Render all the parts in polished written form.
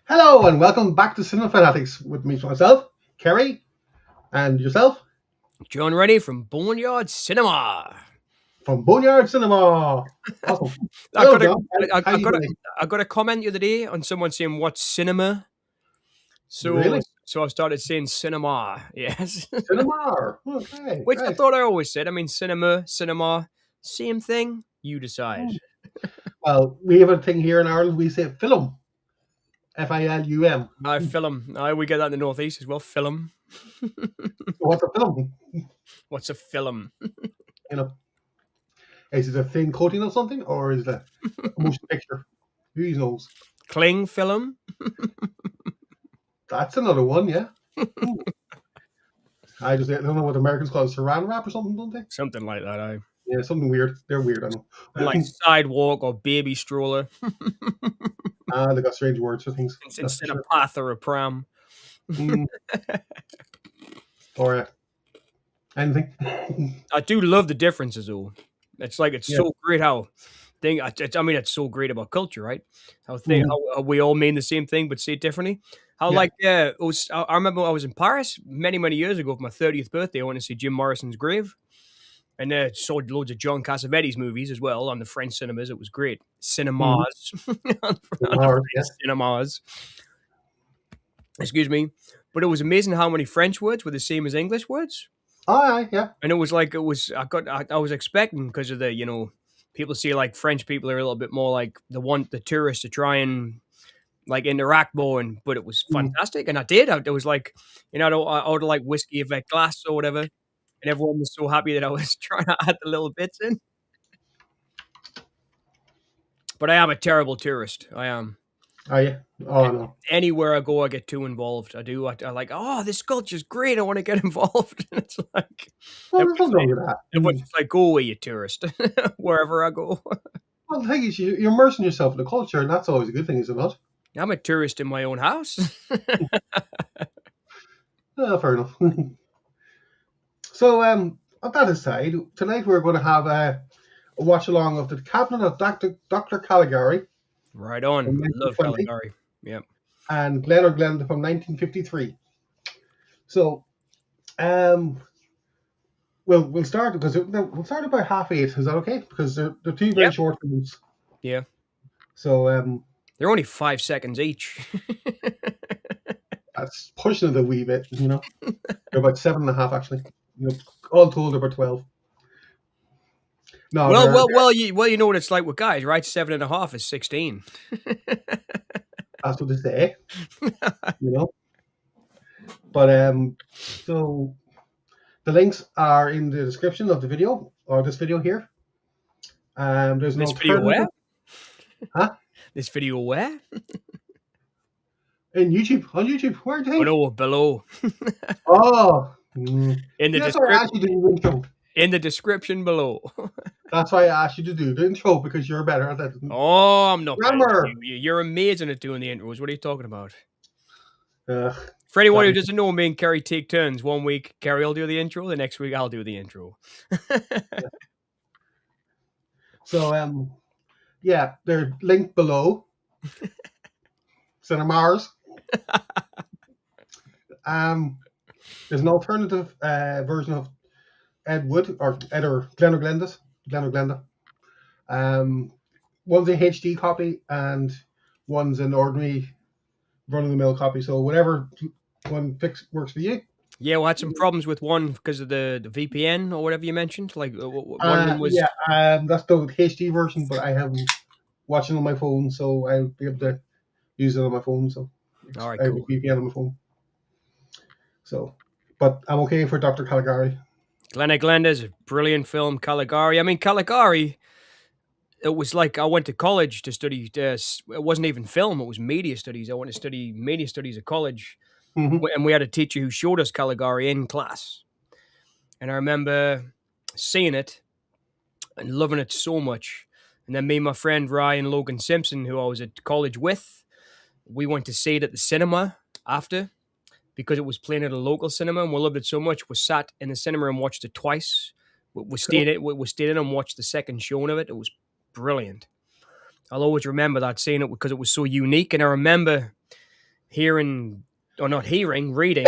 Hello and welcome back to Cinema Fanatics with me, myself, Kerry, and yourself John Rennie from Boneyard Cinema. from Boneyard Cinema. Awesome. I Hello, got a, John. How I you got a, doing? I got a comment the other day on someone saying what's cinema. So Really? so I've started saying cinema. Yes, Cinema. Okay, which I great. thought I always said. I mean, cinema, same thing. You decide. Hmm. Well, we have a thing here in Ireland. We say film. Film. I film. We get that in the northeast as well. Film. What's a film? What's a film? You know, is it a thin coating of something or is it a motion picture? Who knows? Cling film. That's another one, yeah. Hmm. I don't know what Americans call it, saran wrap or something, don't they? Something like that. Yeah, something weird. They're weird, I know. Like sidewalk or baby stroller They got strange words for things. That's for instead of sure. path or a pram. Mm, or anything. I do love the differences though. It's Yeah. so great how it's so great about culture, right? Mhm. How we all mean the same thing but say it differently. How Yeah. like I remember I was in Paris many years ago for my 30th birthday. I went to see Jim Morrison's grave, and saw loads of John Cassavetes movies as well on the French cinemas. It was great Mhm. cinemas on the Mars, yeah. French cinemas. Excuse me, but it was amazing how many French words were the same as English words. Oh, aye, yeah. And I was expecting because of the, people see like French people are a little bit more like they want the tourists to try and like interact more, but it was Mhm. fantastic. And I did. It was like, I ordered like whiskey avec glace or whatever. And everyone was so happy that I was trying to add the little bits in. But I am a terrible tourist. I am. Oh, yeah. Oh, no. Anywhere I go, I get too involved. I do. I like, oh, this sculpture's great. I want to get involved. And it's like, Well, there's nothing wrong with that. everyone's just like, go away, you tourist, wherever I go. Well, the thing is, you're immersing yourself in the culture, and that's always a good thing, is it not? I'm a tourist in my own house. Fair enough. So, that aside, tonight we're going to have a watch along of the Cabinet of Dr. Caligari Right on. from I love 1920 Caligari. Yep. and Glen or Glenda from 1953. So, um, we'll start because we'll start about 8:30. Is that okay? Because they're two very Yep. short films. Yeah. So They're only 5 seconds each. that's pushing it a wee bit. They're about 7.5 actually. All told they're about 12. No, You know what it's like with guys, right? 7.5 is 16. that's what they say. You know, but so the links are in the description of the video or this video here. There's an This video alternative, where? huh? This video where? On YouTube. Where do you Oh think? no, below. Oh, In the that's why I description. asked you to do the intro. In the description below. That's why I asked you to do the intro because you're better at that. Oh, I'm not better than Grammar. you. You're amazing at doing the intros. What are you talking about? Ugh, For anyone who damn. doesn't know, me and Kerry take turns. One week, Kerry will do the intro. The next week, I'll do the intro. So yeah, they're linked below. Cinemas. There's an alternative version of Ed Wood or Ed or Glen or Glenda's. Glen or Glenda. One's a HD copy and one's an ordinary run-of-the-mill copy. So whatever one works for you. Yeah, we had some problems with one because of the VPN or whatever you mentioned. Like one of them was. Yeah, that's the HD version, but I have watching on my phone, so I'll be able to use it on my phone. So All right, I have a cool. VPN on my phone. So, but I'm okay for Dr. Caligari. Glenda is a brilliant film. Caligari. I mean, Caligari. It was like I went to college to study. It wasn't even film; it was media studies. I went to study media studies at college, Mm-hmm. and we had a teacher who showed us Caligari in class. And I remember seeing it and loving it so much. And then me and my friend Ryan Logan Simpson, who I was at college with, we went to see it at the cinema after because it was playing at a local cinema, and we loved it so much. We sat in the cinema and watched it twice. We stayed in and watched the second showing of it. It was brilliant. I'll always remember that seeing it because it was so unique. And I remember hearing, or not hearing, reading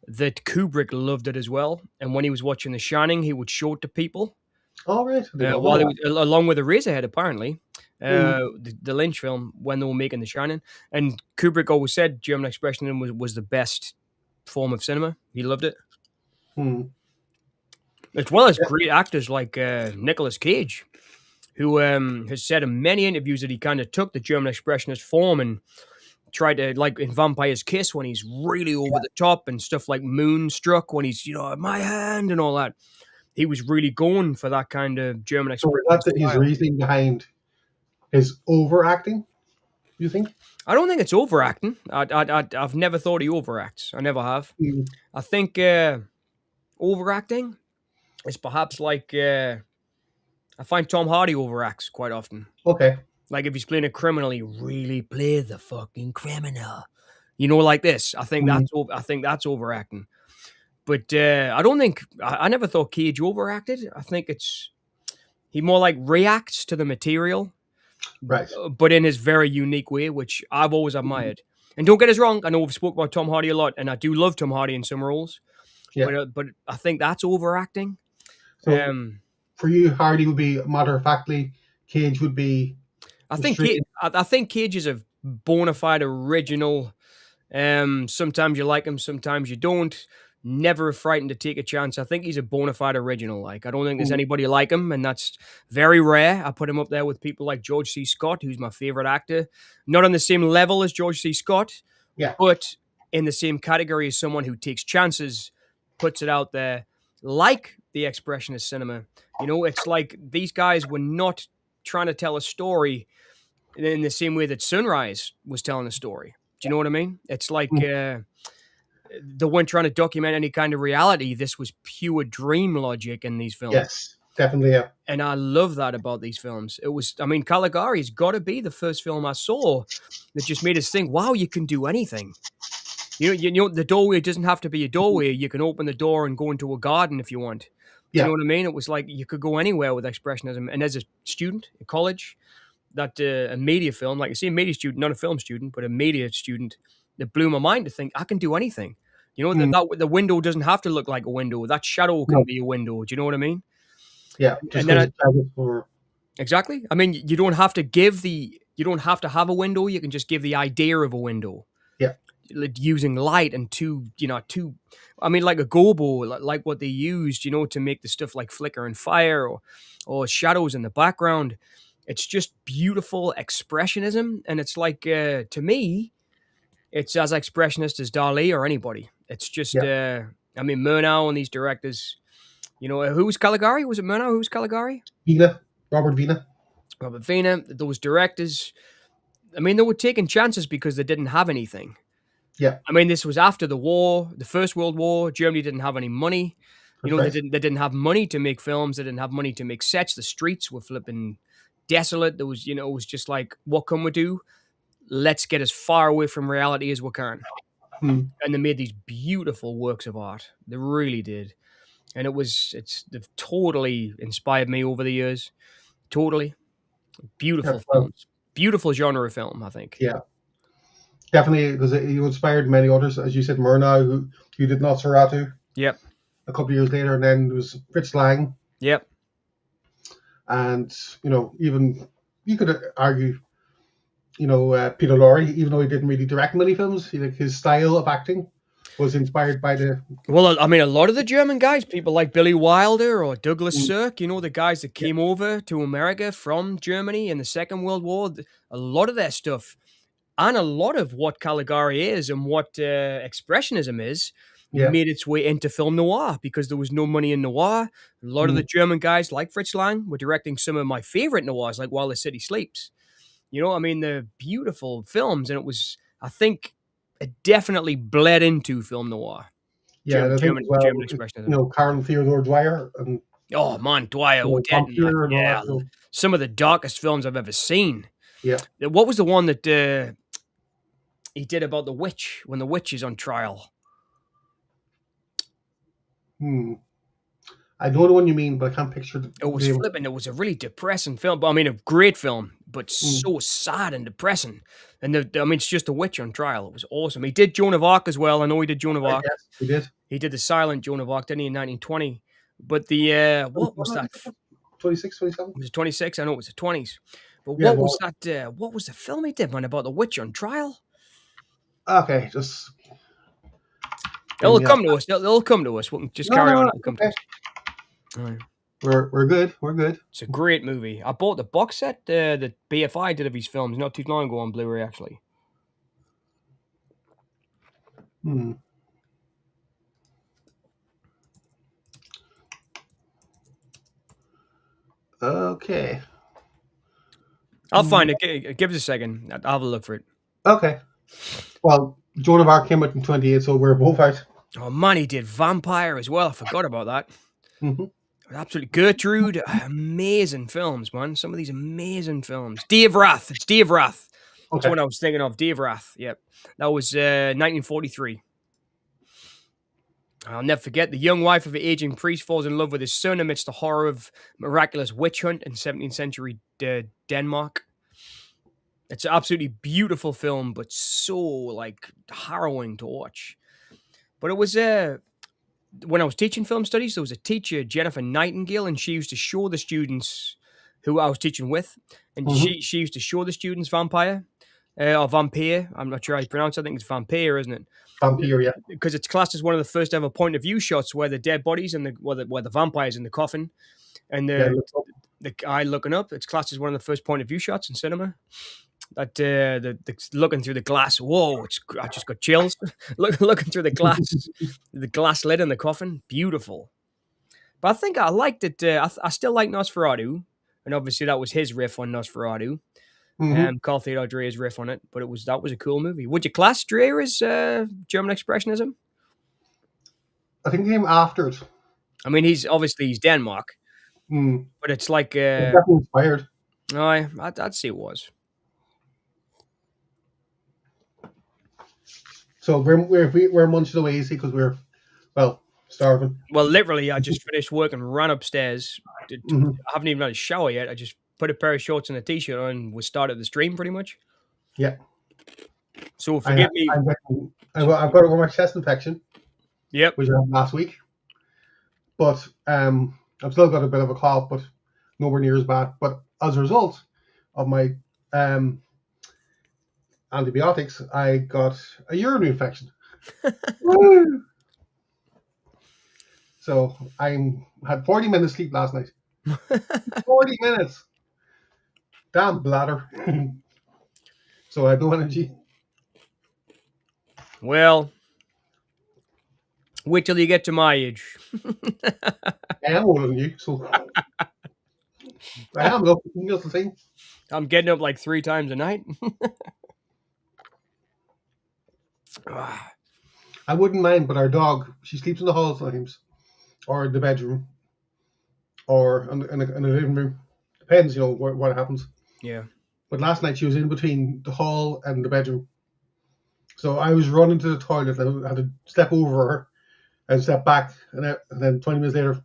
that Kubrick loved it as well. And when he was watching The Shining, he would show it to people All right. I did not know while it that. was, along with Eraserhead, apparently. Hmm. The Lynch film when they were making The Shining, and Kubrick always said German Expressionism was the best form of cinema. He loved it, Hmm. as well as Yeah. great actors like Nicolas Cage, who has said in many interviews that he kind of took the German Expressionist form and tried to, like in Vampire's Kiss, when he's really over the top, and stuff like Moonstruck when he's, my hand and all that. He was really going for that kind of German So Expressionist that's his style. reasoning behind his overacting, you think? I don't think it's overacting. I've never thought he overacts. I never have. Hmm. I think overacting is perhaps like I find Tom Hardy overacts quite often. Okay. Like if he's playing a criminal, he really play the fucking criminal. Like this. Hmm. I think that's overacting. But I don't think I never thought Cage overacted. I think he more like reacts to the material, Right. but in his very unique way, which I've always Mhm. admired. And don't get us wrong, I know we've spoke about Tom Hardy a lot, and I do love Tom Hardy in some roles, Yeah. but I think that's overacting. So Um, for you, Hardy would be matter of factly, Cage would be I the think straight. I think Cage is a bona fide original. Sometimes you like him, sometimes you don't. Never frightened to take a chance. I think he's a bona fide original. Like, I don't think there's Hmm. anybody like him, and that's very rare. I put him up there with people like George C. Scott, who's my favorite actor. Not on the same level as George C. Scott, Yeah. but in the same category as someone who takes chances, puts it out there, like the expressionist cinema. It's like these guys were not trying to tell a story in the same way that Sunrise was telling a story. Do you know what I mean? It's like Hmm. they weren't trying to document any kind of reality. This was pure dream logic in these films. Yes. Definitely. Yeah. And I love that about these films. Caligari's got to be the first film I saw that just made us think, wow, you can do anything. The doorway doesn't have to be a doorway. You can open the door and go into a garden if you want. Do you know Yeah. what I mean? It was like you could go anywhere with expressionism. And as a student in college, that a media film, like I say, a media student, not a film student, but a media student, that blew my mind to think I can do anything. Hmm. That the window doesn't have to look like a window. That shadow can No. be a window. Do you know what I mean? Yeah. Just And then because it's target for. exactly. I mean, you don't have to have a window. You can just give the idea of a window, Yeah. like using light and I mean, like a gobo, like what they used, to make the stuff like flicker and fire, or shadows in the background. It's just beautiful expressionism, and it's like to me, it's as expressionist as Dali or anybody. It's just, Yeah. I mean, Murnau and these directors. Who was Caligari? Was it Murnau? Who was Caligari? Vina. Robert Vina. Robert Vina. Those directors. I mean, they were taking chances because they didn't have anything. Yeah. I mean, this was after the war, the First World War. Germany didn't have any money. That's They right. didn't have money to make films. They didn't have money to make sets. The streets were flipping desolate. There was, it was just like, what can we do? Let's get as far away from reality as we can. Hmm. And they made these beautiful works of art. They really did. And they've totally inspired me over the years. Totally. Yeah. Beautiful films. Beautiful genre of film, I think. Yeah. Definitely, because you inspired many others, as you said, Murnau, who did Nosferatu Yep. a couple of years later, and then there was Fritz Lang, Yep. and even you could argue, Peter Lorre, even though he didn't really direct many films, like his style of acting was inspired by the. Well, I mean, a lot of the German guys, people like Billy Wilder or Douglas Mm. Sirk, the guys that Yeah. came over to America from Germany in the Second World War, a lot of their stuff and a lot of what Caligari is and what expressionism is Yeah. made its way into film noir because there was no money in noir. A lot of the Mm. German guys like Fritz Lang were directing some of my favorite noirs, like While the City Sleeps. I mean, they're beautiful films, and I think it definitely bled into film noir. Yeah, and I think as German well, expressionism. Carl Theodor Dwyer and Oh man, Dwyer, Odette, and Vampire and all yeah, that. So, some of the darkest films I've ever seen. yeah. What was the one that he did about the witch when the witch is on trial? Hmm. I know the one you mean, but I can't picture the It was name. flipping. It was a really depressing film, but I mean, a great film, but Mm. so sad and depressing. And I mean, it's just a witch on trial. It was awesome. He did Joan of Arc as well. I know he did Joan of Right, Arc. yes, we did. He did the silent Joan of Arc, didn't he, in 1920? But the what was that? 26, 27? Was it 26? I know it was the 20s. But Yeah, what was well, that? What was the film he did, man, about the witch on trial? okay, just bring It'll me up. come to us. It'll come to us. We can just No, carry no, on. no, It'll come to okay. us. All right. We're good. We're good. It's a great movie. I bought the box set that BFI did of his films not too long ago on Blu-ray, actually. Hmm. Okay. I'll find it. Give us a second. I'll have a look for it. Okay. Well, Joan of Arc came out in 28, so we're both out. Oh man, he did Vampire as well. I forgot about that. Mm-hmm. Absolutely. Gertrude. Amazing films, man. Some of these amazing films. Day of Wrath. It's Day of Wrath. That's Okay. what I was thinking of. Day of Wrath. Yep. That was 1943. I'll never forget. The young wife of an aging priest falls in love with his son amidst the horror of miraculous witch hunt in 17th century Denmark. It's an absolutely beautiful film, but so like harrowing to watch. But it was when I was teaching film studies, there was a teacher, Jennifer Nightingale, and she used to show the students who I was teaching with, and Mm-hmm. she used to show the students Vampire or Vampire. I'm not sure how you pronounce it. I think it's Vampire, isn't it? Vampire, yeah. Because it's classed as one of the first ever point of view shots where the dead bodies and where the vampires in the coffin, and Yeah, the guy looking up. It's classed as one of the first point of view shots in cinema. That the looking through the glass. Whoa! I just got chills. Looking through the glass lid in the coffin. Beautiful. But I think I liked it. I still like Nosferatu, and obviously that was his riff on Nosferatu. mm-hmm. Carl Theodor Dreyer's riff on it. But that was a cool movie. Would you class Dreyer as German expressionism? I think he came after it. I mean, he's Denmark, Mm. but it's like It's definitely inspired. no, I'd say it was. So we're munching away easy because we're, well, starving. Well, literally, I just finished work and ran upstairs. Mm-hmm. I haven't even had a shower yet. I just put a pair of shorts and a t-shirt on and we started the stream pretty much. Yeah. So forgive me. I've got over my chest infection, Yep. which I had last week. But I've still got a bit of a cough, but nowhere near as bad. But as a result of my antibiotics, I got a urinary infection. Woo! So I had 40 minutes sleep last night. 40 minutes. Damn bladder. So I have no energy. Well, wait till you get to my age. I am older than you, so I am just the same. I'm getting up like 3 times a night. I wouldn't mind, but our dog, she sleeps in the hall sometimes, or the bedroom, or in the living room. Depends, what happens. Yeah. But last night she was in between the hall and the bedroom. So I was running to the toilet and I had to step over her and step back. And then 20 minutes later,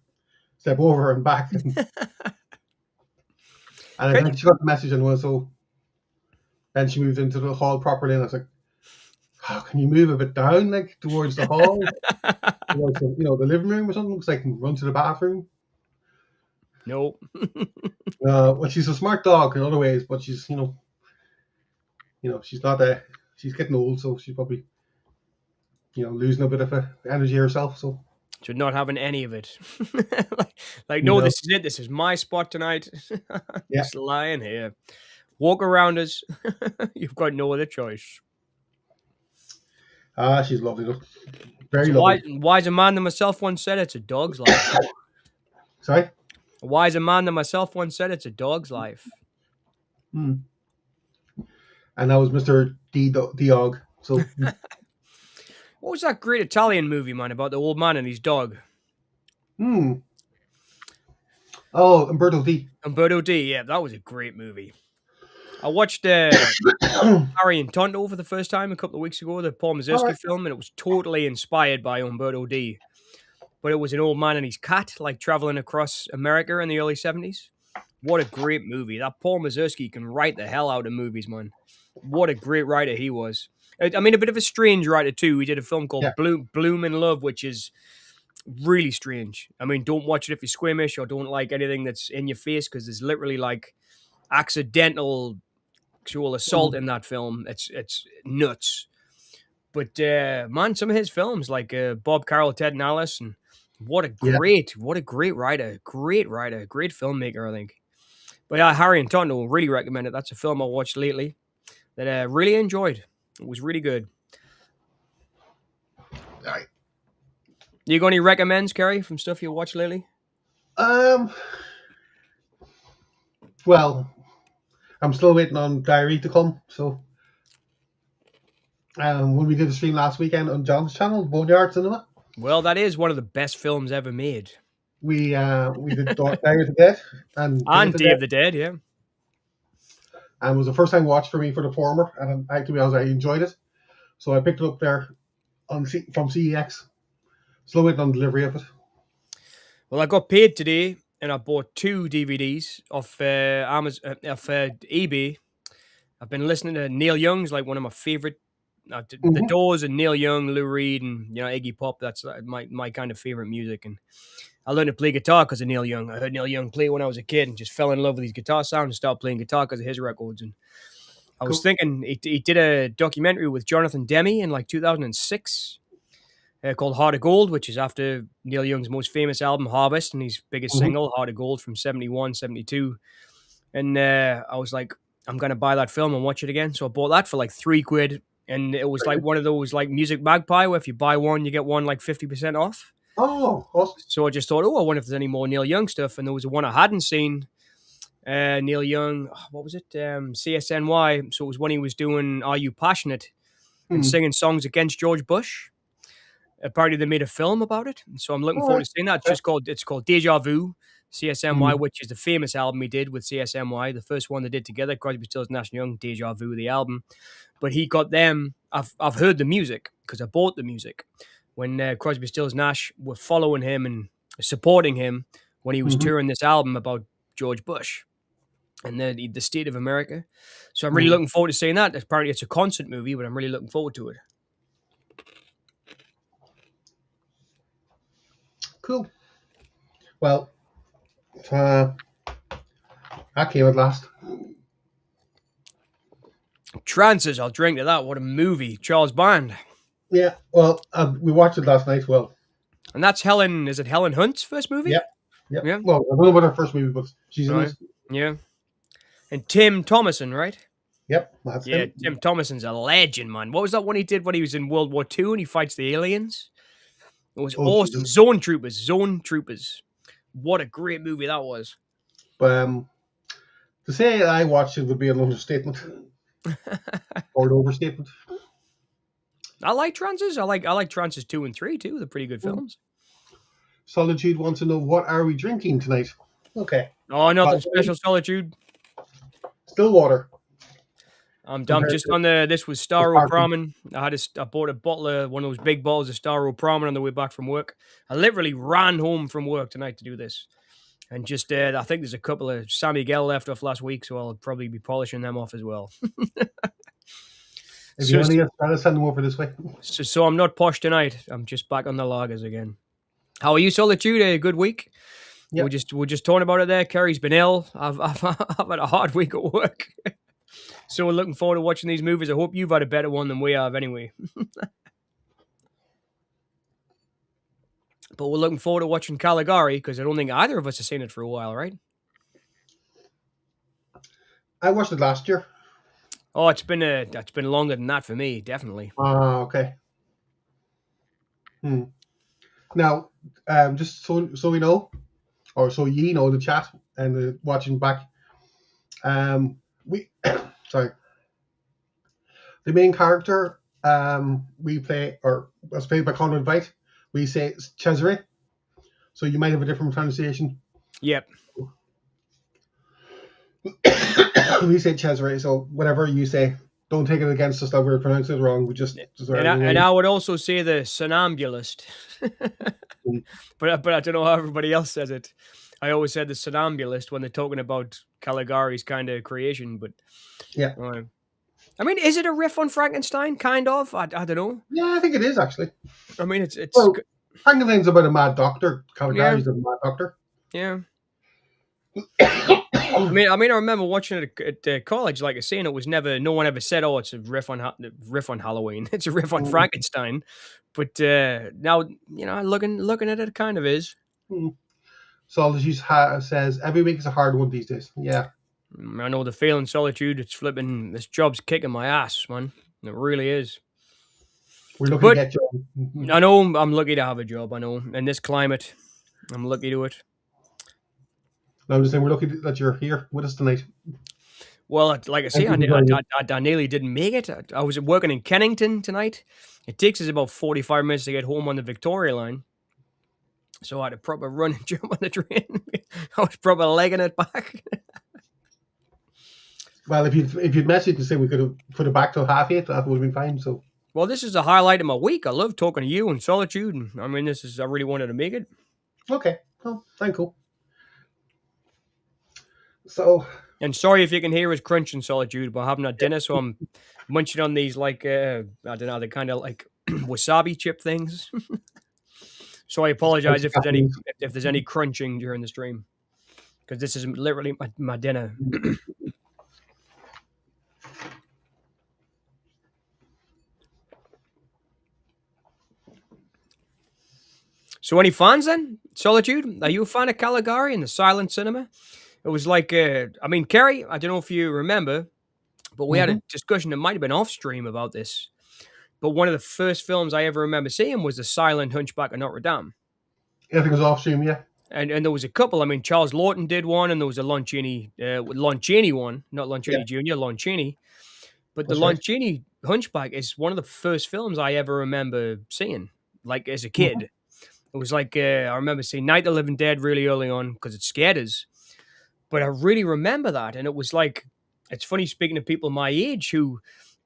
step over her and back. And I think she got the message anyway. So then she moved into the hall properly. And I was like, oh, can you move a bit down, like towards the hall? Towards the living room or something? So I can run to the bathroom. Nope. Well, she's a smart dog in other ways, but she's, she's not she's getting old, so she's probably, losing a bit of energy herself. So not having any of it. No, this is it. This is my spot tonight. Yeah. Just lying here. Walk around us. You've got no other choice. She's lovely though. Very lovely. Wise a man than myself once said it's a dog's life. Sorry? A wiser man than myself once said it's a dog's life. And that was Mr. Diog. So what was that great Italian movie, man, about the old man and his dog? Oh, Umberto D. Umberto D, yeah, that was a great movie. I watched Harry and Tonto for the first time a couple of weeks ago, the Paul Mazursky film, and it was totally inspired by Umberto D. but it was an old man and his cat, like traveling across America in the early 70s. What a great movie. That Paul Mazursky can write the hell out of movies, man. What a great writer he was. I mean, a bit of a strange writer, too. He did a film Yeah. called Bloom in Love, which is really strange. I mean, don't watch it if you're squeamish or don't like anything that's in your face, because there's literally like accidental sexual assault in that film. It's nuts. But man, some of his films, like Bob Carroll, Ted and Alice, and what a Yeah. great writer, great filmmaker, I think. But yeah, Harry and Tonto will really recommend it. That's a film I watched lately that I really enjoyed. It was really good. Right. You got any recommends, Kerry, from stuff you watched lately? Well, I'm still waiting on Diary to come. So, when we did the stream last weekend on John's channel, Boneyard Cinema, Well, that is one of the best films ever made. we did Diary of the Dead and Day of the Dead, yeah. And it was the first time watch for me for the former, and to be honest, I enjoyed it. So I picked it up there from CEX. Still waiting on delivery of it. Well, I got paid today, and I bought 2 DVDs off Amazon, off eBay. I've been listening to Neil Young's, like one of my favorite. The Doors and Neil Young, Lou Reed, and Iggy Pop. That's my kind of favorite music. And I learned to play guitar because of Neil Young. I heard Neil Young play when I was a kid and just fell in love with his guitar sound and started playing guitar because of his records. And I was thinking he did a documentary with Jonathan Demme in like 2006 called Heart of Gold, which is after Neil Young's most famous album, Harvest, and his biggest single, Heart of Gold, from 71, 72. And I was like, I'm going to buy that film and watch it again. So I bought that for like £3. And it was like one of those like Music Magpie where if you buy one, you get one like 50% off. Oh, awesome. So I just thought, I wonder if there's any more Neil Young stuff. And there was one I hadn't seen. Neil Young, what was it? CSNY. So it was when he was doing Are You Passionate? And singing songs against George Bush. Apparently they made a film about it. So I'm looking forward to seeing that. It's called Deja Vu, CSNY, which is the famous album he did with CSNY. The first one they did together, Crosby, Stills, Nash & Young, Deja Vu, the album. But he got them. I've heard the music because I bought the music when Crosby, Stills, Nash were following him and supporting him when he was touring this album about George Bush and the state of America. So I'm really looking forward to seeing that. Apparently it's a concert movie, but I'm really looking forward to it. Cool. Well, that came at last. Trances, I'll drink to that. What a movie. Charles Band. Yeah, well, we watched it last night. Well, and that's Helen. Is it Helen Hunt's first movie? Yeah. Well, I don't know about her first movie, but she's in it. Yeah. And Tim Thomason, right? Yep, that's him. Tim Thomason's a legend, man. What was that one he did when he was in World War II and he fights the aliens? It was awesome. Jesus. Zone Troopers. What a great movie that was. But to say I watched it would be an understatement. Or an overstatement. I like Trances. I like Trances 2 and 3 too. They're pretty good films. Solitude wants to know, what are we drinking tonight? Okay. Oh, nothing special, Solitude. Still water. I'm just on this was Staro Pramen. I bought a bottle of one of those big bottles of Staro Pramen on the way back from work. I literally ran home from work tonight to do this. And just I think there's a couple of San Miguel left off last week, so I'll probably be polishing them off as well. If you only try to send them over this way. So I'm not posh tonight. I'm just back on the lagers again. How are you, Solitude? A good week? Yep. We're just talking about it there. Kerry's been ill. I've had a hard week at work. So we're looking forward to watching these movies. I hope you've had a better one than we have anyway. But we're looking forward to watching Caligari because I don't think either of us have seen it for a while, right? I watched it last year. Oh, it's been longer than that for me, definitely. Okay. Now, just so we know, or so ye know, the chat and the watching back, sorry. The main character we play, or was played by Conrad Viedt, we say Cesare. So you might have a different pronunciation. Yep. We say Cesare, so whatever you say, don't take it against us that we're pronouncing it wrong. We just And deserve I, the and name. I would also say the somnambulist, but I don't know how everybody else says it. I always said the somnambulist when they're talking about Caligari's kind of creation, but Yeah, I mean, is it a riff on Frankenstein? Kind of. I don't know. yeah, I think it is actually. I mean, it's Well, Frankenstein's about a mad doctor. yeah, Caligari's a mad doctor. yeah. I remember watching it at college. Like I was saying, it was never. No one ever said, "Oh, it's a riff on Halloween." It's a riff on Mm, Frankenstein. But now, looking at it, it kind of is. mm. Solitude says every week is a hard one these days. Yeah, I know the feeling, solitude. It's flipping. This job's kicking my ass, man. It really is. we're looking to But get you. Mhm. I know I'm lucky to have a job. I know in this climate, I'm lucky to it. I'm just saying we're lucky that you're here with us tonight. Well, like I say, Thank you for joining. I nearly didn't make it. I was working in Kennington tonight. It takes us about 45 minutes to get home on the Victoria line. So I had to proper run and jump on the train. I was proper legging it back. Well, if you'd messaged to say we could have put it back to 8:30, that would have been fine. So, Well, this is the highlight of my week. I love talking to you and solitude. And I mean, I really wanted to make it. okay, well, thank you. So, And sorry if you can hear us crunching solitude, but I haven't had dinner, so I'm munching on these like I don't know, they're kind of like wasabi chip things. So I apologize if there's any crunching during the stream because this is literally my dinner. So any fans then? Solitude? Are you a fan of Caligari and the silent cinema? It was like, Kerry, I don't know if you remember, but we had a Mhm. discussion that might have been off stream about this. But one of the first films I ever remember seeing was The Silent Hunchback of Notre Dame. I think it was off stream, yeah. And there was a couple. I mean, Charles Lawton did one, and there was a Lon Chaney one, not Lon Yeah, Chaney Jr., Lon Chaney. But the that's Lon right. Chaney Hunchback is one of the first films I ever remember seeing, like as a Mhm. kid. It was like I remember seeing Night of the Living Dead really early on because it scared us. But I really remember that, and it was like it's funny speaking to people my age who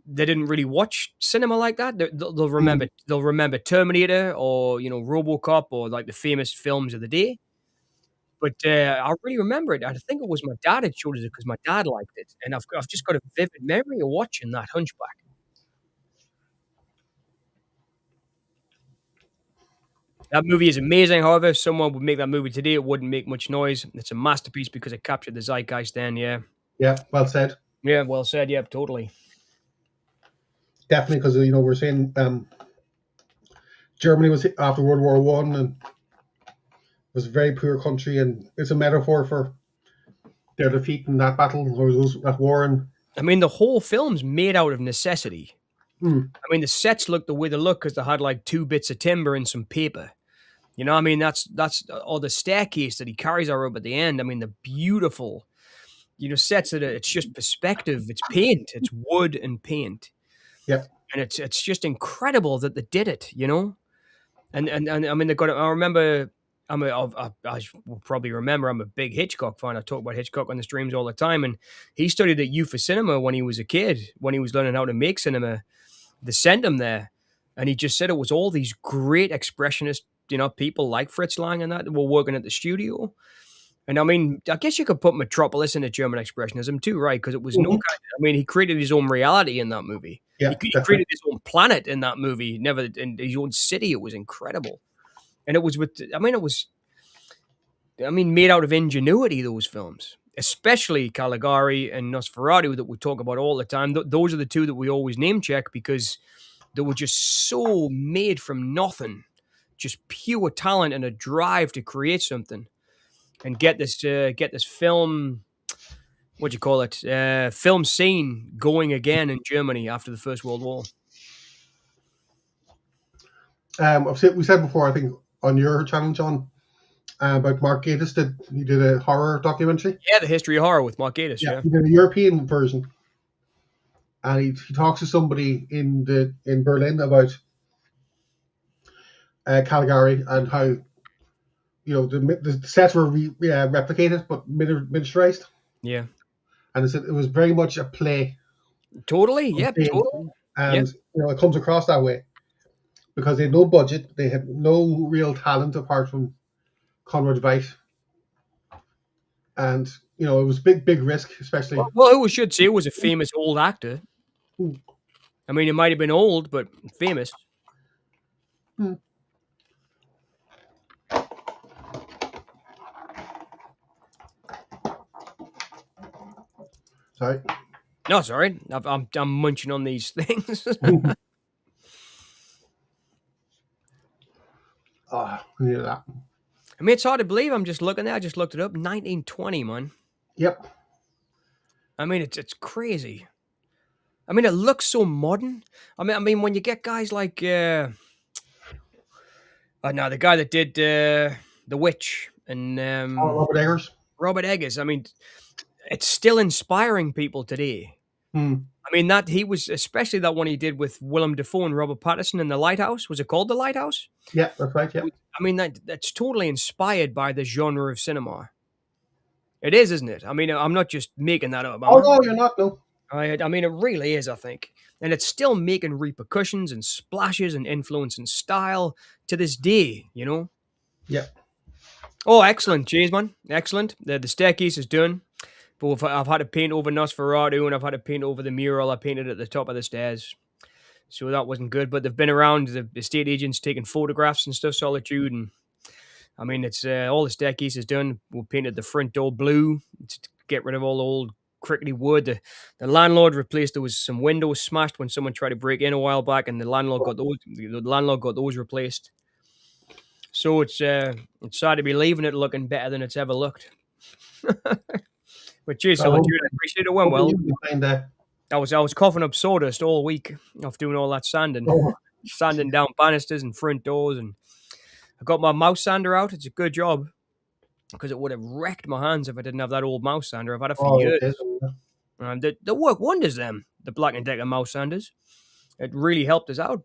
they didn't really watch cinema like that. Mhm. They'll remember Terminator or RoboCop or like the famous films of the day. But I really remember it. I think it was my dad had showed us it because my dad liked it, and I've just got a vivid memory of watching that Hunchback. That movie is amazing. However, if someone would make that movie today, it wouldn't make much noise. It's a masterpiece because it captured the zeitgeist then. Yeah. Yeah, well said. Yeah, well said. Yep, totally. Definitely, because we're saying Germany was after World War One and was a very poor country, and it's a metaphor for their defeat in that battle or that war. And I mean, the whole film's made out of necessity. mm, I mean, the sets look the way they look because they had like 2 bits of timber and some paper. I mean, that's or the staircase that he carries her up at the end. I mean, the beautiful, sets that it's just perspective. It's paint. It's wood and paint, yeah, and it's just incredible that they did it. And I mean, they got. I remember. I will probably remember. I'm a big Hitchcock fan. I talk about Hitchcock on the streams all the time, and he studied at U for Cinema when he was a kid. When he was learning how to make cinema, they sent him there, and he just said it was all these great expressionist, people like Fritz Lang and that were working at the studio. And I mean, I guess you could put Metropolis into German expressionism too, right? Because it was no mhm, kind. I mean, he created his own reality in that movie. yeah, He definitely. created his own planet in that movie. Never in his own city. It was incredible, and it was with. I mean, it was. I mean, made out of ingenuity. Those films, especially Caligari and Nosferatu, that we talk about all the time. Those are the two that we always name check because they were just so made from nothing, just pure talent and a drive to create something and get this film. What do you call it? Film scene going again in Germany after the First World War. We said before, I think on your channel, John, about Mark Gatiss that he did a horror documentary. Yeah, the history of horror with Mark Gatiss. Yeah, Yeah, he did a European version, and he talks to somebody in Berlin about Caligari and how the sets were replicated but miniaturized, yeah, and it said it was very much a play Totally. on Yep. stage, Totally. and Yep. it comes across that way because they had no budget, they had no real talent apart from Conrad Veidt, and it was big risk, especially. Well, who we should say was a famous old actor. Hmm, I mean, he might have been old, but famous. hmm, sorry. No, sorry. I'm munching on these things. Oh, yeah, that. I mean, it's hard to believe. I'm just looking there. I just looked it up. 1920, man. Yep. I mean, it's crazy. I mean, it looks so modern. I mean, when you get guys like no, the guy that did The Witch and Oh, Robert Eggers. Robert Eggers. I mean, it's still inspiring people today. Hmm. I mean, that he was especially that one he did with Willem Dafoe and Robert Pattinson in The Lighthouse. Was it called The Lighthouse? Yeah, that's right. Yeah. I mean, that's totally inspired by the genre of cinema. It is, isn't it? I mean, I'm not just making that up, am Oh I? no, you're not. No. I mean, it really is, I think. And it's still making repercussions and splashes and influence and style to this day, you know? Yeah. Oh, excellent. Cheers, man. Excellent. The staircase is done. But I've had to paint over Nosferatu and I've had to paint over the mural I painted at the top of the stairs. So that wasn't good. But they've been around, the estate agents taking photographs and stuff, Solitude. And I mean, it's all the staircase is done. We painted the front door blue to get rid of all the old crickety wood. The landlord replaced, there was some windows smashed when someone tried to break in a while back, and the landlord got those replaced. So it's sad to be leaving it looking better than it's ever looked. But cheers, I hope, Solitude. I appreciate it. Went hopefully well. you can find that. I was coughing up sawdust all week off doing all that sanding, Oh, sanding down banisters and front doors, and I got my mouse sander out. It's a good job because it would have wrecked my hands if I didn't have that old mouse sander. I've had it for oh, years. okay. They work wonders. The Black and Decker mouse sanders. It really helped us out,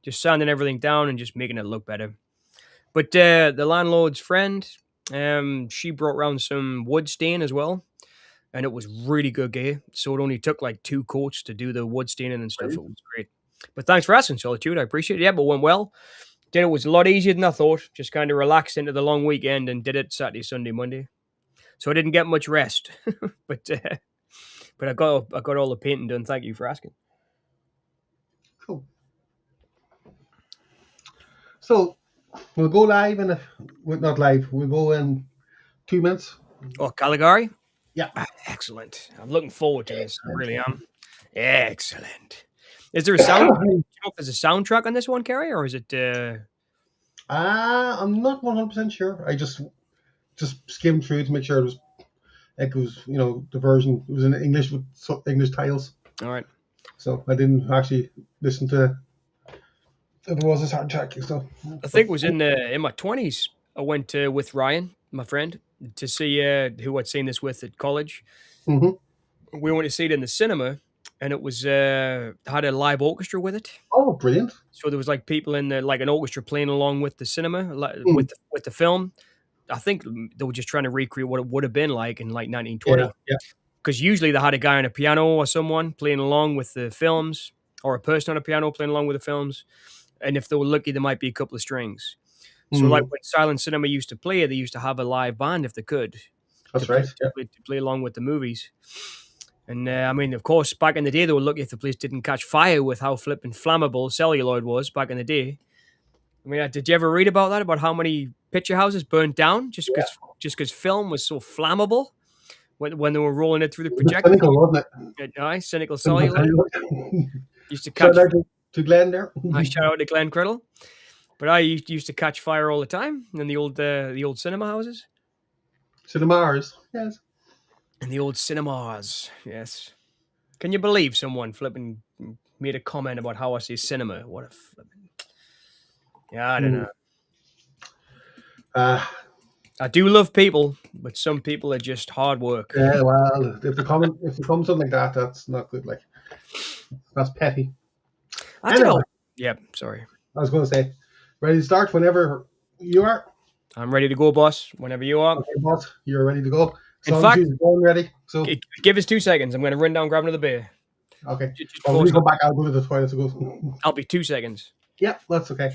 just sanding everything down and just making it look better. But the landlord's friend, she brought around some wood stain as well, and it was really good gear. So it only took like 2 coats to do the wood staining and stuff. Right. It was great. But thanks for asking, Solitude. I appreciate it. Yeah, but went well. Did it was a lot easier than I thought. Just kind of relaxed into the long weekend and did it Saturday, Sunday, Monday. So I didn't get much rest, but I got all the painting done. Thank you for asking. Cool. So we'll go live not live. We'll go in 2 minutes. Oh, Caligari. Yeah. Excellent. I'm looking forward to this. I really am. Excellent. Is there a sound? Do you know if there's a soundtrack on this one, Kerry, or is it? I'm not 100% sure. I just skimmed through to make sure it was the version. It was in English with English titles. All right. So I didn't actually listen to if there was a soundtrack. So I think it was in my 20s. I went with Ryan, my friend, to see who I'd seen this with at college. Mm-hmm. We went to see it in the cinema, and it was had a live orchestra with it. Oh, brilliant! So there was like people in the like an orchestra playing along with the cinema, with the film. I think they were just trying to recreate what it would have been like in like 1920. Yeah. Because usually they had a guy on a piano or someone playing along with the films, or a person on a piano playing along with the films. And if they were lucky, there might be a couple of strings. So like when silent cinema used to play, they used to have a live band if they could. That's right. To play along with the movies. And I mean, of course, back in the day, they were lucky if the place didn't catch fire with how flipping flammable celluloid was back in the day. I mean, did you ever read about that? About how many picture houses burnt down just because film was so flammable when they were rolling it through the projector? Cynical, wasn't it? Nice, cynical celluloid. Used to catch. Shout out to Glen there. I shout out to Glen Criddle. But I used to catch fire all the time in the old cinema houses. Cinemas, yes. And the old cinemas, yes. Can you believe someone flipping made a comment about how I say cinema? What a flipping... Yeah, I don't know. I do love people, but some people are just hard work. Yeah, well, if they come something like that, that's not good. Like, that's petty. I don't know. Yeah, sorry. I was going to say, ready to start whenever you are. I'm ready to go, boss. Whenever you are. Okay, boss, you're ready to go. In fact, going ready. So give us 2 seconds. I'm going to run down and grab another beer. Okay. Just Well, when pause you that. come back, I'll go to the toilet to go. I'll be 2 seconds. Yeah, that's okay.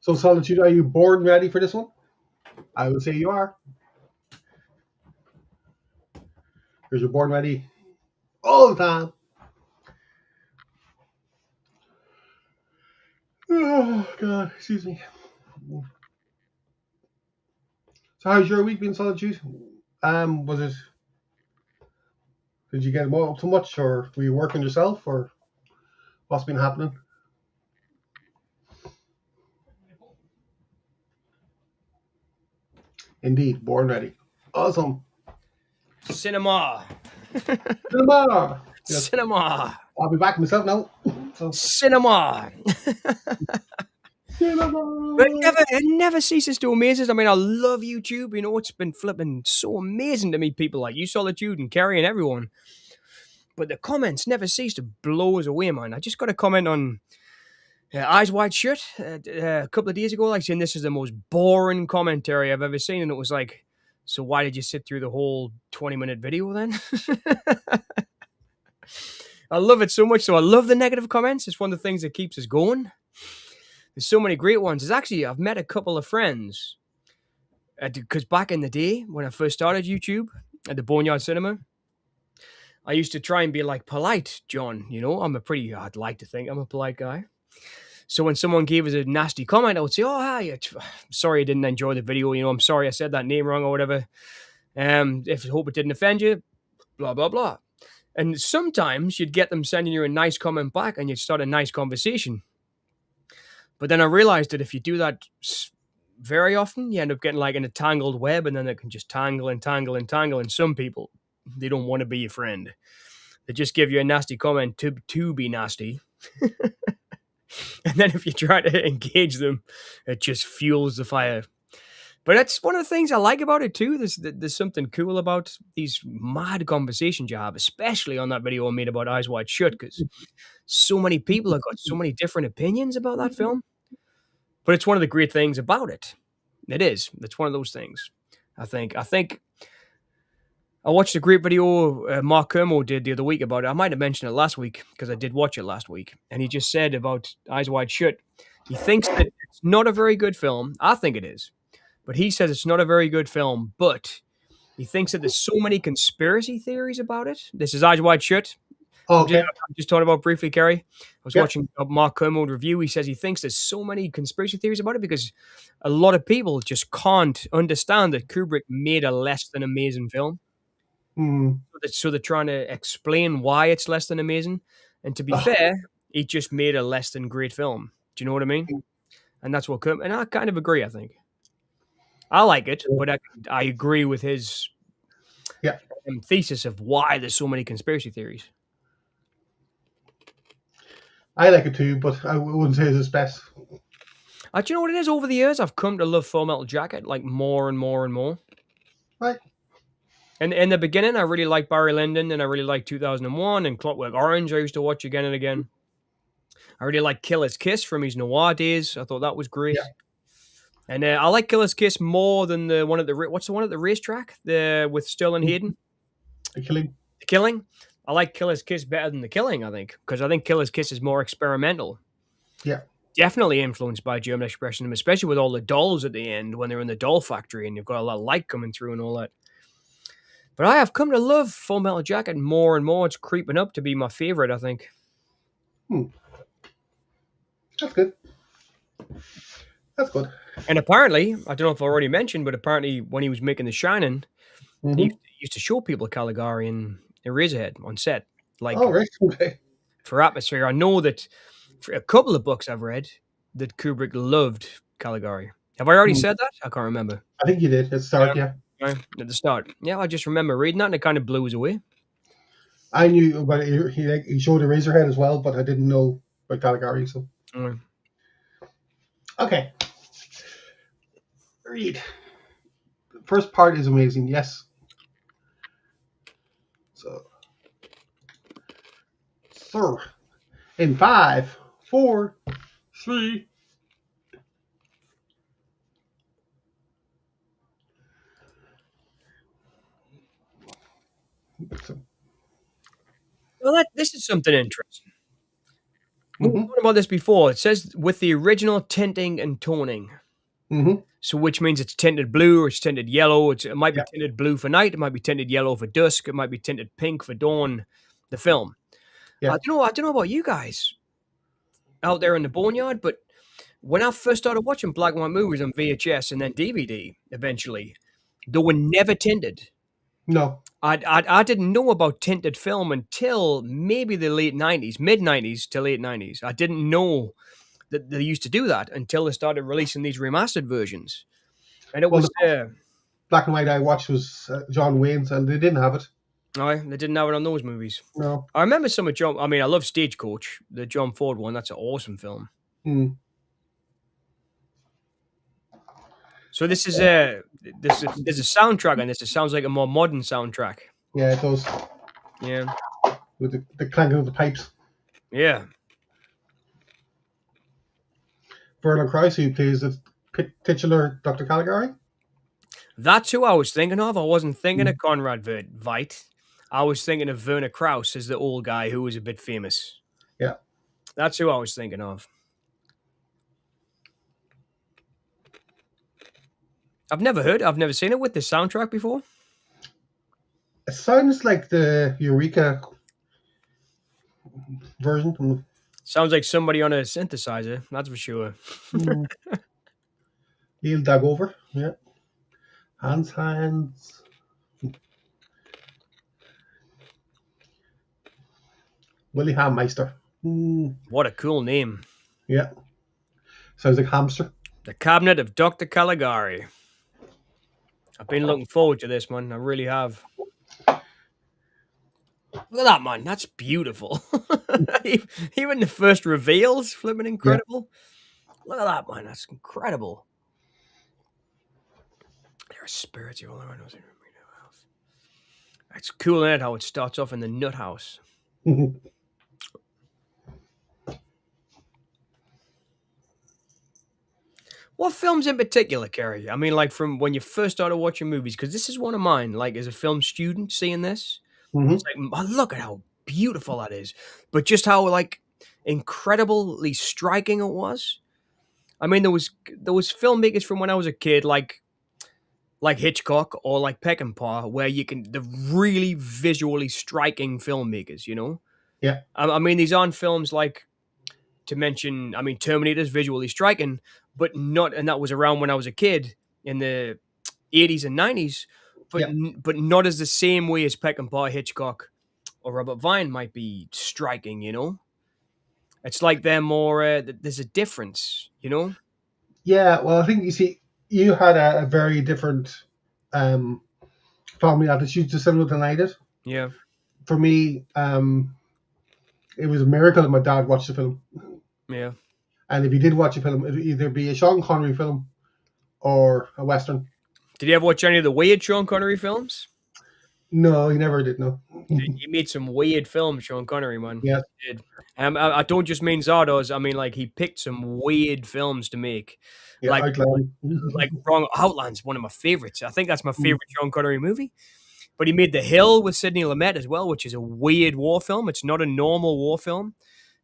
So, Solitude, are you bored and ready for this one? I would say you are. Because you're bored and ready all the time. Oh, God. Excuse me. So, how's your week been, Solitude? Was it? Did you get up too much, or were you working yourself, or what's been happening? Indeed, bored and ready. Awesome. Cinema. Cinema. Yes, Cinema. I'll be back myself now. So, Cinema. But cinema. it never ceases to amaze us. I mean, I love YouTube. You know, it's been flipping so amazing to meet people like you, Solitude, and Kerry, and everyone. But the comments never cease to blow us away, man. I just got a comment on Eyes Wide Shut a couple of days ago, like saying this is the most boring commentary I've ever seen. And it was like, so why did you sit through the whole 20-minute video then? I love it so much. So I love the negative comments. It's one of the things that keeps us going. There's so many great ones. There's actually, I've met a couple of friends because back in the day when I first started YouTube at the Boneyard Cinema, I used to try and be like polite, John. You know, I'd like to think I'm a polite guy. So when someone gave us a nasty comment, I would say, "Oh, hi, sorry I didn't enjoy the video. You know, I'm sorry I said that name wrong or whatever. If I hope it didn't offend you, blah blah blah." And sometimes you'd get them sending you a nice comment back, and you'd start a nice conversation. But then I realized that if you do that very often, you end up getting like in a tangled web, and then it can just tangle and tangle and tangle. And some people, they don't want to be your friend. They just give you a nasty comment to be nasty. And then if you try to engage them, it just fuels the fire. But that's one of the things I like about it too. There's something cool about these mad conversations you have, especially on that video I made about Eyes Wide Shut, because so many people have got so many different opinions about that film. But it's one of the great things about it. It is. It's one of those things. I think I watched a great video Mark Kermo did the other week about it. I might have mentioned it last week because I did watch it last week. And he just said about Eyes Wide Shut, he thinks that it's not a very good film. I think it is. But he says it's not a very good film. But he thinks that there's so many conspiracy theories about it. This is Eyes Wide Shut. Okay. I'm just talking about briefly, Kerry. I was Yeah. watching a Mark Kermode review. He says he thinks there's so many conspiracy theories about it because a lot of people just can't understand that Kubrick made a less than amazing film. Mm. So they're trying to explain why it's less than amazing. And to be fair, he just made a less than great film. Do you know what I mean? And that's what Kermode, and I kind of agree, I think. I like it, but I agree with his Yeah. thesis of why there's so many conspiracy theories. I like it too, but I wouldn't say it's his best. Do you know what it is? Over the years, I've come to love Full Metal Jacket like more and more and more. Right. And in the beginning, I really liked Barry Lyndon, and I really liked 2001 and Clockwork Orange. I used to watch again and again. I really liked Killer's Kiss from his noir days. I thought that was great. Yeah. And I like Killer's Kiss more than the one at the what's the one at the racetrack? The with Sterling Hayden, The Killing. The Killing. I like Killer's Kiss better than The Killing. I think because I think Killer's Kiss is more experimental. Yeah. Definitely influenced by German expressionism, especially with all the dolls at the end when they're in the doll factory and you've got a lot of light coming through and all that. But I have come to love Full Metal Jacket more and more. It's creeping up to be my favorite, I think. That's good. That's good. And apparently, I don't know if I already mentioned, but apparently when he was making The Shining, he used to show people Caligari and Eraserhead on set. Like, Oh, right. Okay. for atmosphere. I know that for a couple of books I've read that Kubrick loved Caligari. Have I already said that? I can't remember. I think you did at the start, yeah. Right, at the start. Yeah, I just remember reading that and it kind of blew us away. I knew about it. He showed Eraserhead as well, but I didn't know about Caligari. So okay, read. The first part is amazing. Yes. So, sir, in 5, 4, 3. So, Well, this is something interesting. We were Hmm. talking about this before. It says with the original tinting and toning. Hmm. So, which means it's tinted blue or it's tinted yellow. It might be Yeah. tinted blue for night. It might be tinted yellow for dusk. It might be tinted pink for dawn. The film. Yeah. I don't know about you guys out there in the boneyard, but when I first started watching black and white movies on VHS and then DVD, eventually, they were never tinted. No. I didn't know about tinted film until maybe the late 90s, mid 90s to late 90s. I didn't know that they used to do that until they started releasing these remastered versions. And it Well, was, the first black and white I watched was John Wayne's, and they didn't have it. oh, they didn't have it on those movies. No. I remember some of John, I mean, I love Stagecoach, the John Ford one. That's an awesome film. Mm. So this is there's a soundtrack on this. It sounds like a more modern soundtrack. Yeah, it does. Yeah. With the clanking of the pipes. Yeah. Vernon Christ, who plays the titular Dr. Caligari. That's who I was thinking of. I wasn't thinking Mm. of Conrad Veidt. I was thinking of Werner Krauss as the old guy who was a bit famous. Yeah. That's who I was thinking of. I've never seen it with the soundtrack before. It sounds like the Eureka version. Sounds like somebody on a synthesizer, that's for sure. Mm. Neil Dagover. Yeah. Hands. Willie Hammeister. Mm. What a cool name. Yeah. Sounds like hamster. The Cabinet of Dr. Caligari. I've been looking forward to this, man. I really have. Look at that, man. That's beautiful. Even the first reveals, flipping Yeah. incredible. Look at that, man. That's incredible. There are spirits all around us. It's cool, isn't it, how it starts off in the nut house. What films in particular, Kerry? I mean, like from when you first started watching movies, because this is one of mine. Like as a film student, seeing this, it's Hmm. like, oh, look at how beautiful that is, but just how like incredibly striking it was. I mean, there was filmmakers from when I was a kid, like Hitchcock or like Peckinpah, where you can the really visually striking filmmakers. You know, Yeah. I mean, these aren't films like to mention. I mean, Terminator's visually striking, but not, and that was around when I was a kid in the 80s and 90s, but Yeah. but not as the same way as Peckinpah, Hitchcock, or Robert Vine might be striking. You know, it's like they're more. There's a difference. You know. Yeah. Well, I think you see, you had a very different um, family attitude to cinema than I did. Yeah. For me, it was a miracle that my dad watched the film. Yeah. And if he did watch a film, it would either be a Sean Connery film or a Western. Did you ever watch any of the weird Sean Connery films? No, he never did, no. He made some weird films, Sean Connery, man. Yeah. He did. I don't just mean Zardoz. I mean, like, he picked some weird films to make. Yeah, Like, Outland. like Wrong Outland's one of my favorites. I think that's my favorite Sean Connery movie. But he made The Hill with Sidney Lumet as well, which is a weird war film. It's not a normal war film.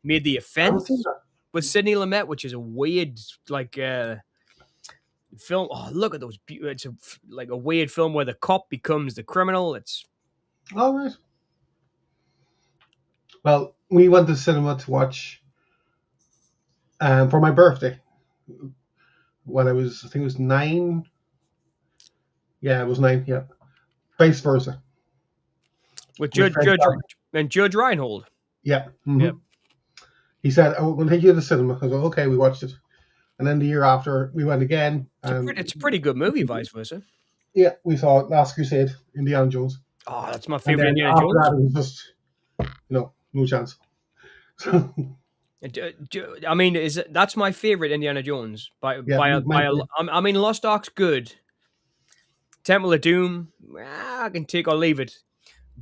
He made The I haven't seen Offense that. with Sidney Lumet, which is a weird, like, film. Oh, look at those! It's like a weird film where the cop becomes the criminal. It's All right. Well, we went to the cinema to watch for my birthday when I think it was 9. Yeah, it was 9, yeah. Vice versa. with With Fred Savage. Judge Reinhold. Yeah. Mhm. Yep. He said, "Oh, we'll take you to the cinema." I was like, "Okay," we watched it. And then the year after, we went again. It's a pretty good movie, vice versa. Yeah, we saw Last Crusade, Indiana Jones. Oh, that's my And favorite then Indiana after Jones. that, it was just, no chance. So, I mean, that's my favorite Indiana Jones yeah, I mean, Lost Ark's good. Temple of Doom, I can take or leave it.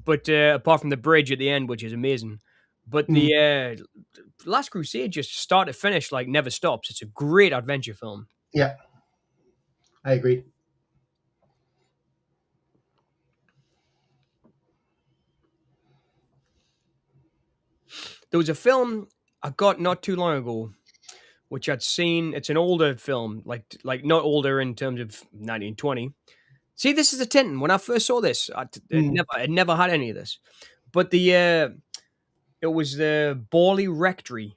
But apart from the bridge at the end, which is amazing. But the Last Crusade just start to finish like never stops. It's a great adventure film. yeah, I agree. There was a film I got not too long ago, which I'd seen. It's an older film, like not older in terms of 1920. See, this is a Tintin. When I first saw this, Hmm. it never had any of this. But it was the Borley Rectory,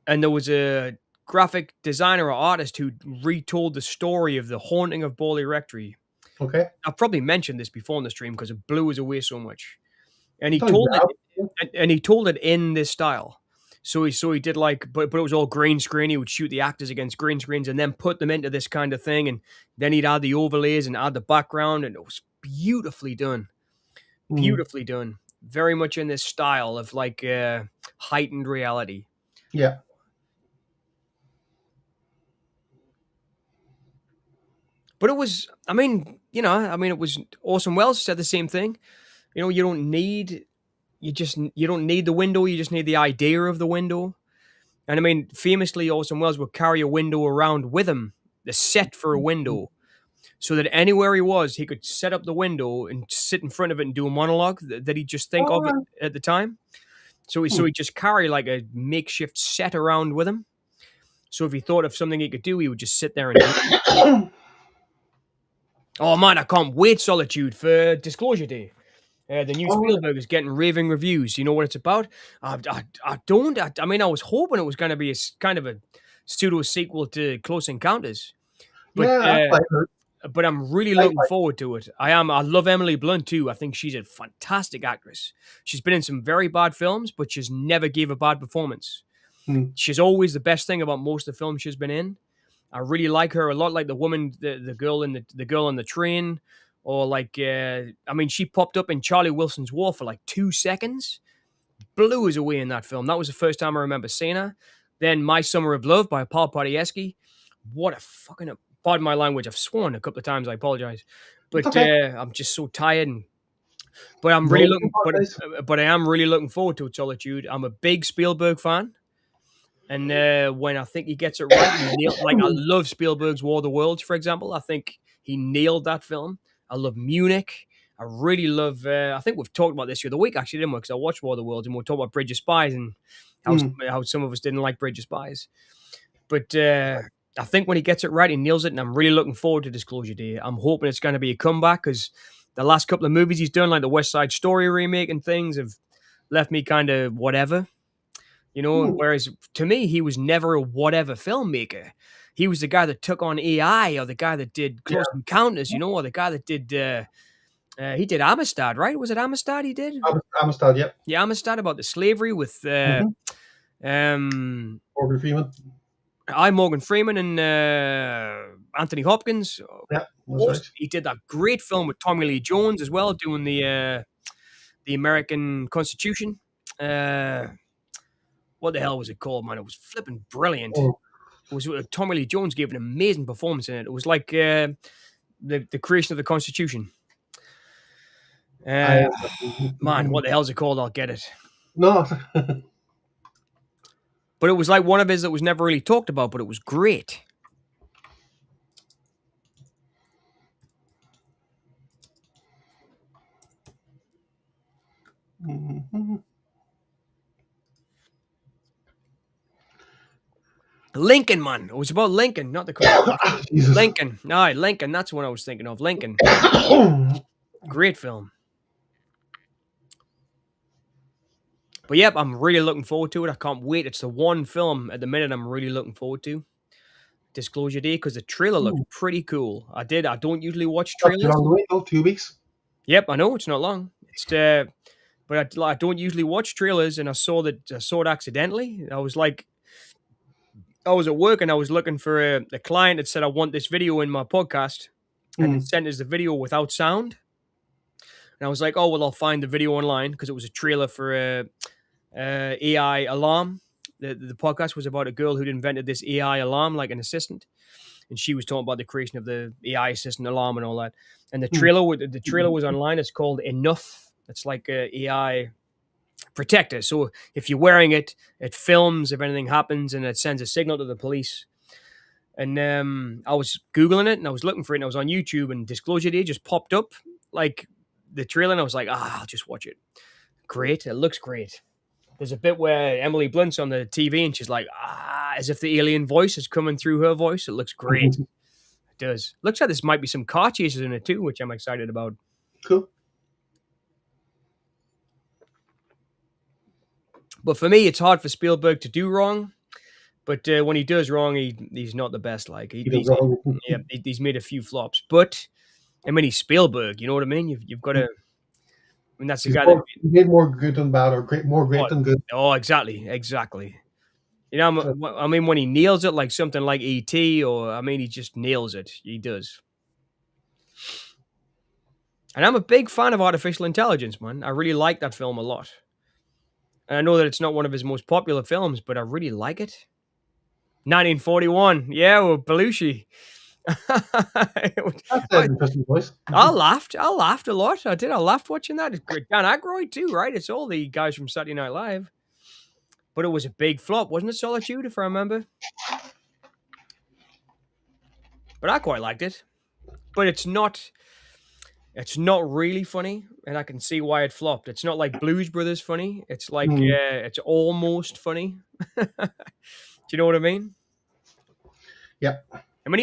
and there was a graphic designer or artist who retold the story of the haunting of Borley Rectory. Okay. I've probably mentioned this before in the stream because it blew us away so much. And I he thought you told it, were. and he told it in this style. So he did like, but it was all green screen. He would shoot the actors against green screens and then put them into this kind of thing, and then he'd add the overlays and add the background, and it was beautifully done, Hmm. beautifully done. Very much in this style of like heightened reality. Yeah. But it was, it was Orson Welles said the same thing. You know, you don't need the window. You just need the idea of the window. And I mean, famously, Orson Welles would carry a window around with him, the set for a window, so that anywhere he was, he could set up the window and sit in front of it and do a monologue that he'd just think All of it right. at the time. So Hmm. he'd just carry like a makeshift set around with him. So if he thought of something he could do, he would just sit there and do it. Oh man, I can't wait, Solitude, for Disclosure Day. The new All right. Spielberg is getting raving reviews. You know what it's about? I don't. I mean, I was hoping it was going to be kind of a pseudo sequel to Close Encounters, but Yeah, that's what I heard. I'm really I looking forward to it. I am. I love Emily Blunt too. I think she's a fantastic actress. She's been in some very bad films, but she's never gave a bad performance. Hmm. She's always the best thing about most of the films she's been in. I really like her a lot, like the woman, the girl in the girl on the train, or like I mean, she popped up in Charlie Wilson's War for like 2 seconds, blew us away in that film. That was the first time I remember seeing her. Then My Summer of Love by Paul Podieski. What a fucking, pardon my language, I've sworn a couple of times. I apologize, It's but okay. I'm just so tired. But I'm really No, looking, but I am really looking forward to it, Solitude. I'm a big Spielberg fan. And when I think he gets it right, like I love Spielberg's War of the Worlds, for example. I think he nailed that film. I love Munich. I really love. I think we've talked about this the other week, actually, didn't we? Because I watched War of the Worlds and we talked about Bridge of Spies and Hmm. how some of us didn't like Bridge of Spies. But I think when he gets it right, he nails it, and I'm really looking forward to Disclosure Day. I'm hoping it's going to be a comeback because the last couple of movies he's done, like the West Side Story remake and things, have left me kind of whatever. You know, Hmm. whereas to me, he was never a whatever filmmaker. He was the guy that took on AI, or the guy that did Yeah. Close Encounters, you know, or the guy that did he did Amistad, right? Was it Amistad he did? Amistad, yep. Yeah, Amistad, about the slavery with Mm-hmm. um Morgan Freeman. Morgan Freeman and Anthony Hopkins. Yeah, that's right. Awesome. He did that great film with Tommy Lee Jones as well, doing the American Constitution. What the hell was it called, man? It was flipping brilliant. Oh, It was Tommy Lee Jones gave an amazing performance in it. It was like the creation of the Constitution. I Uh, man, what the hell's it called? I'll get it. no. But it was like one of his that was never really talked about, but it was great. Mhm. Lincoln, man. It was about Lincoln, not the Constitution. Jesus. Lincoln. No, Lincoln. That's what I was thinking of. Lincoln. Great film. But yep, I'm really looking forward to it. I can't wait. It's the one film at the minute I'm really looking forward to. Disclosure Day, because the trailer looked pretty cool. I don't usually watch Not too trailers. long to wait, though. 2 weeks. Yep, I know it's not long. It's but I don't usually watch trailers, and I saw it accidentally. I was like, I was at work and I was looking for a client that said I want this video in my podcast, and it Hmm. sent us the video without sound. And I was like, oh well, I'll find the video online because it was a trailer for a AI alarm. The podcast was about a girl who'd invented this AI alarm, like an assistant, and she was talking about the creation of the AI assistant alarm and all that. And the trailer was online. It's called Enough. It's like a AI protector. So if you're wearing it, it films if anything happens, and it sends a signal to the police. And I was googling it, and I was looking for it, and I was on YouTube, and Disclosure Day just popped up, like the trailer, and I was like, I'll just watch it. Great, it looks great. There's a bit where Emily Blunt's on the TV and she's like, as if the alien voice is coming through her voice. It looks great. It does. Looks like this might be some car chases in it too, which I'm excited about. Cool. But for me, it's hard for Spielberg to do wrong. But when he does wrong, he's not the best. Like He does wrong. he's made a few flops. But I mean, he's Spielberg. You know what I mean? You've got to. I mean, that's the guy that. He made more good than bad, or more great than good. Oh, exactly. You know, I mean, when he nails it, like something like E.T., or I mean, he just nails it. He does. And I'm a big fan of artificial intelligence, man. I really like that film a lot. And I know that it's not one of his most popular films, but I really like it. 1941, yeah, with Belushi. That's an interesting voice. I laughed a lot. I did. I laughed watching that. It's great. Dan Aykroyd too, right? It's all the guys from Saturday Night Live. But it was a big flop, wasn't it? Solitude, if I remember. But I quite liked it. But it's not really funny, and I can see why it flopped. It's not like Blues Brothers funny. It's like it's almost funny. Do you know what I mean? Yep. I mean,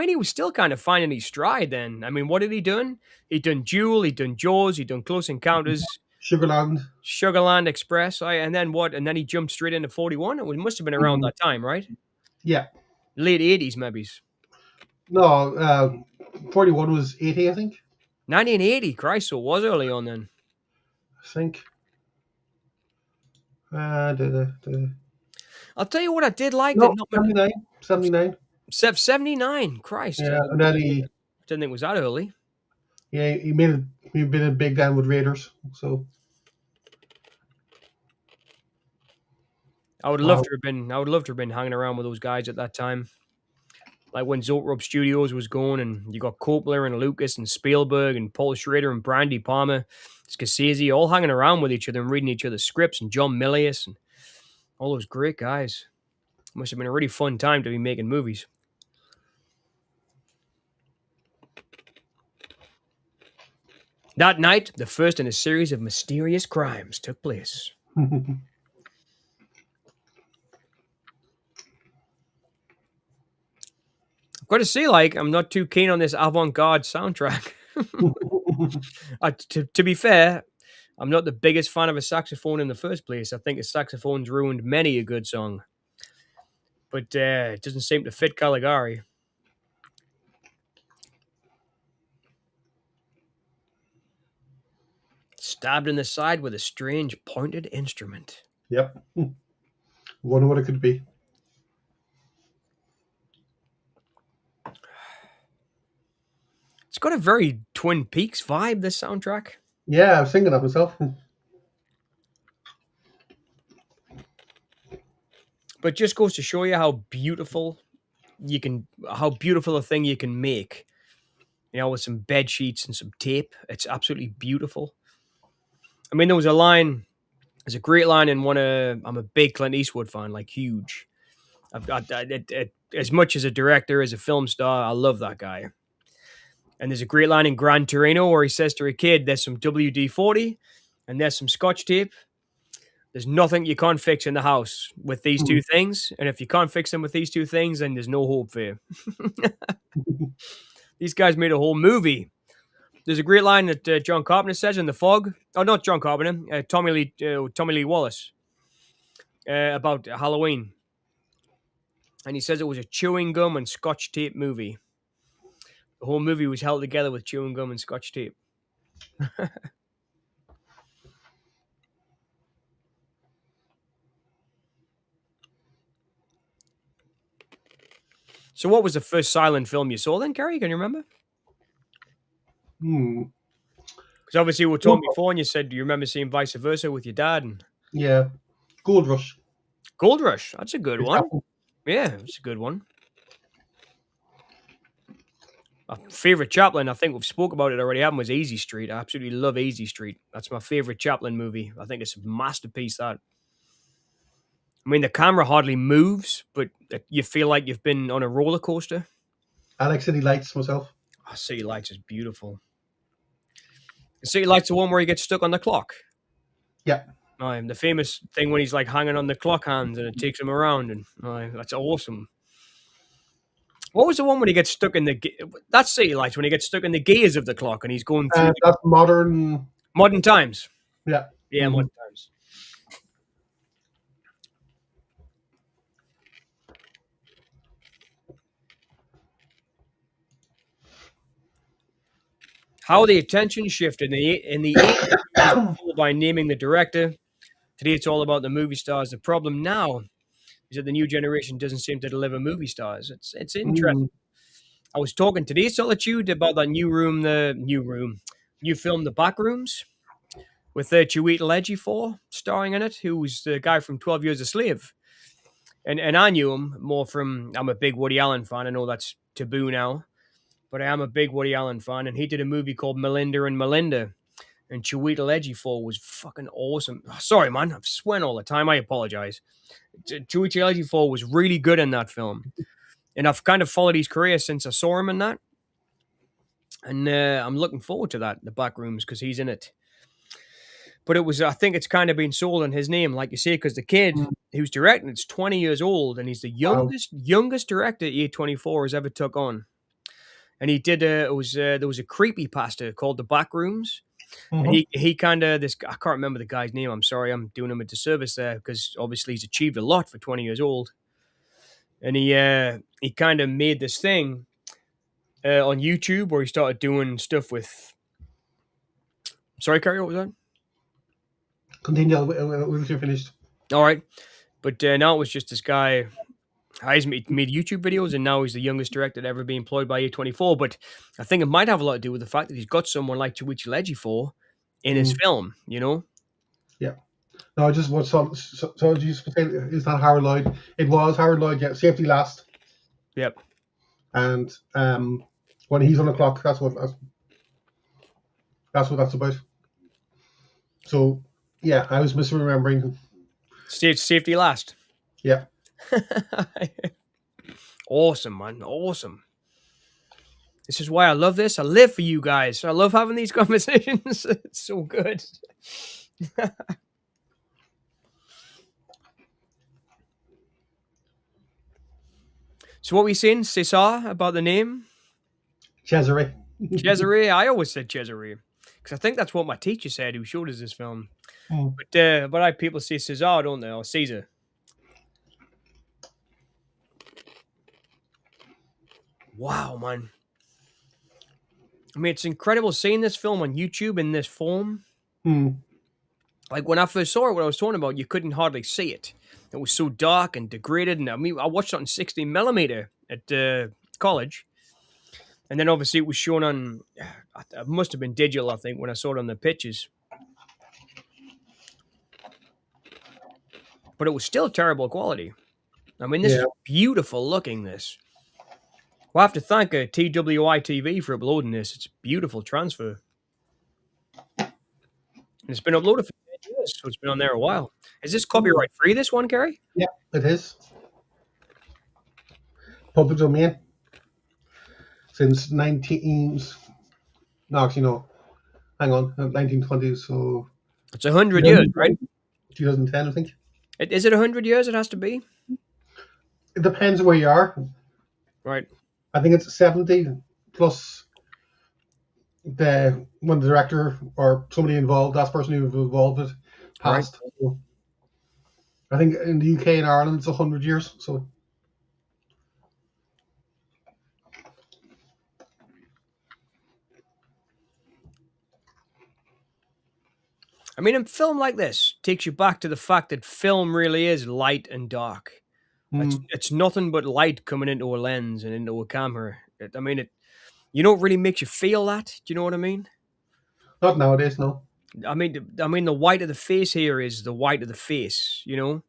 he was still kind of finding his stride then. I mean, what had he done? He'd done Duel, he'd done Jaws, he'd done Close Encounters, Sugarland Express, and then what? And then he jumped straight into 41. It must have been around that time, right? Yeah. Late 80s, maybe. No, 41 was 80, I think. 1980, Christ, so it was early on then. I think. I'll tell you what I did like. No, 79. 79, Christ. Yeah, and then he didn't think it was that early. Yeah, he been a big guy with Raiders, so. I would love to have been hanging around with those guys at that time. Like when Zoetrope Studios was going, and you got Coppola and Lucas and Spielberg and Paul Schrader and Brandy Palmer, Scorsese, all hanging around with each other and reading each other's scripts, and John Milius and all those great guys. It must have been a really fun time to be making movies. That night, the first in a series of mysterious crimes took place. I've got to say, like, I'm not too keen on this avant-garde soundtrack. To be fair, I'm not the biggest fan of a saxophone in the first place. I think a saxophone's ruined many a good song. But it doesn't seem to fit Caligari. Stabbed in the side with a strange pointed instrument. Yep. Wonder what it could be. It's got a very Twin Peaks vibe, this soundtrack. Yeah, I was thinking that myself. But it just goes to show you how beautiful a thing you can make. You know, with some bed sheets and some tape. It's absolutely beautiful. I mean, there's a great line in one of, I'm a big Clint Eastwood fan, like huge. As much as a director, as a film star, I love that guy. And there's a great line in Gran Torino where he says to a kid, there's some WD-40 and there's some Scotch tape. There's nothing you can't fix in the house with these two things. And if you can't fix them with these two things, then there's no hope for you. These guys made a whole movie. There's a great line that John Carpenter says in The Fog. Oh, not John Carpenter. Tommy Lee Wallace. About Halloween. And he says it was a chewing gum and Scotch tape movie. The whole movie was held together with chewing gum and Scotch tape. So what was the first silent film you saw then, Kerry? Can you remember? Because obviously we were talking before and you said, do you remember seeing Vice Versa with your dad? Yeah. Gold Rush. Gold Rush. That's a good one. Yeah, it's a good one. My favorite Chaplin, I think we've spoke about it already, was Easy Street. I absolutely love Easy Street. That's my favorite Chaplin movie. I think it's a masterpiece, that. I mean, the camera hardly moves, but you feel like you've been on a roller coaster. I like City Lights myself. Oh, City Lights is beautiful. City Lights the one where he gets stuck on the clock. Yeah. Aye, the famous thing when he's like hanging on the clock hands and it takes him around, and aye, that's awesome. What was the one when he gets stuck in the? That's City Lights when he gets stuck in the gears of the clock and he's going through That's modern. modern times. Yeah. Yeah, Hmm. modern times. How the attention shifted in the 80s it was all by naming the director. Today it's all about the movie stars. The problem now is that the new generation doesn't seem to deliver movie stars. It's interesting. Hmm. I was talking today, Solitude, about that new film, The Back Rooms, with Chiwetel Ejiofor starring in it, who's the guy from 12 Years a Slave. And I knew him more from, I'm a big Woody Allen fan. I know that's taboo now, but I am a big Woody Allen fan. And he did a movie called Melinda and Melinda. And Chiwetel Ejiofor was fucking awesome. Oh, sorry, man. I'm sweating all the time. I apologize. Chiwetel Ejiofor was really good in that film. And I've kind of followed his career since I saw him in that. And I'm looking forward to that, The Back Rooms, because he's in it. But I think it's kind of been sold in his name, like you say, because the kid who's directing it's 20 years old, and he's the Wow. youngest director A24 has ever took on. And he did there was a creepy pasta called The Back Rooms, and Hmm. he kind of this I can't remember the guy's name. I'm sorry, I'm doing him a disservice there because obviously he's achieved a lot for 20 years old, and he kind of made this thing on YouTube where he started doing stuff with. Sorry, Carrie, what was that? Continue once you're finished. All right, but now it was just this guy. He's made YouTube videos, and now he's the youngest director to ever be employed by A24. But I think it might have a lot to do with the fact that he's got someone like Chiwetel Ejiofor in his Mm. film. You know? Yeah. No, I just what so you just say is that Howard Lloyd? It was Howard Lloyd. Yeah, Safety Last, Yep. and when he's on the clock, that's what that's about. So yeah, I was misremembering. Safety last. Yeah. Awesome, man. Awesome. This is why I love this. I live for you guys. I love having these conversations. It's so good. So what we saying, Cesar, about the name? Cesare. Cesare. I always said Cesare. Because I think that's what my teacher said who showed us this film. Mm. But I people say Cesar, don't they? Or Caesar. Wow, man. I mean, it's incredible seeing this film on YouTube in this form. Mm. Like when I first saw it, what I was talking about, you couldn't hardly see it. It was so dark and degraded. And I mean, I watched it on 16 millimeter at college. And then obviously it was shown on, it must have been digital, I think, when I saw it on the pictures. But it was still terrible quality. I mean, this Yeah. is beautiful looking, this. We'll have to thank TWI TV for uploading this. It's a beautiful transfer. And it's been uploaded for 10 years, so it's been on there a while. Is this copyright free, this one, Gary? Yeah, it is public domain since 19s. No, actually, no. Hang on, 1920s. So It's 100 years, right? 2010, I think. Is it 100 years it has to be? It depends where you are. Right. I think it's 70 plus when the director or somebody involved, that person who was involved with, passed. Right. So I think in the UK and Ireland it's 100 years. So I mean, a film like this takes you back to the fact that film really is light and dark. It's nothing but light coming into a lens and into a camera. I mean, you know, it really makes you feel that. Do you know what I mean? not nowadays, no. I mean, the white of the face here is the white of the face. You know,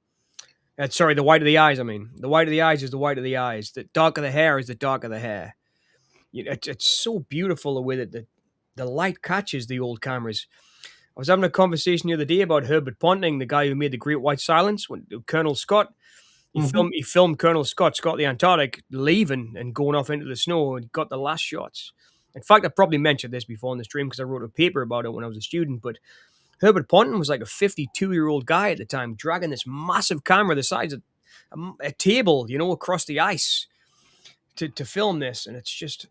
sorry, the white of the eyes. I mean, the white of the eyes is the white of the eyes. The dark of the hair is the dark of the hair. It's so beautiful the way that the light catches the old cameras. I was having a conversation the other day about Herbert Ponting, the guy who made The Great White Silence, when Colonel Scott. He filmed Colonel Scott the Antarctic, leaving and going off into the snow and got the last shots. In fact, I probably mentioned this before on the stream because I wrote a paper about it when I was a student. But Herbert Ponton was like a 52-year-old guy at the time, dragging this massive camera the size of a table, across the ice to film this. And it's just,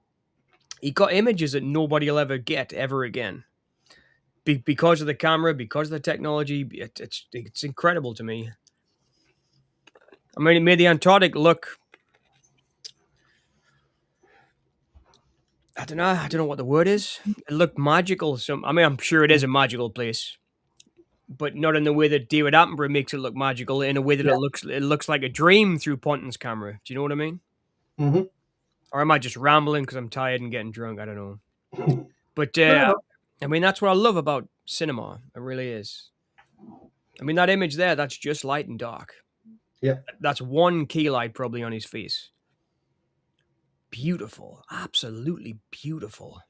he got images that nobody will ever get ever again. Because of the camera, because of the technology, it's incredible to me. I mean, it made the Antarctic look, I don't know what the word is. It looked magical. I'm sure it is a magical place, but not in the way that David Attenborough makes it look magical. In a way that Yeah. it looks like a dream through Ponton's camera. Do you know what I mean? Mm-hmm. Or am I just rambling because I'm tired and getting drunk? I don't know. But No. I mean, that's what I love about cinema. It really is. I mean, that image there, that's just light and dark. Yeah. That's one key light probably on his face. Beautiful. Absolutely beautiful.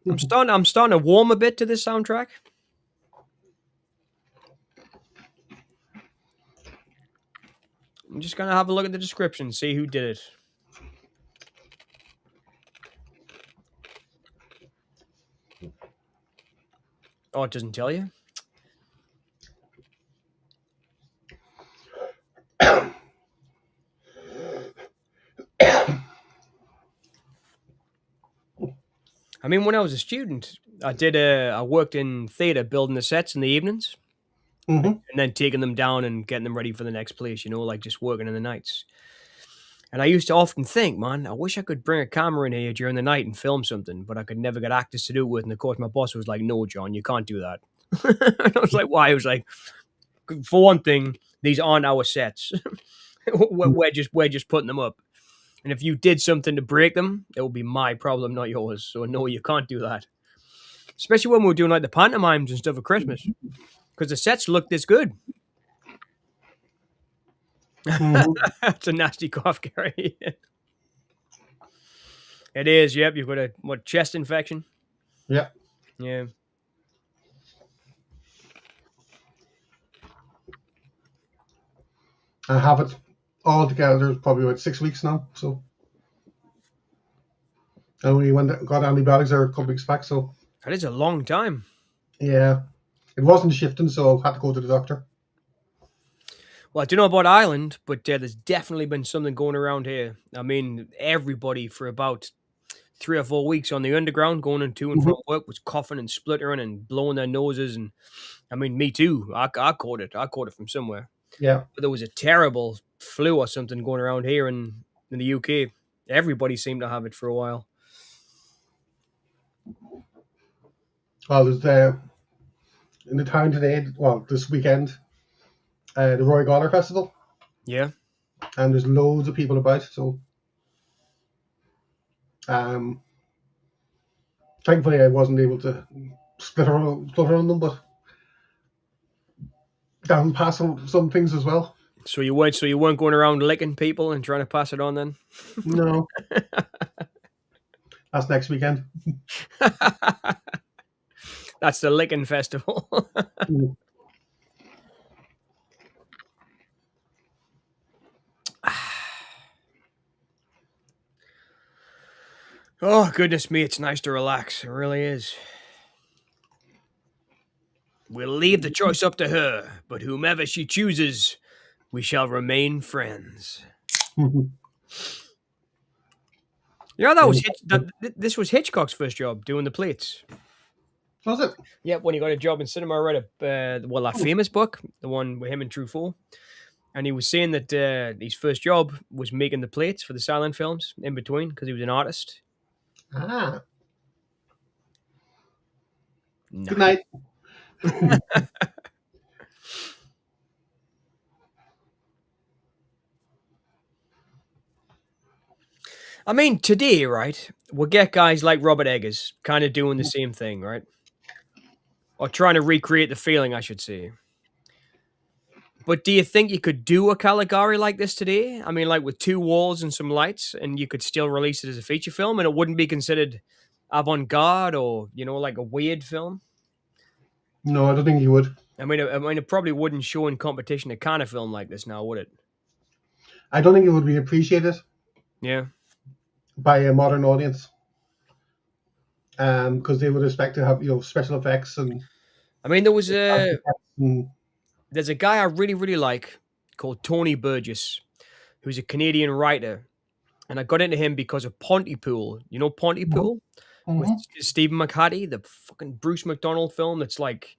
I'm starting to warm a bit to this soundtrack. I'm just gonna have a look at the description, see who did it. Oh, it doesn't tell you? I mean, when I was a student, I worked in theater building the sets in the evenings Mm-hmm. and then taking them down and getting them ready for the next place, like just working in the nights. And I used to often think, man, I wish I could bring a camera in here during the night and film something, but I could never get actors to do it with. And of course, my boss was like, "No, John, you can't do that." And I was like, "Why?" He was like, "For one thing, these aren't our sets. we're just putting them up. And if you did something to break them, it would be my problem, not yours. So no, you can't do that. Especially when we were doing like the pantomimes and stuff at Christmas, because the sets look this good." Mm-hmm. It's a nasty cough, Gary. It is. Yep, you've got a chest infection. Yeah. Yeah. I have it all together probably about 6 weeks now. So I only got antibiotics there a couple weeks back. So That is a long time. yeah, it wasn't shifting, so I had to go to the doctor. Well, I don't know about Ireland, but there's definitely been something going around here. I mean, everybody for about 3 or 4 weeks on the underground, going to and Mm-hmm. from work, was coughing and spluttering and blowing their noses. And I mean, me too. I caught it. I caught it from somewhere. Yeah. But there was a terrible flu or something going around here in the UK. Everybody seemed to have it for a while. Well, there's in the town today. Well, this weekend, the Roy Gawler Festival, Yeah. and there's loads of people about. So, thankfully, I wasn't able to split around them, but down pass some things as well. So you weren't going around licking people and trying to pass it on then? No, that's next weekend. That's the licking festival. Oh, goodness me, it's nice to relax. It really is. We'll leave the choice up to her, but whomever she chooses, we shall remain friends. This was Hitchcock's first job, doing the plates. Was it? Yeah, when he got a job in cinema, I read that famous book, the one with him and Truffaut. And he was saying that his first job was making the plates for the silent films in between, because he was an artist. Ah. Nice. Good night. I mean, today, right, we'll get guys like Robert Eggers kind of doing the same thing, right? Or trying to recreate the feeling, I should say. But do you think you could do a Caligari like this today? I mean, like with 2 walls and some lights, and you could still release it as a feature film, and it wouldn't be considered avant-garde or, like a weird film? No, I don't think you would. I mean, it probably wouldn't show in competition a kind of film like this now, would it? I don't think it would be appreciated Yeah. by a modern audience, because they would expect to have special effects and I mean, and there's a guy I really really like called Tony Burgess, who's a Canadian writer, and I got into him because of Pontypool. You know Mhm, Pontypool with mhm. Stephen McHattie, the fucking Bruce McDonald film. That's like,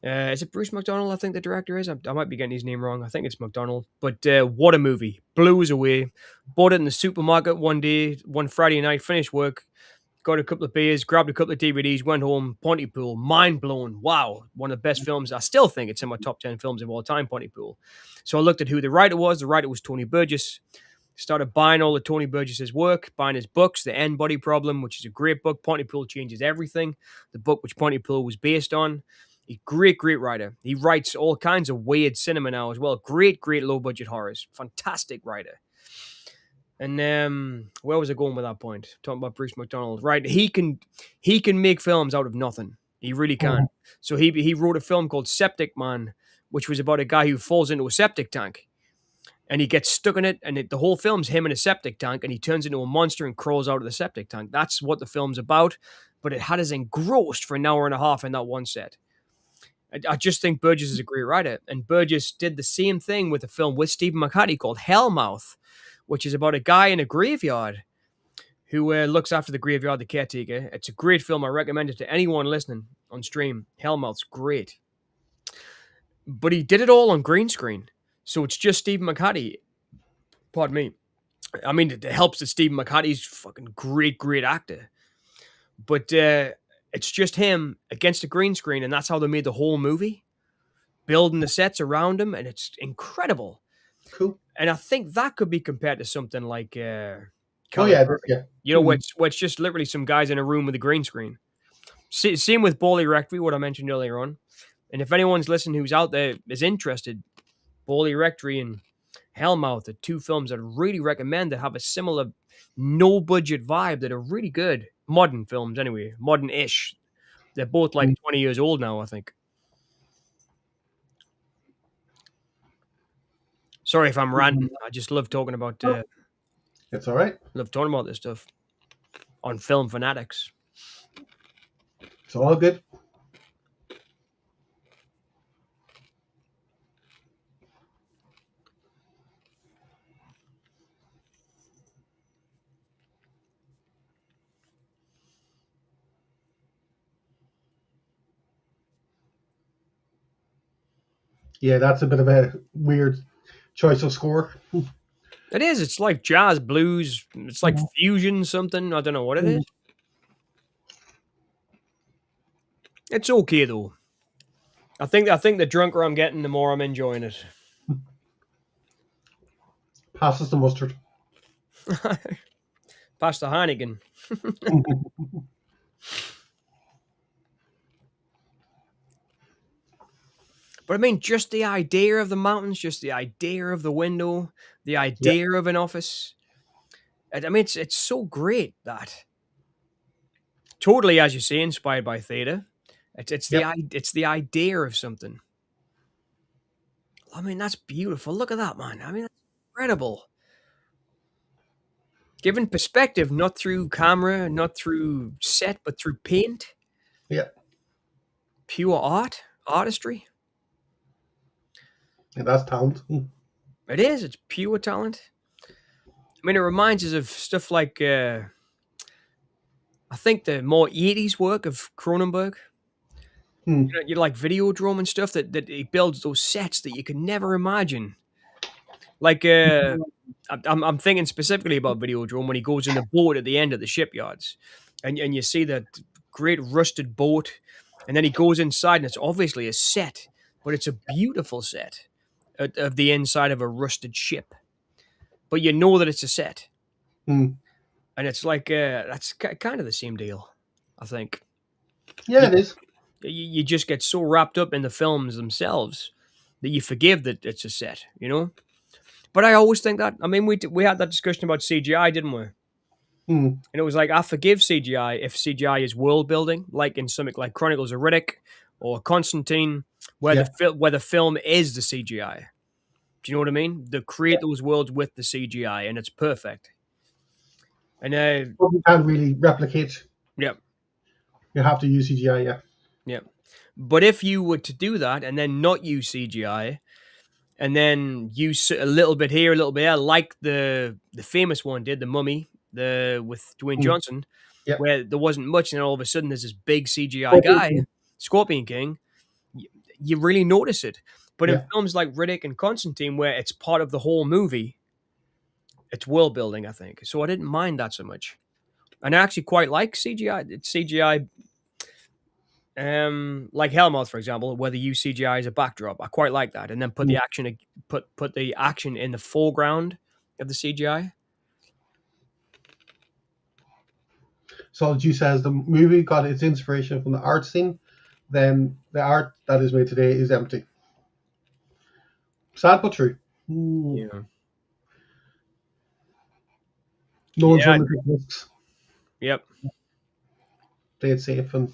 is it Bruce McDonald? I think the director is. I might be getting his name wrong. I think it's McDonald. But what a movie! Blew us away. Bought it in the supermarket one day, one Friday night. Finished work, got a couple of beers, grabbed a couple of DVDs, went home. Pontypool, mind blown. Wow, one of the best films. I still think it's in my top 10 films of all time. Pontypool. So I looked at who the writer was. The writer was Tony Burgess. Started buying all of Tony Burgess's work, buying his books, The End Body Problem, which is a great book. Pontypool Changes Everything, the book which Pontypool was based on. A great, great writer. He writes all kinds of weird cinema now as well. Great, great low budget horrors. Fantastic writer. And where was I going with that point? Talking about Bruce McDonald, right? He can make films out of nothing. He really can. Mhm. So he wrote a film called Septic Man, which was about a guy who falls into a septic tank and he gets stuck in it, and the whole film's him in a septic tank, and he turns into a monster and crawls out of the septic tank. That's what the film's about. But it had us engrossed for an hour and a half in that one set. I just think Burgess is a great writer, and Burgess did the same thing with a film with Stephen McHattie called Hellmouth, which is about a guy in a graveyard who looks after the graveyard, the caretaker. It's a great film. I recommend it to anyone listening on stream. Hellmouth's great. But he did it all on green screen. So it's just Stephen McHattie. Pardon me. I mean, it helps that Stephen McHattie's fucking great, great actor. But it's just him against a green screen, and that's how they made the whole movie, building the sets around him, and it's incredible. Cool. And I think that could be compared to something like Oh yeah, Caligari. yeah. You know, Mhm. where it's just literally some guys in a room with a green screen. Same with Bally Rectory, what I mentioned earlier on. And if anyone's listening who's out there is interested, Bally Rectory and Hellmouth are two films that I really recommend that have a similar no budget vibe that are really good. Modern films, anyway. Modern ish. They're both like 20 years old now, I think. Sorry if I'm Mhm. ranting. I just love talking about Oh, it's all right. this stuff on Film Fanatics. It's all good. Yeah, that's a bit of a weird choice of score. It is. It's like jazz, blues. It's like Mhm. fusion something. I don't know what it Mhm. is. It's okay though. I think the drunker I'm getting, the more I'm enjoying it. Passes the mustard. Past the Heineken. But I mean, just the idea of the mountains, just the idea of the window, the Yeah, idea of an office. I mean, it's so great that totally, as you say, inspired by theater. yeah. It's the idea of something. I mean, that's beautiful. Look at that, man. I mean, that's incredible. Given perspective, not through camera, not through set, but through paint. Yeah. Pure art, artistry. Yeah, that's talent. It is. It's pure talent. I mean, it reminds us of stuff like I think the more 80s work of Cronenberg. Hmm. You like Videodrome and stuff that he builds those sets that you could never imagine. Like I'm thinking specifically about Videodrome when he goes in the boat at the end of the shipyards, and you see that great rusted boat, and then he goes inside and it's obviously a set, but it's a beautiful set of the inside of a rusted ship, but you know that it's a set, Hmm. and it's like that's kind of the same deal, I think. Yeah, You, it is. you just get so wrapped up in the films themselves that you forgive that it's a set, you know. But I always think that. I mean, we had that discussion about CGI, didn't we? Hmm. And it was like I forgive CGI if CGI is world building, like in something like Chronicles of Riddick or Constantine. where Yeah. where the film is the CGI. Do you know what I mean? They create those worlds with the CGI, and it's perfect. And But you can't really replicate. yeah, You have to use CGI. Yeah. yeah. But if you were to do that and then not use CGI, and then use a little bit here, a little bit there, like the famous one did, the Mummy, the with Dwayne Mm. Johnson, Yeah. where there wasn't much, and then all of a sudden there's this big CGI guy, Okay. Scorpion King. You really notice it. But in Yeah. films like Riddick and Constantine, where it's part of the whole movie, it's world building, I think. So I didn't mind that so much. And I actually quite like CGI. It's CGI, like Hellmouth, for example, where they use CGI as a backdrop. I quite like that, and then put the Mm. action, put the action in the foreground of the CGI. So as you says, the movie got its inspiration from the art scene. Then the art that is made today is empty. Sad but true. Mm. Yeah, No one's yeah, willing to take risks. yep. Play it safe and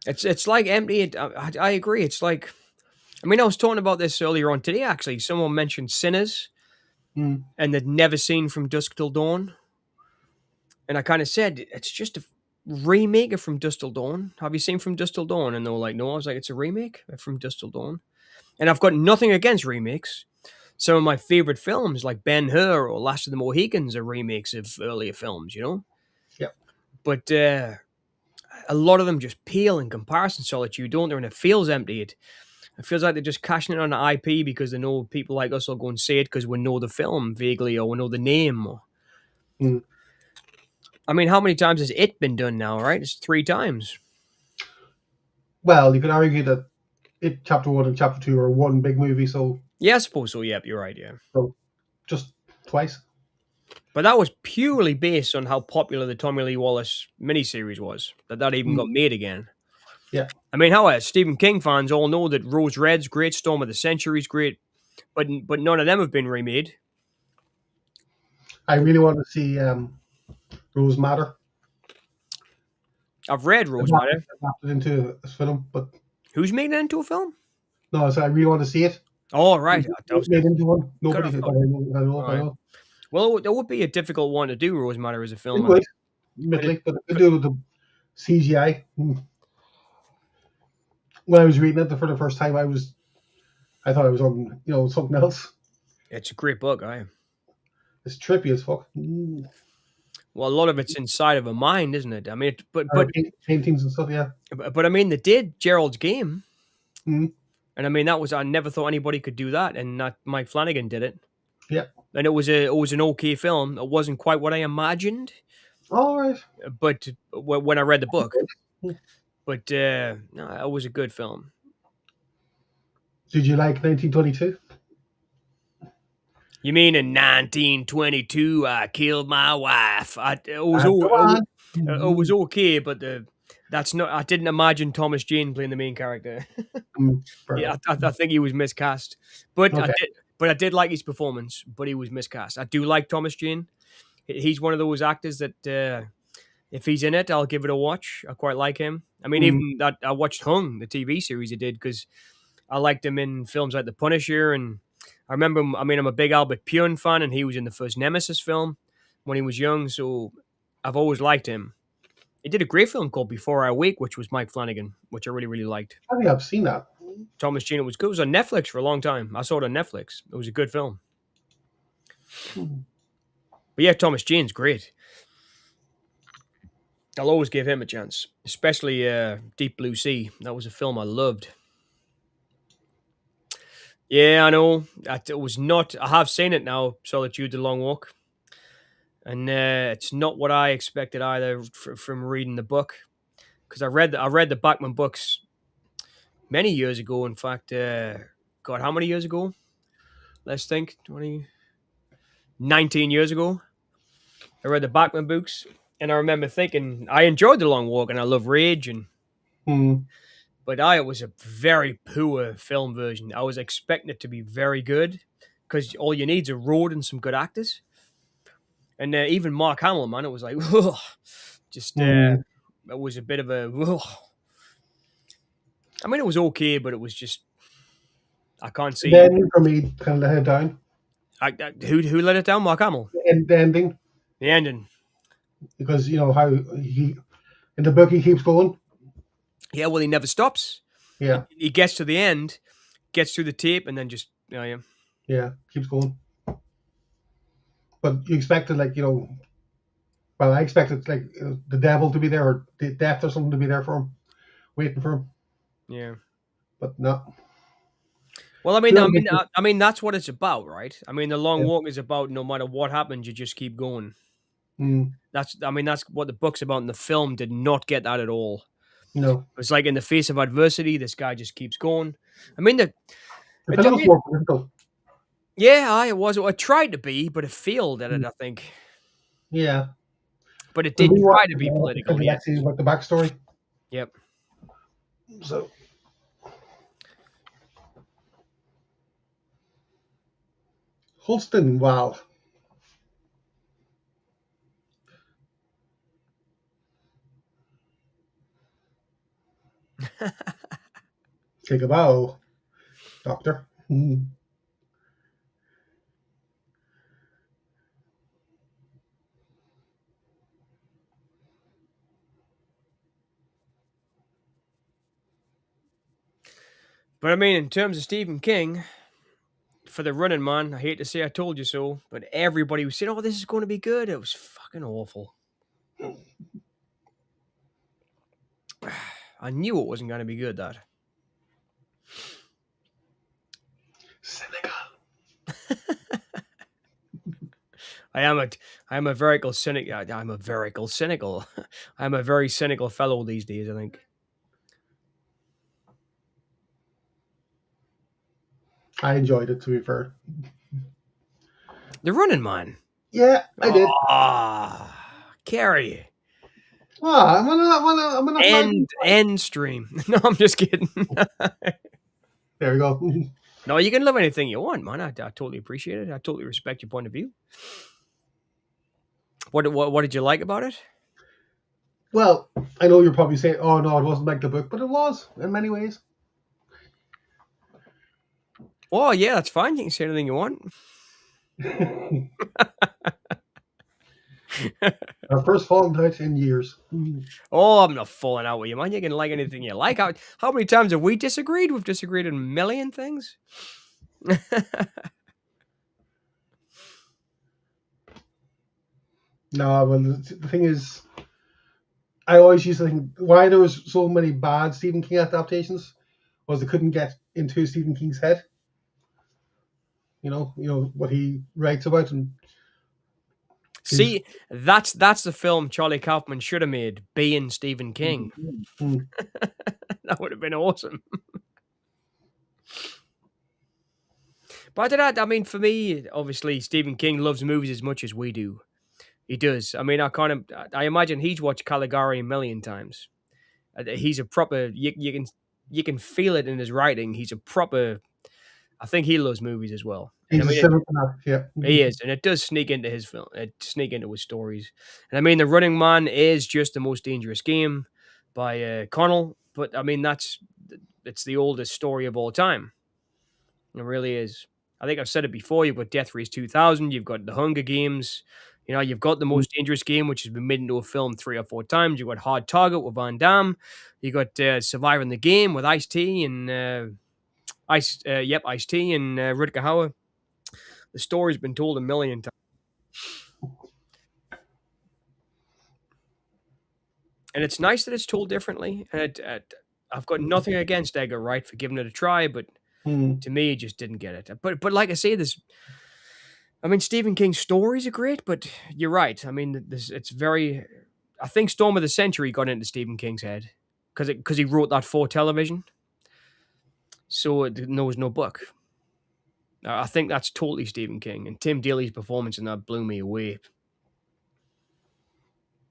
It's like empty. I agree. It's like, I mean, I was talking about this earlier on today. Actually, someone mentioned Sinners, mm. and they'd never seen From Dusk Till Dawn, and I kind of said it's just a remake of From Dusk Till Dawn. Have you seen From Dusk Till Dawn? And they were like, no. I was like, it's a remake of From Dusk Till Dawn. And I've got nothing against remakes. Some of my favorite films, like Ben Hur or Last of the Mohicans, are remakes of earlier films, you know? Yeah. But a lot of them just pale in comparison, Solitude, don't they? And it feels empty. It feels like they're just cashing in on the IP because they know people like us will go and see it because we know the film vaguely or we know the name. Mm. I mean, how many times has it been done now, right? It's 3 times. Well, you could argue that it chapter 1 and chapter 2 are one big movie, so Yeah, I suppose so. Yep, you're right, yeah. so just twice. But that was purely based on how popular the Tommy Lee Wallace miniseries was, that even got made again. Yeah. I mean, how Stephen King fans all know that Rose Red's great, Storm of the Century's great, but none of them have been remade. I really want to see Rose Matter I've read Rose Matter. adapted into a film, but Who's made it into a film? no, so I really want to see it. Oh, right. I was Made into one. could Nobody have could. thought. I know. All right. Well, it would be a difficult one to do, Rose Matter, as a It film. would, admittedly, but it do with the CGI. When I was reading it for the first time, I thought I was on, something else. It's a great book, It's trippy as fuck. Well, a lot of it's inside of a mind, isn't it? I mean, but Paintings and stuff, yeah. but I mean, they did Gerald's Game, Mm. and I mean I never thought anybody could do that, and that Mike Flanagan did it. Yeah. And it was an okay film. It wasn't quite what I imagined, All right. but when I read the book, Mm. but no, it was a good film. Did you like 1922? You mean in 1922 I killed my wife? It was it was okay, but that's not. I didn't imagine Thomas Jane playing the main character. Yeah, I think he was miscast, but Okay. I did like his performance, but he was miscast. I do like Thomas Jane. He's one of those actors that if he's in it, I'll give it a watch. I quite like him. I mean, even that I watched Hung, the TV series he did, because I liked him in films like The Punisher, and I remember. I mean, I'm a big Albert Pune fan, and he was in the first Nemesis film when he was young, so I've always liked him. He did a great film called Before I Wake, which was Mike Flanagan, which I really, really liked. I think I've seen that. Thomas Jane was good. It was on Netflix for a long time. I saw it on Netflix. It was a good film. But yeah, Thomas Jane's great. I'll always give him a chance, especially Deep Blue Sea. That was a film I loved. Yeah, I know. It was not. I have seen it now, Solitude, The Long Walk. And it's not what I expected either from reading the book. Because I read the Bachman books many years ago. In fact, God, how many years ago? Let's think. 19 years ago. I read the Bachman books. And I remember thinking, I enjoyed The Long Walk and I love Rage. But it was a very poor film version. I was expecting it to be very good. Because all you need is a road and some good actors. And even Mark Hamill, man, it was like, it was a bit of a, I mean, it was okay, but it was just I can't The see ending for me kind of let it down. who let it down. Mark Hamill. The ending, The ending. because you know how he in the book he keeps going. Yeah, well, he never stops. Yeah, He gets to the end, gets through the tape, and then just yeah. yeah, keeps going. But you expected, like, you know, well, I expected, like, the devil to be there, or the death or something to be there for him, waiting for him. Yeah. But no. Well, No, I mean, that's what it's about, right? I mean, the long yeah. walk is about no matter what happens, you just keep going. Mm, I mean, that's what the book's about, and the film did not get that at all. no. It's like in the face of adversity, this guy just keeps going. I mean, The film I was mean, more political. yeah, it was. It tried to be, but it failed at it, Mm, I think. yeah. But it We did try rewatched to it be now because political, we yes. like seeing about the backstory. Yep. So, Holston, wow. Take a bow, Doctor. Mm. But I mean, in terms of Stephen King, for the running man, I hate to say I told you so, but everybody was saying, "Oh, this is going to be good." It was fucking awful. I knew it wasn't going to be good. That Senegal. I am a, I am a verical cynic. I'm a verical cynical. I'm a very cynical fellow these days. I think I enjoyed it, to be fair. the running man. Yeah, I did. Carrie. Ah, I'm gonna flag. End stream. No, I'm just kidding. There we go. No, you can love anything you want, man. I totally appreciate it. I totally respect your point of view. What did you like about it? Well, I know you're probably saying, "Oh no, it wasn't like the book," but it was in many ways. Oh yeah, that's fine. You can say anything you want. Our first falling out in years. Oh, I'm not falling out with you, man. You can like anything you like. How many times have we disagreed? We've disagreed on a million things. No, well, the thing is, I always used to think why there was so many bad Stephen King adaptations was they couldn't get into Stephen King's head. You know what he writes about, and his. See, that's the film Charlie Kaufman should have made, being Stephen King. Mm, That would have been awesome. But I mean, for me, obviously, Stephen King loves movies as much as we do. He does. I mean, I imagine he's watched Caligari a million times. He's a proper. You can feel it in his writing. He's a proper. I think he loves movies as well. And I he's a mean, cinema, yeah. he is, and it does sneak into his film. It sneak into his stories. And I mean, The Running Man is just the most dangerous game by Connell. But I mean, it's the oldest story of all time. It really is. I think I've said it before. You've got Death Race 2000. You've got The Hunger Games. You know, you've got The Most Dangerous Game, which has been made into a film 3 or 4 times. You've got Hard Target with Van Damme. You got Surviving the Game with Ice-T and Ice-T and Rutger Hauer. The story's been told a million times. And it's nice that it's told differently. And I've got nothing against Edgar Wright for giving it a try, but Mm, to me, he just didn't get it. But like I say, I mean, Stephen King's stories are great, but you're right. I mean, it's very. I think Storm of the Century got into Stephen King's head because he wrote that for television, so there was no book. I think that's totally Stephen King, and Tim Daly's performance in that blew me away.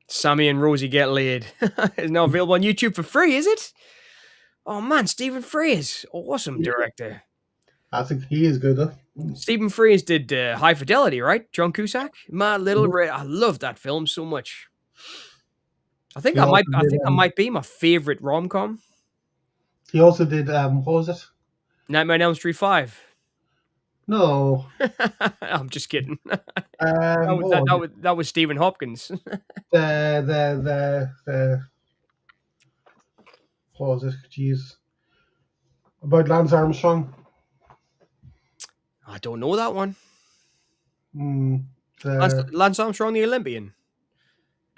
Sammy and Rosie Get Laid is now available on YouTube for free, is it? Oh man, Stephen Frears, awesome yeah, director. I think he is good. Huh? Stephen Frears did High Fidelity, right? John Cusack, My Little Mhm. Red. I love that film so much. He also I did. think I might be my favorite rom com. He also did what was it? Nightmare on Elm Street 5. No. I'm just kidding. What was it? That was Stephen Hopkins. The what was it? Jeez. About Lance Armstrong. I don't know that one. Mm, the Lance Armstrong, the Olympian.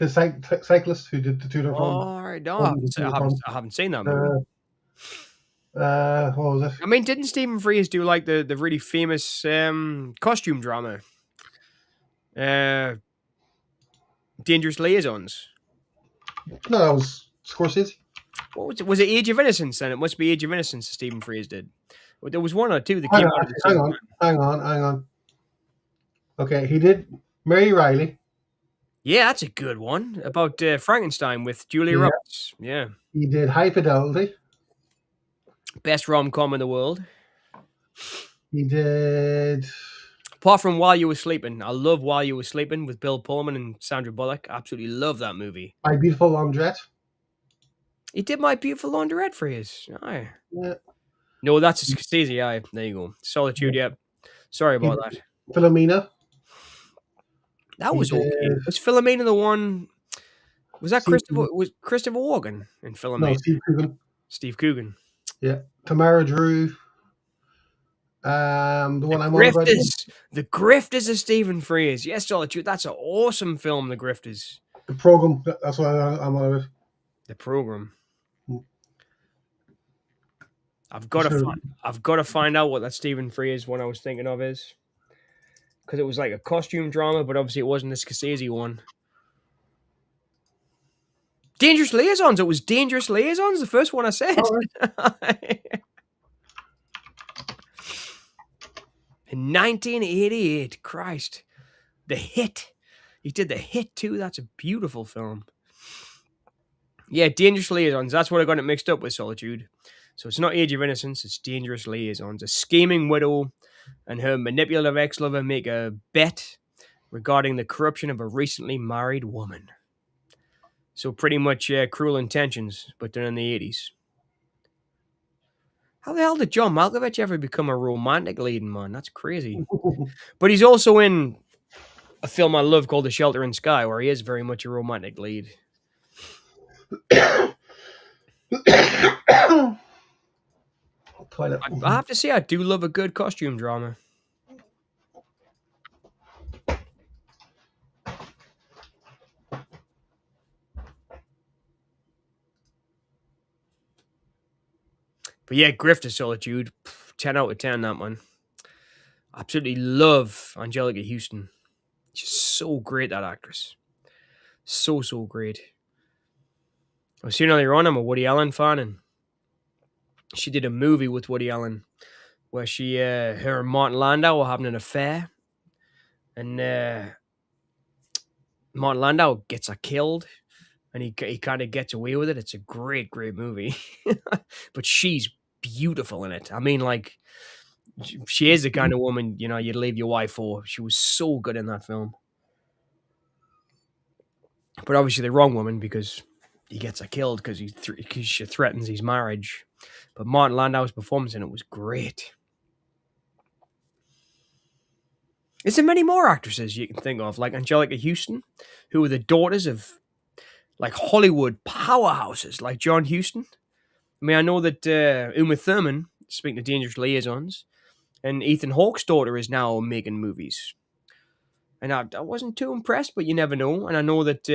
the cyclist who did the Tour de France. All right, no, The Tour de France. I haven't seen that movie. What was it? I mean, didn't Stephen Frears do like the really famous costume drama, Dangerous Liaisons? No, that was Scorsese. What was it? Was it Age of Innocence? Then it must be Age of Innocence that Stephen Frears did. Well, there was one or two that Hang came on, out at the same time. hang on. Okay, he did Mary Riley. Yeah, that's a good one about Frankenstein with Julia Yeah. Roberts. Yeah, He did High Fidelity. best rom-com in the world. He did. Apart from While You Were Sleeping, I love While You Were Sleeping with Bill Pullman and Sandra Bullock. Absolutely love that movie. My Beautiful Laundrette. He did My Beautiful Laundrette for his. Aye. Yeah. No, that's a Scorsese. Aye, there you go. Solitude. Yep. Sorry about that. Philomena. That He was okay. did. Was Philomena the one? Was that Steve Christopher Walken in No, Philomena? Steve Coogan. Steve Coogan. Yeah. Tamara Drew. The one I'm on about. The Grifters of Stephen Frears. Yes, Solitude. That's an awesome film. The Grifters. The program. That's what I'm on about. The program. Mm. I've got to find out what that Stephen Frears one I was thinking of is, because it was like a costume drama, but obviously it wasn't the Scorsese one. Dangerous Liaisons. It was Dangerous Liaisons. The first one I said. Oh, In 1988, Christ, The Hit. He did The Hit too. That's a beautiful film. Yeah, Dangerous Liaisons. That's what I got it mixed up with, Solitude. So it's not Age of Innocence, it's Dangerous Liaisons. A scheming widow and her manipulative ex-lover make a bet regarding the corruption of a recently married woman. So pretty much Cruel Intentions, but done in the 80s. How the hell did John Malkovich ever become a romantic leading man? That's crazy. But he's also in a film I love called The Shelter in Sky, where he is very much a romantic lead. Toilet. I have to say, I do love a good costume drama. But yeah, Grifter Solitude, 10 out of 10, that one. Absolutely love Angelica Houston. She's so great, that actress. So great. I was saying earlier on, I'm a Woody Allen fan, and she did a movie with Woody Allen where her and Martin Landau were having an affair, and Martin Landau gets her killed, and he kind of gets away with it. It's a great movie. But she's beautiful in it. I mean, like, she is the kind of woman, you'd leave your wife for. She was so good in that film. But obviously the wrong woman, because he gets her killed because she threatens his marriage. But Martin Landau's performance in it was great. Is there many more actresses you can think of, like Angelica Houston, who were the daughters of like Hollywood powerhouses like John Huston? I mean, I know that Uma Thurman, speaking of Dangerous Liaisons, and Ethan Hawke's daughter is now making movies. And I wasn't too impressed, but you never know. And I know that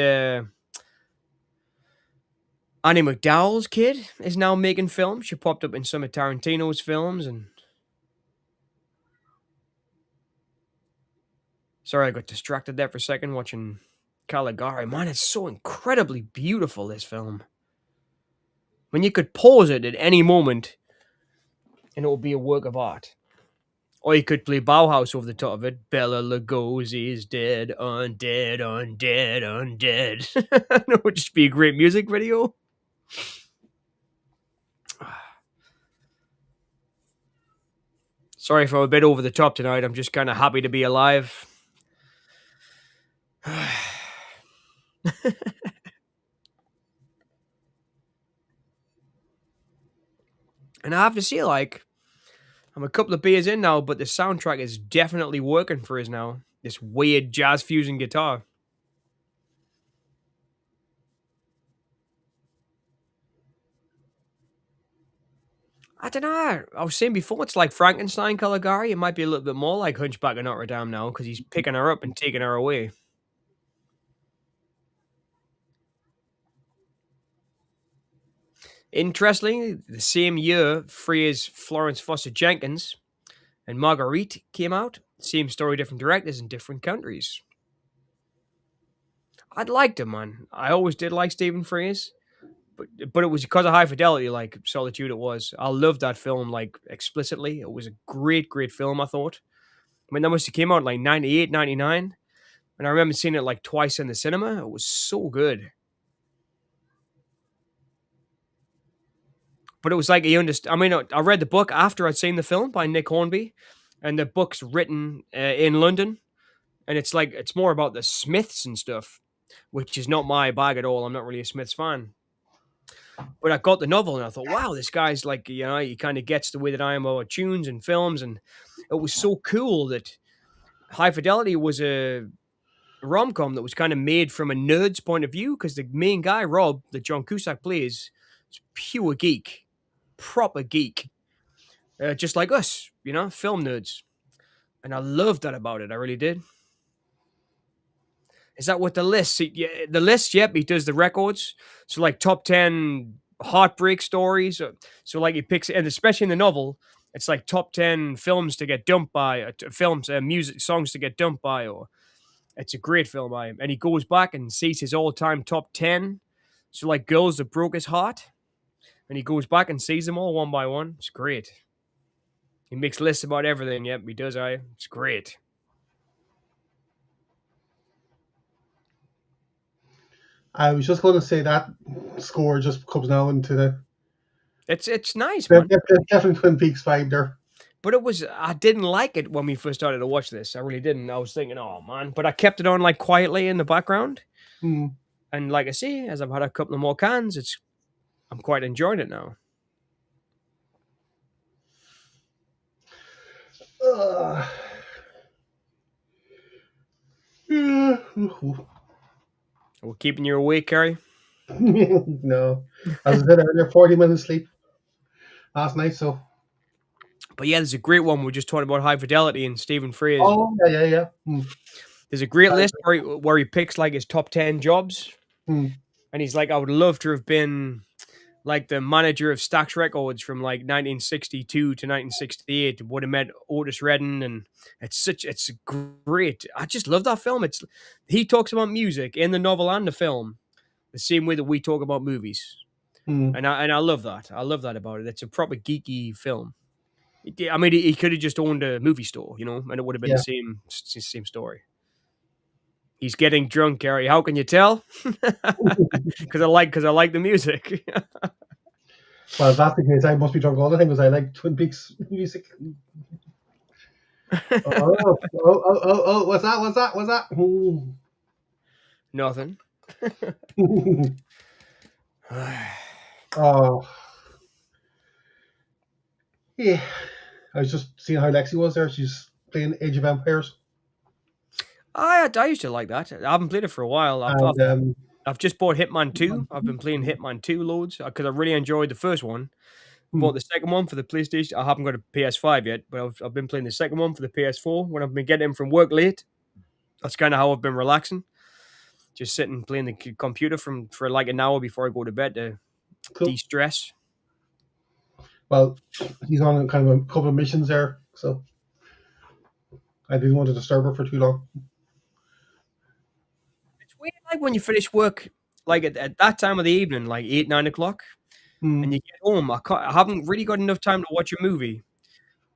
Annie McDowell's kid is now making films. She popped up in some of Tarantino's films. And sorry, I got distracted there for a second watching Caligari. Man, it's so incredibly beautiful, this film. When you could pause it at any moment and it would be a work of art. Or you could play Bauhaus over the top of it. Bela Lugosi is dead, undead, undead, undead. It would just be a great music video. Sorry if I'm a bit over the top tonight. I'm just kind of happy to be alive. And I have to say, like, I'm a couple of beers in now, but the soundtrack is definitely working for us now. This weird jazz fusion guitar. I don't know. I was saying before, it's like Frankenstein Caligari. It might be a little bit more like Hunchback of Notre Dame now because he's picking her up and taking her away. Interestingly, the same year, Freya's Florence Foster Jenkins and Marguerite came out. Same story, different directors in different countries. I'd liked him, man. I always did like Stephen Frears, but it was because of High Fidelity, like Solitude. It was. I loved that film, like explicitly. It was a great, great film. I thought. I mean, that must have came out in, like 98, 99. And I remember seeing it like twice in the cinema. It was so good. But it was like he understood. I mean, I read the book after I'd seen the film by Nick Hornby, and the book's written in London, and it's like it's more about the Smiths and stuff, which is not my bag at all. I'm not really a Smiths fan. But I got the novel and I thought, wow, this guy's like, he kind of gets the way that I am about tunes and films, and it was so cool that High Fidelity was a rom-com that was kind of made from a nerd's point of view because the main guy, Rob, that John Cusack plays, is pure geek, proper geek, just like us, film nerds. And I loved that about it. I really did. Is that what the list? Yeah, the list, yep, he does the records. So like top 10 heartbreak stories. So like he picks, and especially in the novel, it's like top 10 films to get dumped by, films, music, songs to get dumped by, or it's a great film by him. And he goes back and sees his all-time top 10. So like girls that broke his heart. And he goes back and sees them all one by one. It's great. He makes lists about everything. Yep, he does. It's great. I was just going to say that score just comes now into the It's nice, man. definitely Twin Peaks vibe there. But I didn't like it when we first started to watch this. I really didn't. I was thinking, oh man. But I kept it on like quietly in the background. Hmm. And like I say, as I've had a couple of more cans, I'm quite enjoying it now. We're keeping you awake, Kerry? No. As I said earlier, 40 minutes sleep last night, so. But yeah, there's a great one. We're just talking about High Fidelity and Stephen Frears. Oh, yeah. There's a great list where he picks like his top 10 jobs. And he's like, I would love to have been like the manager of Stax Records from like 1962 to 1968. Would have met Otis Redding, and it's great. I just love that film. He talks about music in the novel and the film the same way that we talk about movies. And I love that. I love that about it. It's a proper geeky film. I mean, he could have just owned a movie store, and it would have been the same story. He's getting drunk, Gary. How can you tell? Because I like the music. Well, if that's the case, I must be drunk all the time because I like Twin Peaks music. Oh! What's that? Nothing. Oh. Yeah. I was just seeing how Lexi was there. She's playing Age of Empires. I used to like that. I haven't played it for a while. I've just bought Hitman 2. I've been playing Hitman 2 loads because I really enjoyed the first one. Bought the second one for the PlayStation. I haven't got a PS5 yet, but I've been playing the second one for the PS4 when I've been getting in from work late. That's kind of how I've been relaxing. Just sitting playing the computer for like an hour before I go to bed to de-stress. Well, he's on kind of a couple of missions there, so I didn't want to disturb her for too long. It's weird, like when you finish work, like at that time of the evening, like 8, 9 o'clock, and you get home. I haven't really got enough time to watch a movie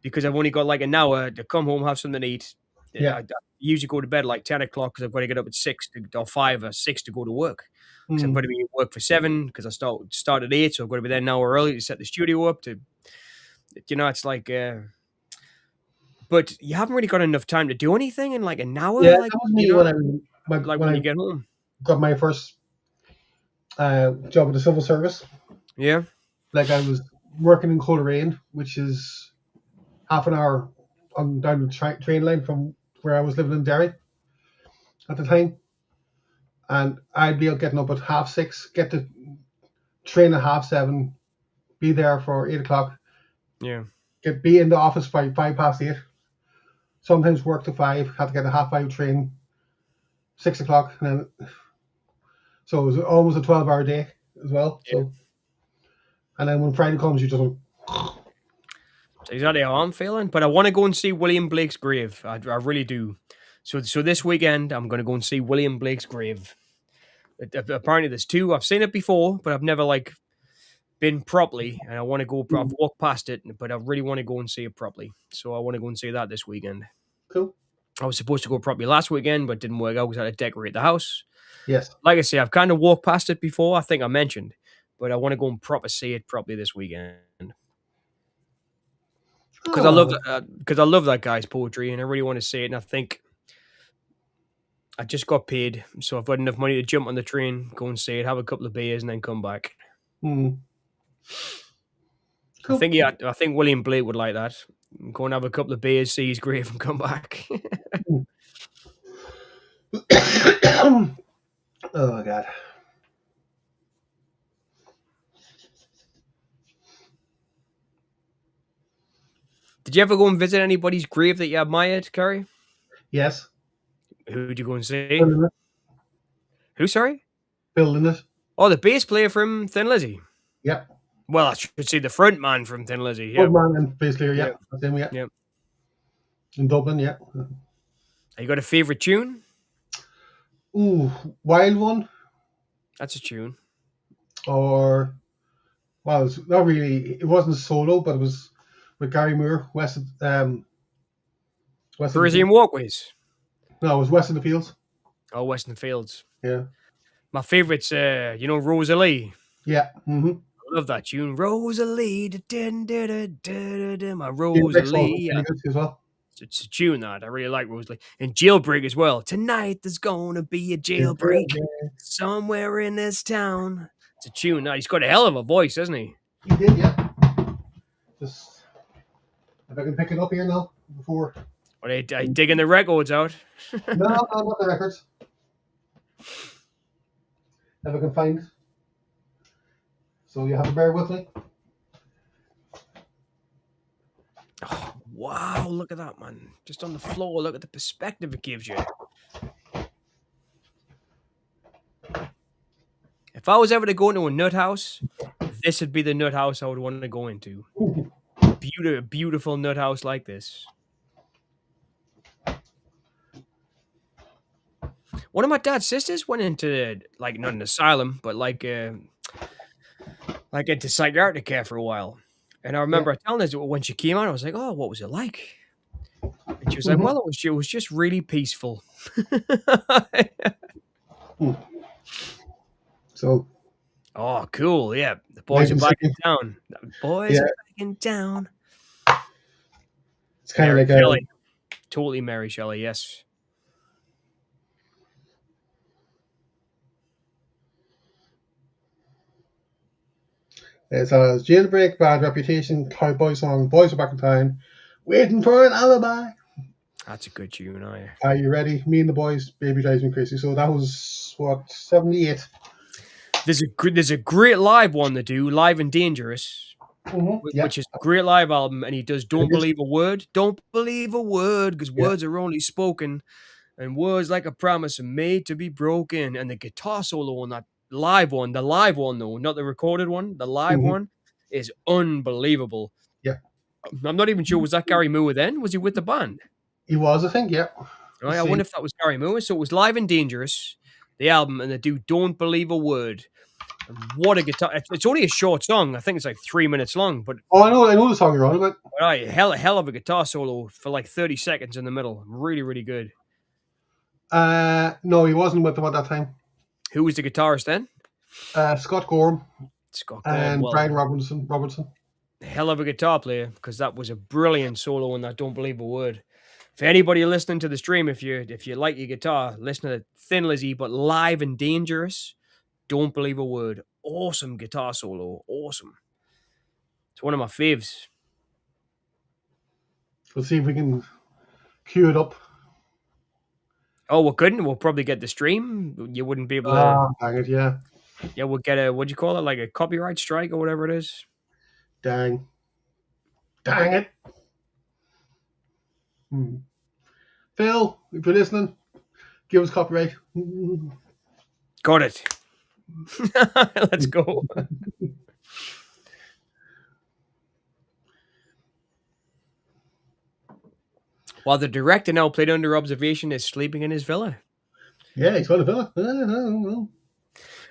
because I've only got like an hour to come home, have something to eat. Yeah. I usually go to bed like 10 o'clock because I've got to get up at 6 or 5 or 6 to go to work. Because I've got to be at work for 7 because I start at 8, so I've got to be there an hour early to set the studio up to, it's like, but you haven't really got enough time to do anything in like an hour. Yeah, like, that was me when you get home. Got my first job at the civil service. Yeah. Like I was working in Coleraine, which is half an hour on down the train line from where I was living in Derry at the time. And I'd be getting up at 6:30, get the train at 7:30, be there for 8 o'clock, Yeah. be in the office by 8:05. Sometimes work to 5, had to get a 5:30 train, 6 o'clock, and then so it was almost a 12-hour day as well. Yeah. So, and then when Friday comes, you just So exactly how I'm feeling. But I want to go and see William Blake's grave. I really do. So this weekend, I'm going to go and see William Blake's grave. Apparently, there's two. I've seen it before, but I've never been properly. And I want to go. I've walked past it, but I really want to go and see it properly. So I want to go and see that this weekend. cool. I was supposed to go properly last weekend, but didn't work out because I had to decorate the house. Yes. Like I say, I've kind of walked past it before. I think I mentioned, but I want to go and see it properly this weekend. Because I love that guy's poetry, and I really want to see it. And I think I just got paid, so I've got enough money to jump on the train, go and see it, have a couple of beers, and then come back. Cool. I think William Blake would like that. Go and have a couple of beers, see his grave, and come back. Oh my God. Did you ever go and visit anybody's grave that you admired, Kerry? Yes. Who'd you go and see? Building it. Who, sorry? Building it. Oh, the bass player from Thin Lizzy. Yep. Well, I should say the front man from Thin Lizzy. Yeah. Front man and bass player. Yeah. That's him. Yeah. Yep. In Dublin. Yeah. You got a favourite tune? Ooh, Wild One. That's a tune. Or, well, it's not really. It wasn't solo, but it was with Gary Moore, West of Parisian Walkways. No, it was West of the Fields. Oh, Western Fields. Yeah. My favourite's, Rosalie. Yeah. Mm-hmm. I love that tune. Rosalie. My Rosalie. Rosalie. As well. It's a tune that I really like, Rosalie. And Jailbreak as well. Tonight there's gonna be a jailbreak somewhere in this town. It's a tune that. He's got a hell of a voice, hasn't he? He did, yeah. Just if I can pick it up here now before. Are they digging the records out? No, not the records. If I can find. So you have to bear with me. Oh, wow, look at that, man. Just on the floor, look at the perspective it gives you. If I was ever to go into a nut house, this would be the nut house I would want to go into. Beautiful nut house like this. One of my dad's sisters went into, not an asylum, but into psychiatric care for a while. And I remember telling her when she came out, I was like, "Oh, what was it like?" And she was like, "Well, it was just really peaceful." So. Oh, cool! Yeah, the boys are back in town. The boys are back in town. It's kind of like Shelley. Totally Mary Shelley. Yes. It's a Jailbreak, Bad Reputation, Cowboy Song, Boys Are Back in Town, Waiting for an Alibi. That's a good tune, Are you ready? Me and the Boys, Baby Drives Me Crazy. So that was, 78? There's a great live one to do, Live and Dangerous, which is a great live album, and he does Don't Believe a Word. Don't believe a word, because words are only spoken, and words like a promise are made to be broken. And the guitar solo on that live one, the live one though, not the recorded one, the live one is unbelievable. Yeah. I'm not even sure, was that Gary Moore then? Was he with the band? He was, I think, yeah. Right, I wonder if that was Gary Moore. So it was Live and Dangerous, the album, and they do Don't Believe a Word. And what a guitar. It's only a short song. I think it's 3 minutes long. But I know the song you're on about. Right, hell of a guitar solo for 30 seconds in the middle. Really, really good. No, he wasn't with them at that time. Who was the guitarist then? Scott Gorham. Scott Gorham. And Brian Robertson. Hell of a guitar player, because that was a brilliant solo in that Don't Believe a Word. For anybody listening to the stream, if you like your guitar, listen to Thin Lizzy, but Live and Dangerous, Don't Believe a Word. Awesome guitar solo. Awesome. It's one of my faves. We'll see if we can cue it up. Oh, we couldn't. We'll probably get the stream. You wouldn't be able to. Ah, dang it, yeah. Yeah, we'll get a, what do you call it? Like a copyright strike or whatever it is. Dang. Dang it. Hmm. Phil, if you're listening, give us copyright. Got it. Let's go. While the director, now played under observation, is sleeping in his villa. Yeah, he's got a villa.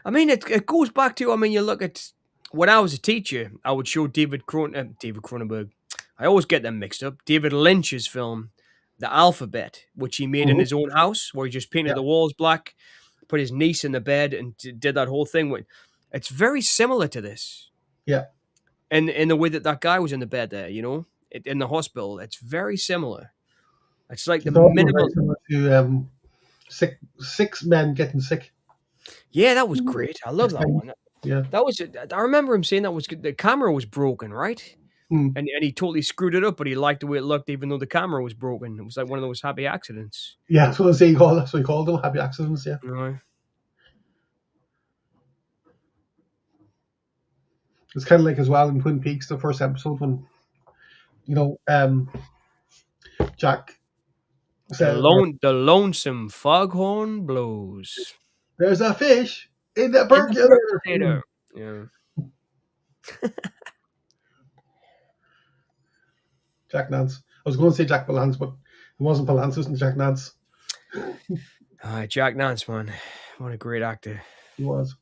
I mean, it goes back to, I mean, you look at, when I was a teacher, I would show David Cronenberg. I always get them mixed up. David Lynch's film, The Alphabet, which he made in his own house, where he just painted Yeah. the walls black, put his niece in the bed, and did that whole thing. It's very similar to this. Yeah. And in the way that guy was in the bed there, you know, in the hospital, it's very similar. It's like the It's also minimal. very similar to six men getting sick. Yeah, that was great. I love that Six one. Yeah. That was. I remember him saying that was good. The camera was broken, right? Hmm. And he totally screwed it up, but he liked the way it looked, even though the camera was broken. It was like one of those happy accidents. Yeah, that's what that's what he called them, happy accidents, yeah. Right. It's kind of like as well in Twin Peaks, the first episode when, you know, Jack said, The lonesome foghorn blows. "There's a fish in the In the percolator." Yeah. Jack Nance. I was going to say Jack Palance, but it wasn't Palance, it was Jack Nance. Jack Nance, man. What a great actor. He was.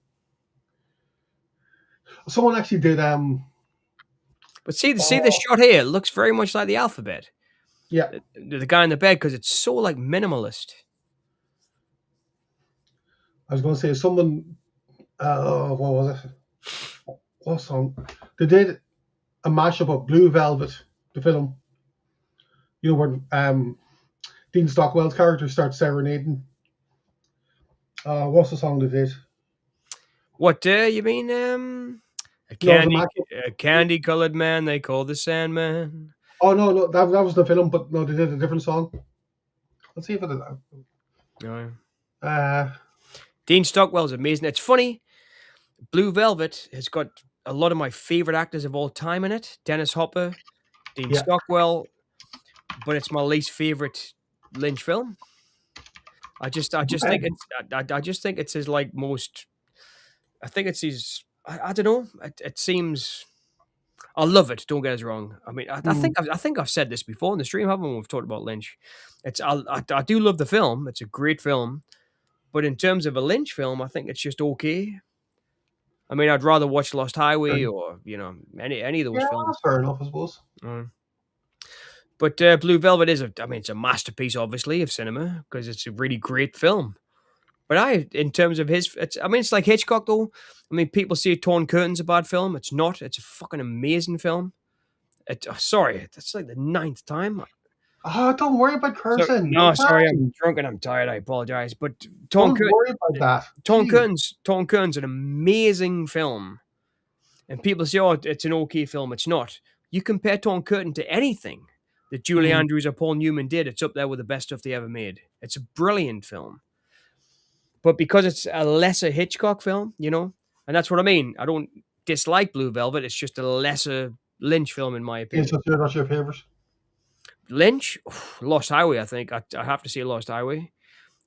Someone actually did. But see the shot here. It looks very much like The Alphabet. Yeah. The guy in the bed, because it's so like minimalist. I was going to say someone. What was it? What song? They did a mashup of Blue Velvet, the film. You know when Dean Stockwell's character starts serenading. What's the song they did? What you mean? A candy colored man they call the Sandman. Oh no, that was the film, but no, they did a different song. Let's see if it is. Oh. Dean Stockwell's amazing. It's funny. Blue Velvet has got a lot of my favorite actors of all time in it. Dennis Hopper, Dean Stockwell, but it's my least favorite Lynch film. I just think it's his like most. I think it's his. I don't know. It seems. I love it. Don't get us wrong. I mean, I think I've said this before in the stream, haven't we? We've talked about Lynch. I do love the film. It's a great film, but in terms of a Lynch film, I think it's just okay. I mean, I'd rather watch Lost Highway or any of those films. That's fair enough, I suppose. But Blue Velvet is it's a masterpiece, obviously, of cinema because it's a really great film. But in terms of it's like Hitchcock, though. I mean, people say Torn Curtain's a bad film. It's not. It's a fucking amazing film. Sorry, that's like the 9th time. Oh, don't worry about cursing. Sorry, I'm drunk and I'm tired. I apologize. But don't worry about that. Torn Curtain's an amazing film. And people say, oh, it's an okay film. It's not. You compare Torn Curtain to anything that Julie Andrews or Paul Newman did, it's up there with the best stuff they ever made. It's a brilliant film. But because it's a lesser Hitchcock film, you know, and that's what I mean. I don't dislike Blue Velvet. It's just a lesser Lynch film, in my opinion. What's your favorite? Lynch? Lost Highway, I think. I have to say Lost Highway.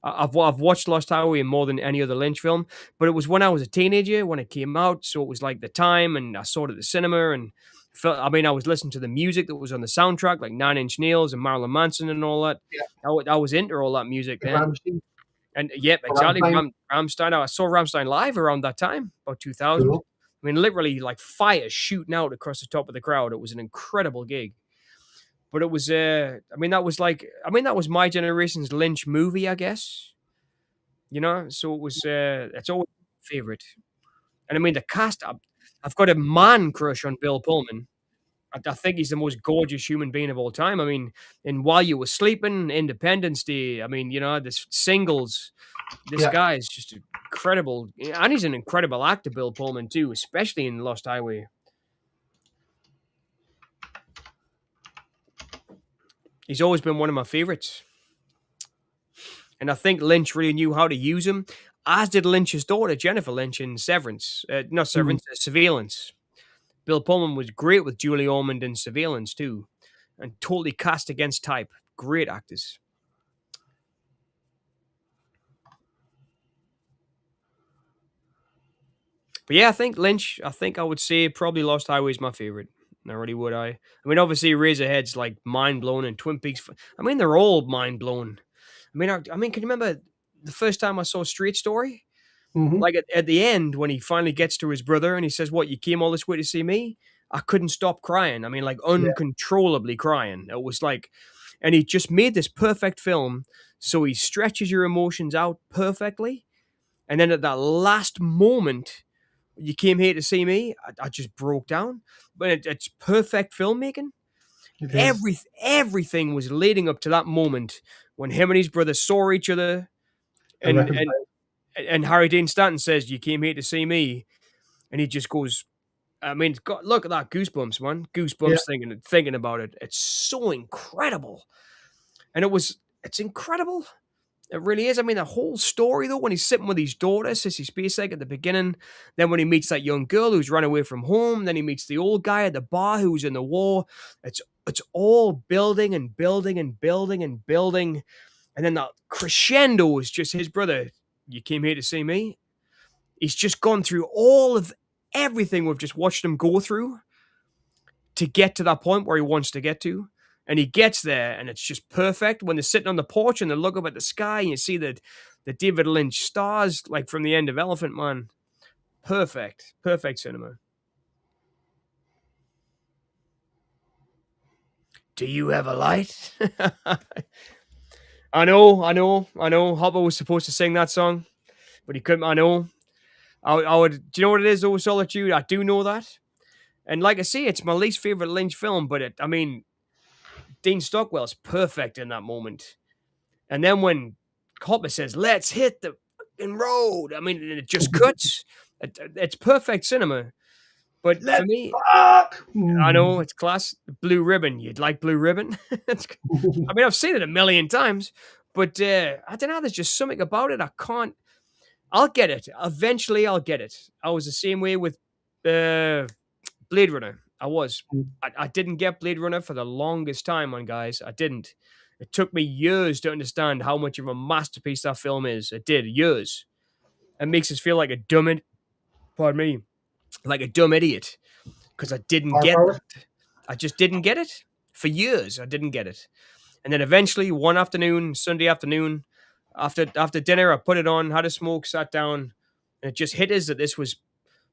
I've watched Lost Highway more than any other Lynch film, but it was when I was a teenager when it came out, so it was like the time, and I saw it at the cinema, and I was listening to the music that was on the soundtrack, like 9 Inch Nails and Marilyn Manson and all that. Yeah. I was into all that music then. And yep, exactly. Rammstein. I saw Rammstein live around that time, about 2000. Cool. I mean, literally like fire shooting out across the top of the crowd. It was an incredible gig. But it was, that was my generation's Lynch movie, I guess. You know, so it was, it's always my favorite. And I mean, the cast, I've got a man crush on Bill Pullman. I think he's the most gorgeous human being of all time. I mean, in While You Were Sleeping, Independence Day, I mean, you know, this Singles, this guy is just incredible. And he's an incredible actor, Bill Pullman, too, especially in Lost Highway. He's always been one of my favorites. And I think Lynch really knew how to use him, as did Lynch's daughter, Jennifer Lynch, in Severance. Not Mhm. Severance, Surveillance. Bill Pullman was great with Julie Ormond in Surveillance, too. And totally cast against type. Great actors. But yeah, I think Lynch, I think I would say probably Lost Highway is my favorite. I really would. I mean, obviously, Razorhead's like mind blown, and Twin Peaks. I mean, they're all mind blown. I mean, can you remember the first time I saw Straight Story? Mhm. Like at the end, when he finally gets to his brother and he says, "What, you came all this way to see me?" I couldn't stop crying. I mean, like Yeah. uncontrollably crying. It was like, and he just made this perfect film. So he stretches your emotions out perfectly. And then at that last moment, you came here to see me. I just broke down. But it's perfect filmmaking. It is. Everything was leading up to that moment when him and his brother saw each other, And and and reconcile. and Harry Dean Stanton says, "You came here to see me," and he just goes. I mean, God, look at that goosebumps, man! Yeah. Goosebumps thinking about it. It's so incredible, and it's incredible. It really is. I mean, the whole story though, when he's sitting with his daughter, Sissy Spacek, at the beginning, then when he meets that young girl who's run away from home, then he meets the old guy at the bar who's in the war. It's all building and building and building and building, and then that crescendo is just his brother. You came here to see me. He's just gone through all of everything we've just watched him go through to get to that point where he wants to get to. And he gets there, and it's just perfect. When they're sitting on the porch and they look up at the sky, and you see the David Lynch stars, like from the end of Elephant Man. Perfect, perfect cinema. Do you have a light? I know. Hopper was supposed to sing that song, but he couldn't. I know. I would. Do you know what it is, though? Solitude. I do know that, and like I say, it's my least favorite Lynch film. But I mean, Dean Stockwell's perfect in that moment. And then when Hopper says, "Let's hit the fucking road," I mean, it just cuts. It's perfect cinema. But for Let's me, fuck. I know it's class. Blue Ribbon. You'd like Blue Ribbon? I mean, I've seen it a million times, but I don't know. There's just something about it. I can't. I'll get it. Eventually, I'll get it. I was the same way with uh, Blade Runner. I was. I didn't get Blade Runner for the longest time, on guys. I didn't. It took me years to understand how much of a masterpiece that film is. It did years. It makes us feel like a pardon me, like a dumb idiot because I didn't Power get powers. that. I just didn't get it for years. I didn't get it, and then eventually one afternoon, Sunday afternoon, after dinner, I put it on, had a smoke, sat down, and it just hit us that this was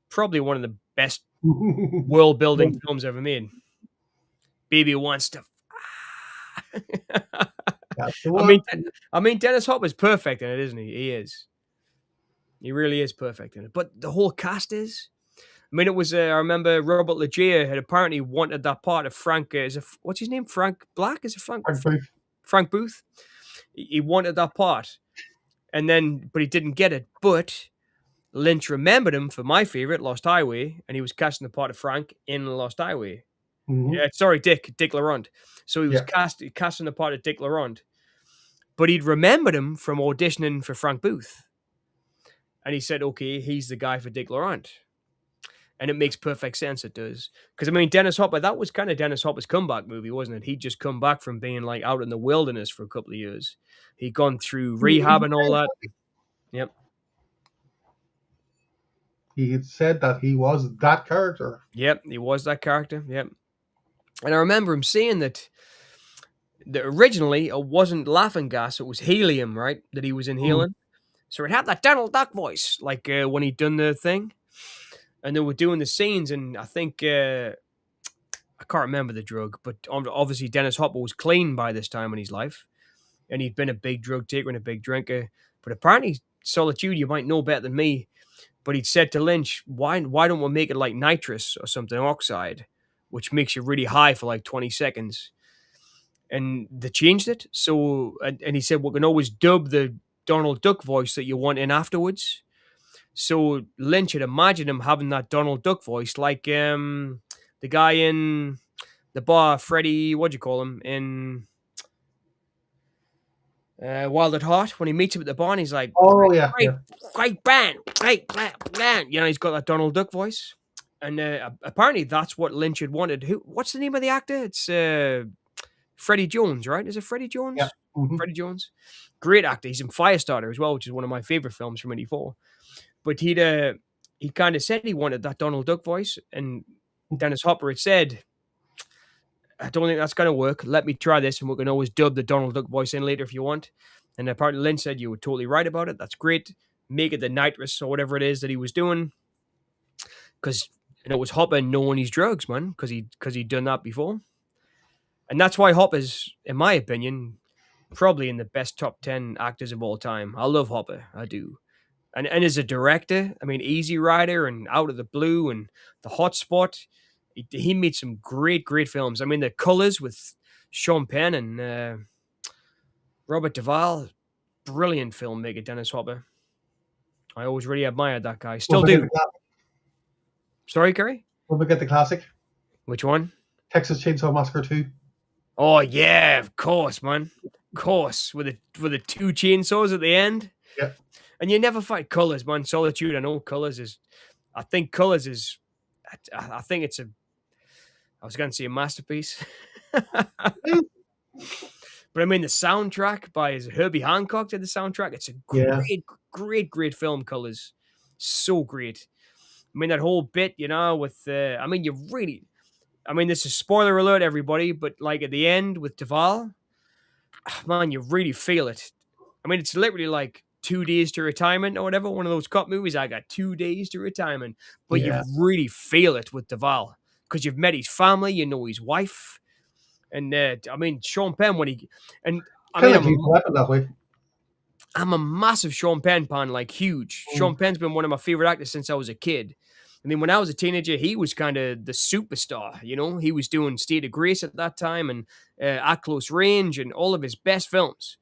probably one of the best world building films ever made. Baby wants to. That's the I mean, one. Dennis Hopper's perfect in it, isn't he? He is. He really is perfect in it. But the whole cast is. I mean, it was. I remember Robert Loggia had apparently wanted that part of Frank. What's his name? Frank Black? Is it Frank? Frank Booth. Frank Booth. He wanted that part, and then, but he didn't get it. But Lynch remembered him for my favorite, Lost Highway, and he was casting the part of Frank in Lost Highway. Mhm. Yeah, sorry, Dick Laurent. So he was Yeah. casting the part of Dick Laurent, but he'd remembered him from auditioning for Frank Booth, and he said, "Okay, he's the guy for Dick Laurent." And it makes perfect sense. It does, because I mean, Dennis Hopper. That was kind of Dennis Hopper's comeback movie, wasn't it? He'd just come back from being like out in the wilderness for a couple of years. He'd gone through He rehab and all that. Yep, he had said that he was that character. yep. He was that character. Yep. And I remember him saying that originally it wasn't laughing gas; it was helium, right? That he was Mm. inhaling. So it had that Donald Duck voice, like when he'd done the thing, and they were doing the scenes. And I think I can't remember the drug, but obviously Dennis Hopper was clean by this time in his life, and he'd been a big drug taker and a big drinker. But apparently, Solitude, you might know better than me, but he'd said to Lynch, "Why don't we make it like nitrous or something oxide, which makes you really high for like 20 seconds?" And they changed it. So, and he said, "We can always dub the Donald Duck voice that you want in afterwards." So Lynch had imagined him having that Donald Duck voice, like the guy in the bar, Freddie, what do you call him? In Wild at Heart, when he meets him at the barn, he's like, Oh yeah, great, yeah, great band, great band. You know, he's got that Donald Duck voice. And apparently that's what Lynch had wanted. What's the name of the actor? It's Freddie Jones, right? Is it Freddie yeah. Jones? Hmm. Freddie Jones. Great actor. He's in Firestarter as well, which is one of my favorite films from '84. But he kind of said he wanted that Donald Duck voice, and Dennis Hopper had said, "I don't think that's going to work. Let me try this, and we can always dub the Donald Duck voice in later if you want." And apparently Lynch said, "You were totally right about it. That's great. Make it the nitrous or whatever it is that he was doing, because it was Hopper knowing his drugs, man, because he'd done that before." And that's why Hopper's, in my opinion, probably in the best top 10 actors of all time. I love Hopper. I do. And as a director, I mean, Easy Rider and Out of the Blue and The Hot Spot, he made some great films. I mean, The Colors with Sean Penn and Robert Duvall, brilliant filmmaker, Dennis Hopper. I always really admired that guy. Don't Still forget do. the classic. Sorry, Kerry? Don't forget the classic. Which one? Texas Chainsaw Massacre 2. Oh, yeah, of course, man. Of course. With the two chainsaws at the end. Yeah. And you never fight Colors, man. Solitude, I know Colors is. I think Colors is. I think it's a. I was going to say a masterpiece. But I mean, the soundtrack by Herbie Hancock did the soundtrack. It's a Yeah. great film. Colors, so great. I mean, that whole bit, you know, with I mean, you really. I mean, this is spoiler alert, everybody, but like at the end with Duvall, man, you really feel it. I mean, it's literally like 2 days to retirement or whatever. One of those cop movies. I got 2 days to retirement, but you Yeah. really feel it with Duvall because you've met his family, you know his wife, and I mean Sean Penn when he and I Kind mean of like Lethal Weapon that way. I'm a massive Sean Penn fan, like huge. Mm. Sean Penn's been one of my favorite actors since I was a kid. I mean, when I was a teenager, he was kind of the superstar. You know, he was doing State of Grace at that time and At Close Range and all of his best films.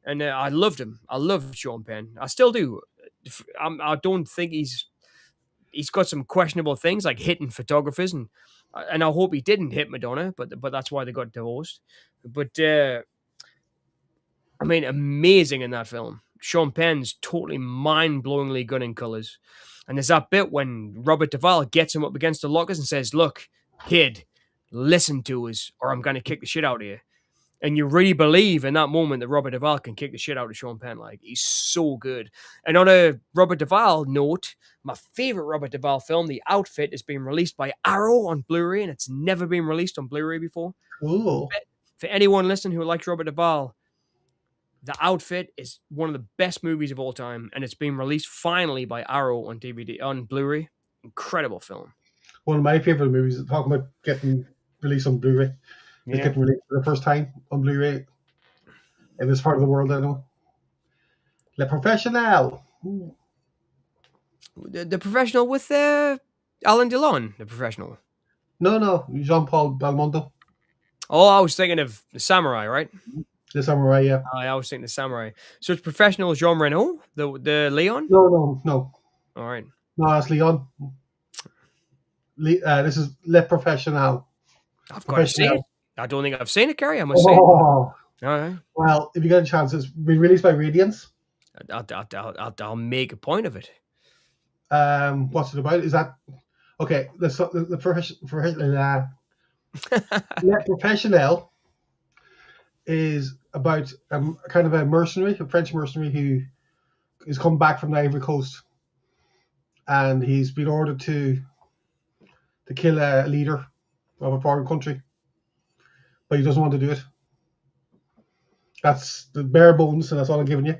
And I loved him. I loved Sean Penn. I still do. I don't think he's got some questionable things like hitting photographers and I hope he didn't hit Madonna, but that's why they got divorced. But I mean, amazing in that film. Sean Penn's totally mind-blowingly good in colors. And there's that bit when Robert Duvall gets him up against the lockers and says, "Look, kid, listen to us, or I'm going to kick the shit out of you." And you really believe in that moment that Robert Duvall can kick the shit out of Sean Penn. Like, he's so good. And on a Robert Duvall note, my favorite Robert Duvall film, The Outfit, is being released by Arrow on Blu-ray, and it's never been released on Blu-ray before. Cool. For anyone listening who likes Robert Duvall, The Outfit is one of the best movies of all time, and it's being released finally by Arrow on DVD, on Blu-ray. Incredible film. One of my favorite movies. Talking about getting released on Blu-ray. It's Yeah. getting released for the first time on Blu-ray in this part of the world. I know. Le Professionnel. Ooh. The Professional with Alan Delon, The Professional. No, Jean-Paul Belmondo. Oh, I was thinking of The Samurai, right? The Samurai, yeah. I was thinking The Samurai. So it's Professional Jean Reno, the Leon? No. All right. No, that's Leon. This is Le Professionnel. I've got to see it. I don't think I've seen it, Gary. I must say. Oh, All right. well, if you get a chance, it's been released by Radiance. I'll make a point of it. What's it about? Is that okay? The Le Professionnel is about kind of a mercenary, a French mercenary who is come back from the Ivory Coast, and he's been ordered to kill a leader of a foreign country, but he doesn't want to do it. That's the bare bones, and that's all I'm giving you.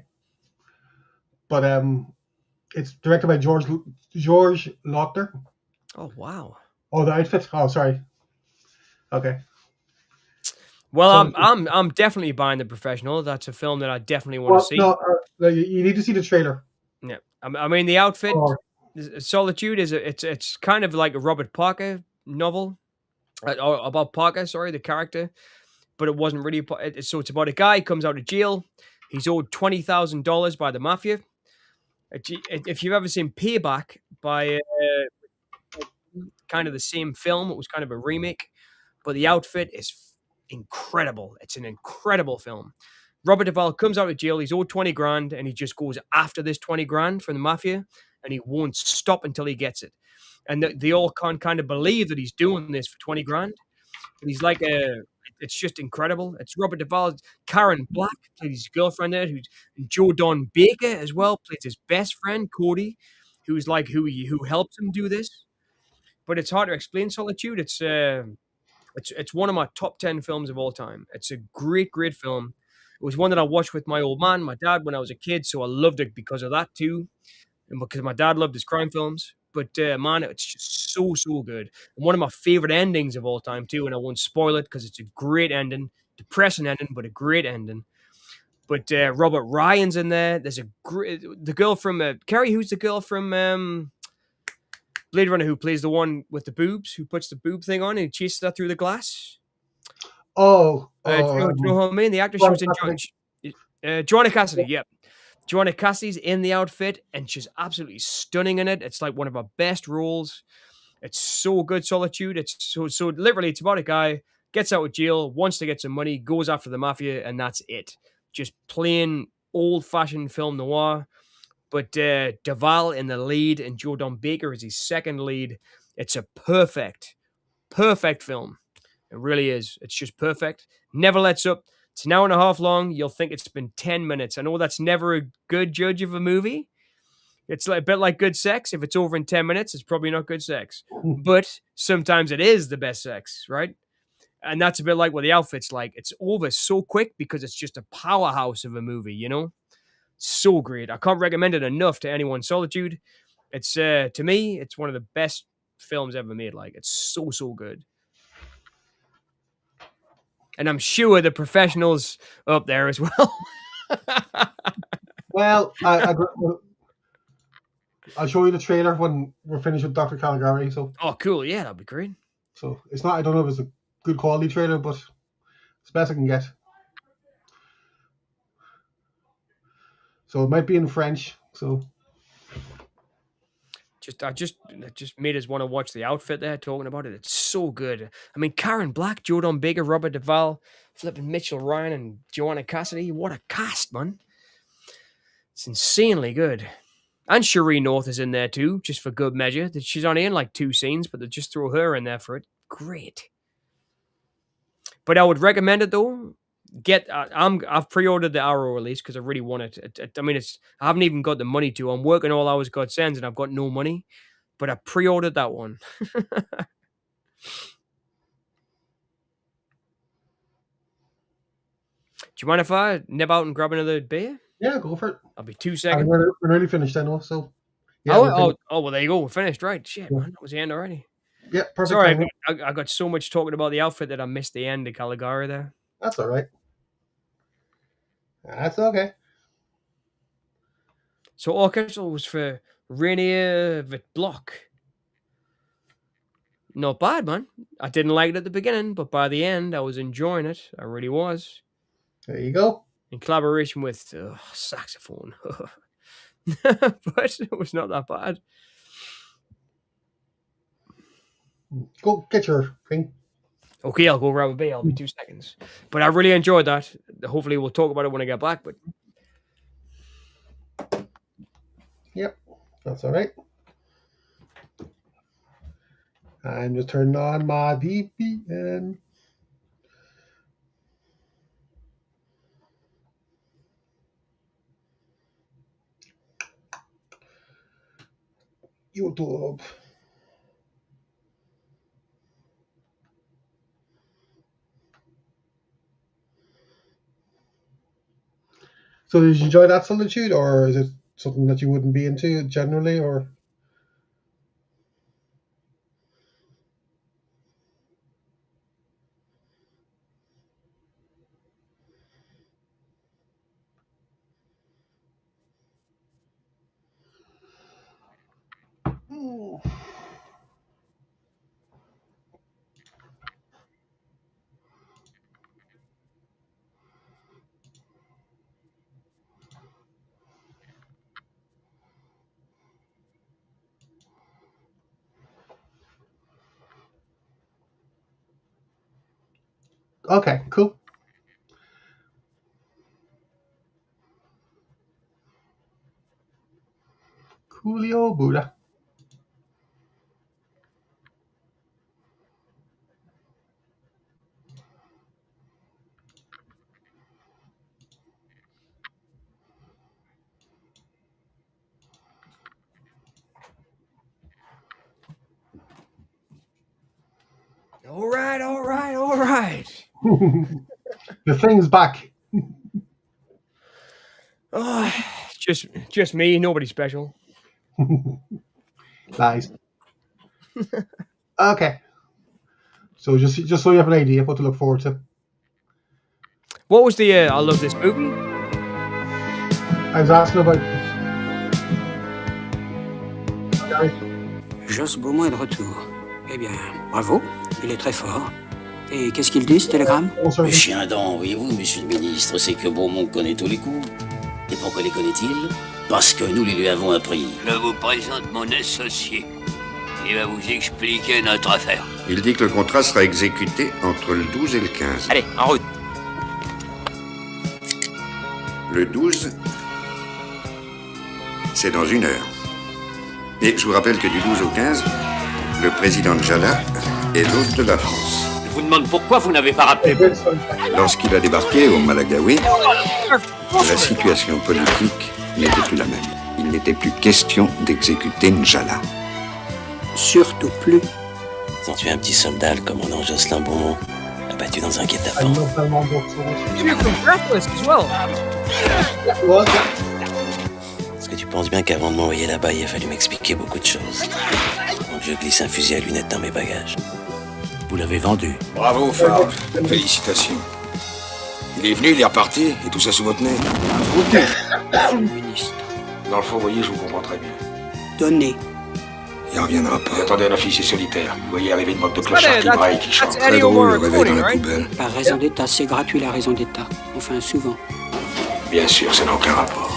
But it's directed by George Lautner. Oh wow. Oh, The Outfit. Oh, sorry. Okay. Well, I'm definitely buying The Professional. That's a film that I definitely want to see. No, you need to see the trailer. Yeah, I mean The Outfit. Oh. Solitude is it's kind of like a Robert Parker novel, or about Parker, sorry, the character, but it wasn't really. So it's about a guy who comes out of jail. He's owed $20,000 by the mafia. If you've ever seen Payback by kind of the same film, it was kind of a remake, but The Outfit is incredible. It's an incredible film. Robert Duvall comes out of jail. He's owed 20 grand, and he just goes after this 20 grand from the mafia, and he won't stop until he gets it. And they all can't kind of believe that he's doing this for 20 grand. But he's like a, it's just incredible. It's Robert Duvall. Karen Black plays his girlfriend there, who's and Joe Don Baker as well plays his best friend Cody, who's like who helps him do this. But it's hard to explain Solitude. It's one of my top 10 films of all time. It's a great film. It was one that I watched with my old man, my dad, when I was a kid, so I loved it because of that too, and because my dad loved his crime films. But man, it's just so good. And one of my favorite endings of all time too. And I won't spoil it because it's a great ending, depressing ending, but a great ending. But Robert Ryan's in there. There's the girl from Carrie. Who's the girl from Blade Runner who plays the one with the boobs, who puts the boob thing on and chases that through the glass? Oh, Do you know who I mean? The actress, she well, was in Joanna Cassidy. Yep. Joanna Cassidy's in the outfit, and she's absolutely stunning in it. It's like one of her best roles. It's so good, Solitude. It's so literally, it's about a guy gets out of jail, wants to get some money, goes after the mafia, and that's it. Just plain old-fashioned film noir. But Duvall in the lead, and Joe Don Baker is his second lead. It's a perfect film. It really is. It's just perfect. Never lets up. It's an hour and a half long. You'll think it's been 10 minutes. I know that's never a good judge of a movie. It's like a bit like good sex. If it's over in 10 minutes, it's probably not good sex. But sometimes it is the best sex, right? And that's a bit like what the outfit's like. It's over so quick because it's just a powerhouse of a movie, you know? So great. I can't recommend it enough to anyone. Solitude. It's to me, it's one of the best films ever made. Like, it's so good. And I'm sure the professionals up there as well. well, I'll show you the trailer when we're finished with Dr. Caligari. So, Oh, cool. Yeah, that'd be great. it's not. I don't know if it's a good quality trailer, but it's the best I can get. So it might be in French. So It just made us want to watch the outfit there talking about it. It's so good. I mean, Karen Black, Joe Don Baker, Robert Duvall, flipping Mitchell Ryan, and Joanna Cassidy. What a cast, man. It's insanely good. And Cherie North is in there too, just for good measure. She's only in like 2 scenes, but they just throw her in there for it. Great. But I would recommend it though. I've pre-ordered the Arrow release because I really want it. I mean, I haven't even got the money to. I'm working all hours God sends, and I've got no money. But I pre-ordered that one. Do you mind if I nip out and grab another beer? yeah, go for it. I'll be 2 And seconds. we're nearly finished, I know. So yeah, Oh, we're finished. well, there you go. We're finished. Right. Shit, Yeah, man. That was the end already. yeah, perfect Sorry, timing. I got so much talking about the outfit that I missed the end of Caligari there. That's all right. That's okay. So orchestra was for Rainier Block. Not bad, man. I didn't like it at the beginning, but by the end, I was enjoying it. I really was. There you go. In collaboration with saxophone. But it was not that bad. Go get your thing. Okay, I'll go grab a beer. I'll be 2 seconds. But I really enjoyed that. Hopefully, we'll talk about it when I get back. But Yep, that's all right. I'm just turning on my VPN. YouTube. So did you enjoy that Solitude, or is it something that you wouldn't be into generally, or? Okay, cool. Julio Buddha. All right. The thing's back. Oh, just me, nobody special. Lies. Okay. So just so you have an idea of what to look forward to. What was the I love this movie? I was asking about. Gary. Josse Beaumont est de retour. Eh bien, bravo, il est très fort. Et qu'est-ce qu'il dit, ce télégramme? Also, Le chien dent, voyez-vous, monsieur le ministre, c'est que Beaumont connaît tous les coups. Et pourquoi les connaît-il? Parce que nous les lui avons appris. Je vous présente mon associé. Il va vous expliquer notre affaire. Il dit que le contrat sera exécuté entre le 12 et le 15. Allez, en route. Le 12, c'est dans 1 heure. Et je vous rappelle que du 12 au 15, le président Njala est l'hôte de la France. Je vous demande pourquoi vous n'avez pas rappelé. Lorsqu'il a débarqué au Malagawi, la situation politique n'était plus la même. Il n'était plus question d'exécuter Njala. Surtout plus. Ils ont tué un petit soldat, le commandant Jocelyn Beaumont, abattu dans un guet-apens. You from Breathless as well. Est-ce que tu penses bien qu'avant de m'envoyer là-bas, il a fallu m'expliquer beaucoup de choses? Donc je glisse un fusil à lunettes dans mes bagages. Vous l'avez vendu. Bravo, Favre. Félicitations. Il est venu, il est reparti, et tout ça sous votre nez. Monsieur le ministre. Dans le fond, vous voyez, je vous comprends très bien. Donnez. Il reviendra pas. Vous attendez un officier solitaire. Vous voyez arriver une moque de clochards qui That's- braille, qui chante. that's Très Eddie drôle, le O'Rourke réveil dans la recording, poubelle. La raison d'État, c'est gratuit, la raison d'État. Enfin, souvent. Bien sûr, ça n'a aucun rapport.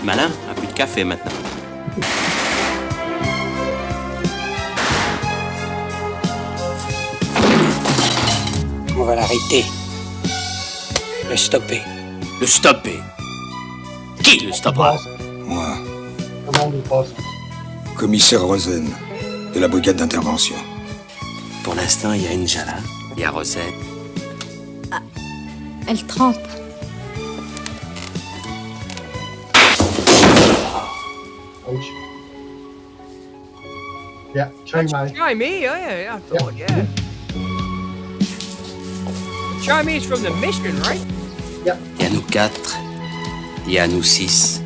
Malin, un peu de café maintenant. On va l'arrêter. Le stopper. Le stopper. Qui le stoppera? Moi, Comment on passe? commissaire Rosen, de la brigade d'intervention. Pour l'instant, il y a Njala, il y a Rosette. Elle trempe. Ouch. Yeah, Chang Mai. Try me, yeah, I thought, yeah. Try me is from the mission, right? Il y a nous 4, il y a nous 6,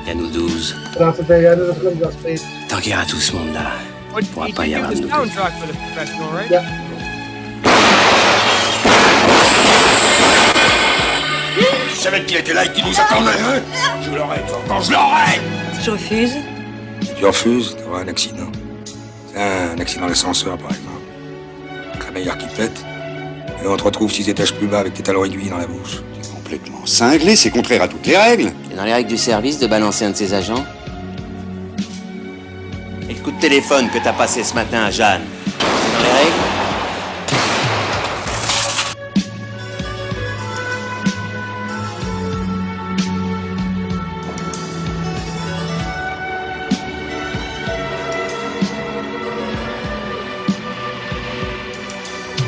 il y a nous 12. That's the day end of the film, just please. Tant qu'il y aura tout ce monde-là, But il pourra he pas y did avoir the de nous. soundtrack for the professional, right? Yeah. Je savais qu'il était là et qu'il nous attendait, hein? Je l'aurai, quand je l'aurai! Je refuse. Si tu refuses, tu auras un accident. C'est un accident d'ascenseur, par exemple. Un crémaillère qui pète, et on te retrouve 6 étages plus bas avec tes talons aiguilles dans la bouche. C'est complètement cinglé, c'est contraire à toutes les règles. C'est dans les règles du service de balancer un de ses agents? Et le coup de téléphone que t'as passé ce matin à Jeanne, c'est dans les règles?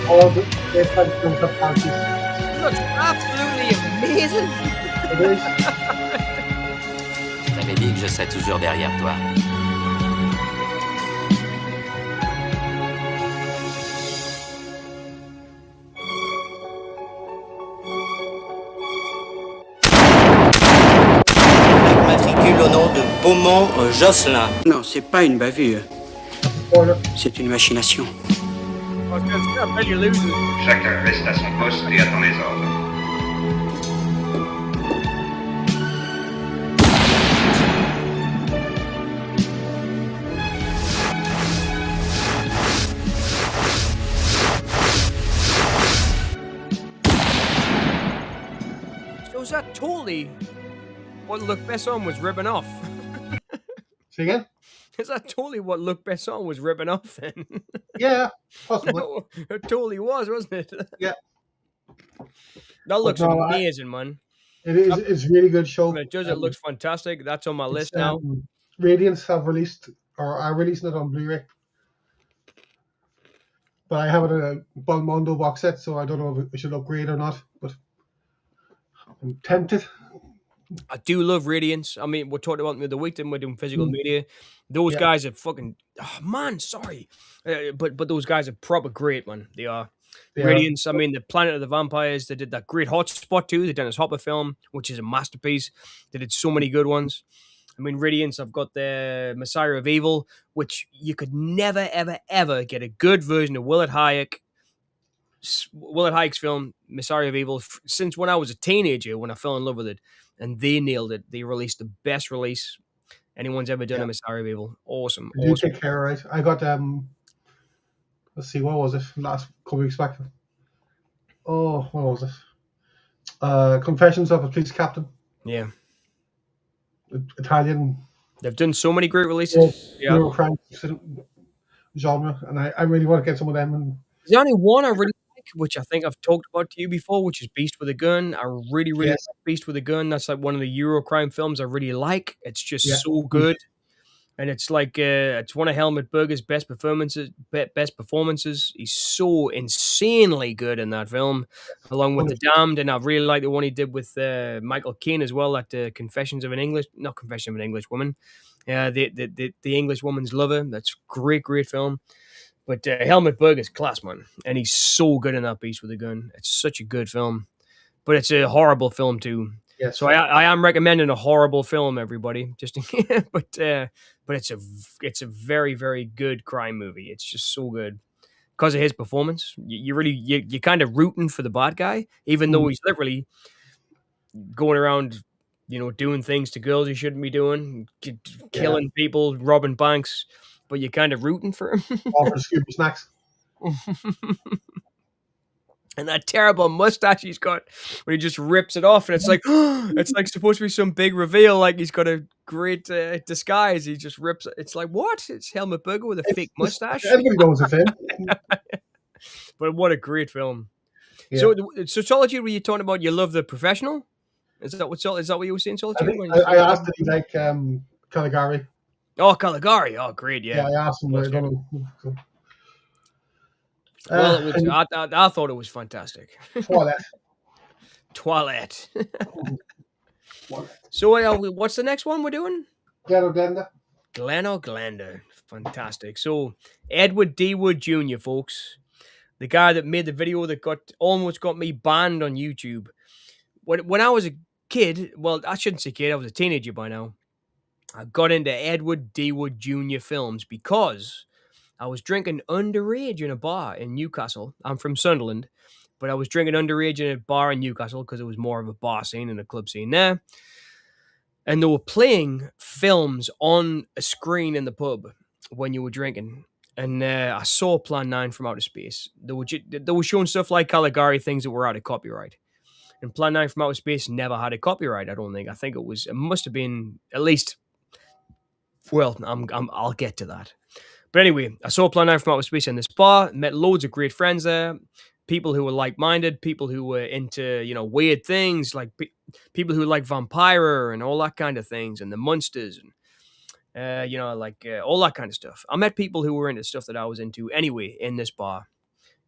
All the different films of parties. It looks absolutely amazing. It is. Je t'avais dit que je serais toujours derrière toi. Matricule au nom de Beaumont Jocelyn. Non, c'est pas une bavure. Spoiler. C'est une machination. I was gonna say, I bet you're losing. Chacun reste à son poste et attend les ordres. So is that totally what Luc Besson was ripping off? Say again? Is that totally what Luc Besson was ripping off then? Yeah, possibly. It totally was, wasn't it? Yeah. That looks no, amazing, man. It is. It's a really good show. It does. It looks fantastic. That's on my list now. Radiance have released or are releasing it on Blu-ray, but I have it in a Belmondo box set, so I don't know if I should upgrade or not. But I'm tempted. I do love Radiance. I mean, we talked about them the other week, didn't we, doing physical media. Those guys are fucking... Oh, man, sorry. But those guys are proper great, man. They are. Radiance, I mean, the Planet of the Vampires, they did that great Hotspot too, the Dennis Hopper film, which is a masterpiece. They did so many good ones. I mean, Radiance, I've got the Messiah of Evil, which you could never, ever, ever get a good version of Willard Hayek's film, Messiah of Evil, since when I was a teenager, when I fell in love with it. And they nailed it. They released the best release anyone's ever done a Messiah of Evil. Awesome. You take care, right? I got let's see, what was it? Last couple weeks back. Oh, what was it? Confessions of a Police Captain. Yeah. Italian. They've done so many great releases. Eurocrime genre, and I really want to get some of them. And there's only one I really like, which I think I've talked about to you before, which is Beast with a Gun. I really like Beast with a Gun. That's like one of the Eurocrime films I really like. It's just so good. And it's like it's one of Helmut Berger's best performances. He's so insanely good in that film, along with The Damned. And I really like the one he did with Michael Caine as well, at the Confession of an English Woman. The English Woman's Lover. That's great film. But Helmut Berger's class, man, and he's so good in that Beast with a Gun. It's such a good film, but it's a horrible film too. Yes. So I am recommending a horrible film, everybody. But it's a very, very good crime movie. It's just so good because of his performance. You kind of rooting for the bad guy, even though he's literally going around, doing things to girls he shouldn't be doing, killing people, robbing banks. But you're kind of rooting for him. All for Scooby Snacks. And that terrible mustache he's got when he just rips it off, and it's like it's like supposed to be some big reveal, like he's got a great disguise. He just rips it. It's like, what? It's Helmut Berger with a fake mustache. Everybody knows it's him. But what a great film. Yeah. So Solitude, were you talking about? You love The Professional? Is that what you were saying? Solitude. I asked if he liked Caligari. Oh, Caligari. Oh, great. Yeah. I asked him. I don't know. So. Well, I thought it was fantastic. Toilette. So, what's the next one we're doing? Glenda. Glenda. Fantastic. So, Edward D. Wood Jr., folks. The guy that made the video that almost got me banned on YouTube. When I was a kid, well, I shouldn't say kid, I was a teenager by now. I got into Edward D. Wood Jr. films because I was drinking underage in a bar in Newcastle. I'm from Sunderland, but I was drinking underage in a bar in Newcastle because it was more of a bar scene and a club scene there. And they were playing films on a screen in the pub when you were drinking. And I saw Plan 9 from Outer Space. They were showing stuff like Caligari, things that were out of copyright. And Plan 9 from Outer Space never had a copyright, I don't think. I think it must have been at least... Well, I'll get to that. But anyway, I saw Plan 9 from Outer Space in this bar, met loads of great friends there, people who were like-minded, people who were into, weird things, like people who like Vampire and all that kind of things, and the Munsters, and, all that kind of stuff. I met people who were into stuff that I was into anyway in this bar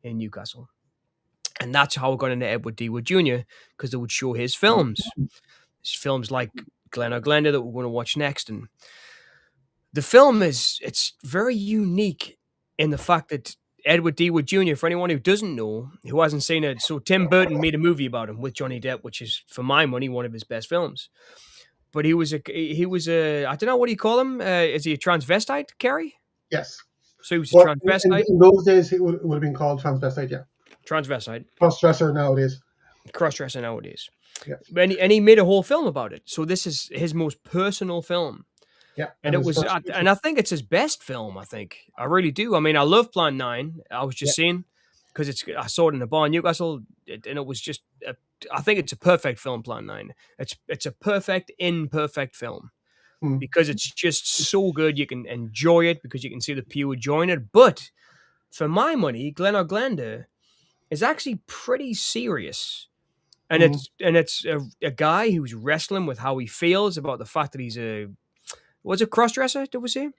in Newcastle. And that's how I got into Edward D. Wood Jr., because they would show his films. His films like Glen or Glenda that we're going to watch next, and the film it's very unique in the fact that Edward D. Wood Jr., for anyone who doesn't know, who hasn't seen it, so Tim Burton made a movie about him with Johnny Depp, which is, for my money, one of his best films. But he was a I don't know, what do you call him? Is he a transvestite, Kerry? Yes. So he was a transvestite? In those days, it would have been called transvestite, yeah. Transvestite. Cross-dresser nowadays. Cross-dresser nowadays. Yeah. And he made a whole film about it. So this is his most personal film. Yeah, and I think it's his best film. I think I really do. I mean, I love Plan 9. I was just saying because I saw it in a bar in Newcastle, and it was just. I think it's a perfect film, Plan 9. It's a perfect imperfect film because it's just so good. You can enjoy it because you can see the pure joy in it. But for my money, Glen or Glenda is actually pretty serious And it's a guy who's wrestling with how he feels about the fact that he's a cross-dresser, did we say?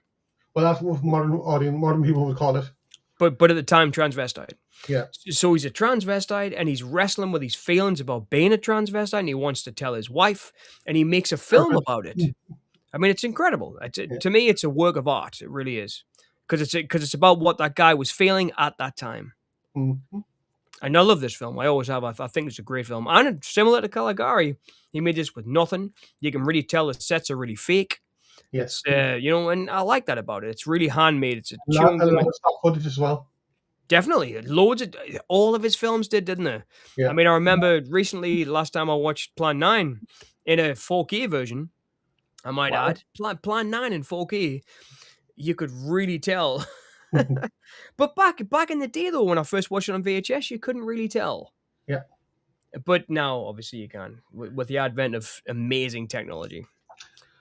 Well, that's what modern people would call it. But at the time, transvestite. Yeah. So he's a transvestite, and he's wrestling with his feelings about being a transvestite, and he wants to tell his wife, and he makes a film about it. I mean, it's incredible. To me, it's a work of art. It really is, because it's about what that guy was feeling at that time. Mm-hmm. And I love this film. I always have. I think it's a great film. And similar to Caligari, he made this with nothing. You can really tell the sets are really fake. Yes. And I like that about it. It's really handmade. It's a lot of stock footage as well. Definitely. All of his films didn't they? Yeah. I mean, I remember recently, last time I watched Plan 9 in a 4K version, I might add. Plan 9 in 4K, you could really tell. But back in the day, though, when I first watched it on VHS, you couldn't really tell. Yeah. But now, obviously, you can, with the advent of amazing technology.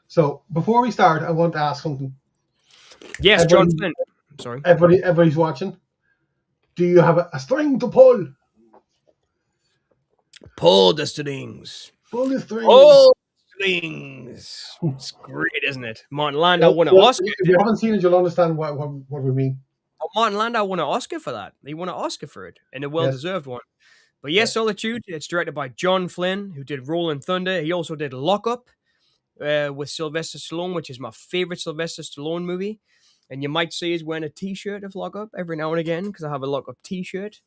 So, before we start, I want to ask something. Yes, John Flynn. Sorry. Everybody's watching. Do you have a string to pull? Pull the strings. Pull the strings. Pull the strings. It's great, isn't it? Martin Landau won an Oscar. If you haven't seen it, you'll understand what we mean. Oh, Martin Landau won an Oscar for that. He won an Oscar for it, and a well-deserved one. But yes, Solitude, it's directed by John Flynn, who did Rolling Thunder. He also did Lock Up with Sylvester Stallone, which is my favorite Sylvester Stallone movie. And you might see he's wearing a T-shirt of Lock Up every now and again, because I have a Lock Up T-shirt.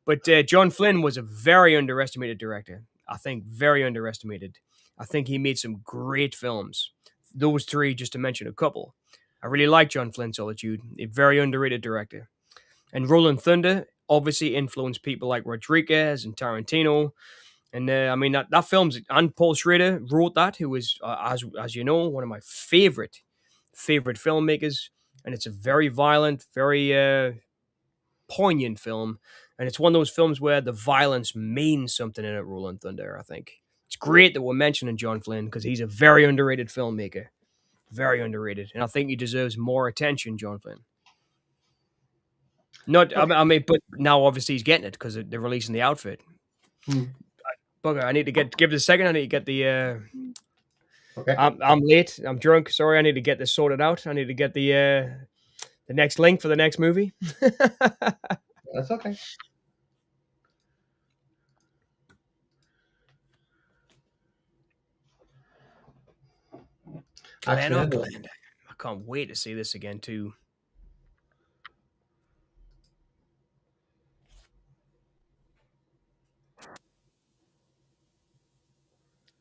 But John Flynn was a very underestimated director. I think very underestimated. I think he made some great films. Those three, just to mention a couple. I really like John Flynn's Solitude. A very underrated director. And Rolling Thunder obviously influenced people like Rodriguez and Tarantino. And I mean, that film's... And Paul Schrader wrote that, who is, as you know, one of my favorite filmmakers. And it's a very violent, very poignant film. And it's one of those films where the violence means something in it, Rolling Thunder, I think. It's great that we're mentioning John Flynn, because he's a very underrated filmmaker. Very underrated. And I think he deserves more attention, John Flynn. But now obviously he's getting it, because they're releasing the outfit. Bugger, I need to give it a second. I need to get the... Okay. I'm late. I'm drunk. Sorry, I need to get this sorted out. I need to get the next link for the next movie. That's okay. Glenda. I can't wait to see this again, too.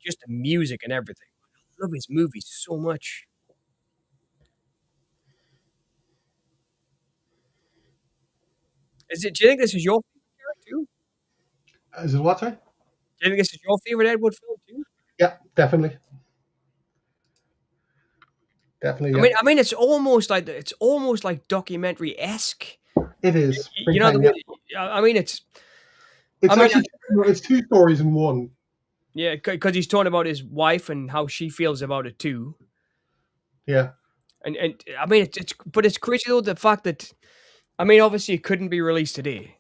Just the music and everything. I love his movies so much. Do you think this is your favorite too? Is it what, sorry? Do you think this is your favorite Ed Wood film too? Yeah, definitely. Definitely. Yeah. I mean, it's almost like documentary-esque. It is. You know, I mean, it's two stories in one. Yeah, because he's talking about his wife and how she feels about it too. Yeah. And I mean, it's crazy though, the fact that, I mean, obviously it couldn't be released today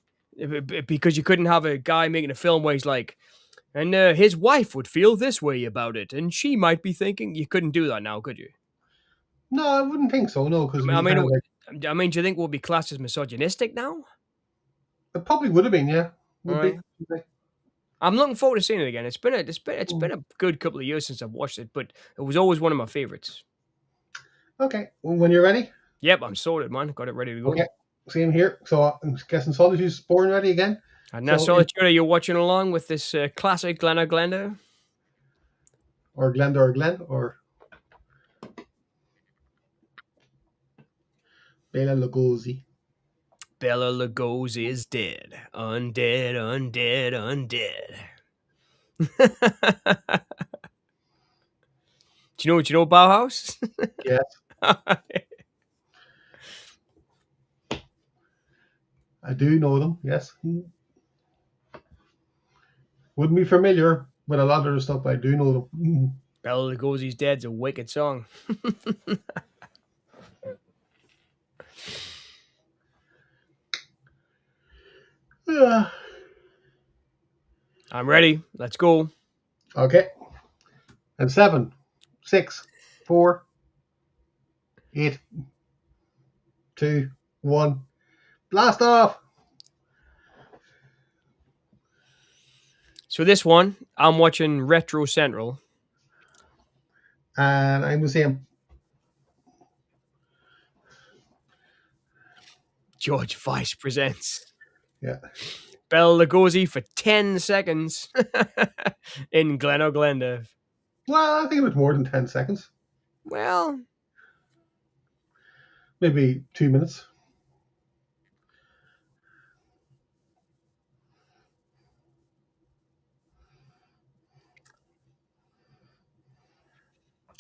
because you couldn't have a guy making a film where he's like, and his wife would feel this way about it, and she might be thinking. You couldn't do that now, could you? No, I wouldn't think so. No, because I mean, do you think we'll be classed as misogynistic now? It probably would have been, yeah. Would be. I'm looking forward to seeing it again. It's been a good couple of years since I've watched it, but it was always one of my favorites. Okay, well, when you're ready. Yep, I'm sorted, man. Got it ready to go. Okay, same here. So I'm guessing Solitude's born ready again. And now, Solitude, are you watching along with this classic Glenda? Or Glenda or Glen or Bela Lugosi. Bela Lugosi is dead. Undead, undead, undead. Do you know Bauhaus? Yes. I do know them, yes. Wouldn't be familiar with a lot of the stuff, but I do know them. Bela Lugosi's Dead's a wicked song. Yeah. I'm ready. Let's go. Okay. And 7, 6, 4, 8, 2, 1. Blast off! So this one, I'm watching Retro Central. And I'm the same. George Weiss presents. Yeah. Bela Lugosi for 10 seconds in Glen or Glenda. Well, I think it was more than 10 seconds. Well, maybe 2 minutes.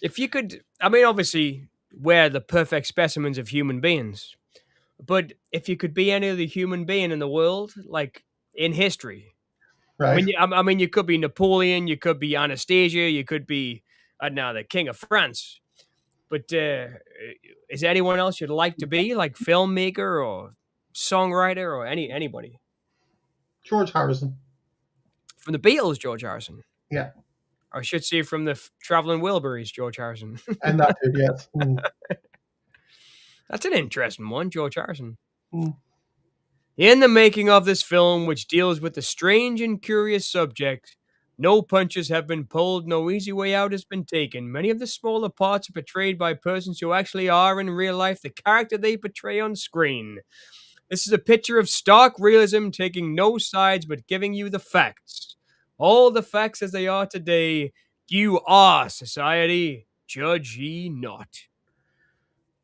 if you could, I mean, obviously, we're the perfect specimens of human beings. But if you could be any other human being in the world, like in history, Right. I mean, you could be Napoleon, you could be Anastasia, you could be, I don't know, the King of France. But is there anyone else you'd like to be, like filmmaker or songwriter or anybody? George Harrison. From the Beatles, George Harrison. Yeah. I should say from the Traveling Wilburys, George Harrison. And that too, yes. That's an interesting one, George Harrison. Mm. In the making of this film, which deals with the strange and curious subject, no punches have been pulled, no easy way out has been taken. Many of the smaller parts are portrayed by persons who actually are in real life the character they portray on screen. This is a picture of stark realism, taking no sides but giving you the facts. All the facts as they are today. You are society. Judge ye not.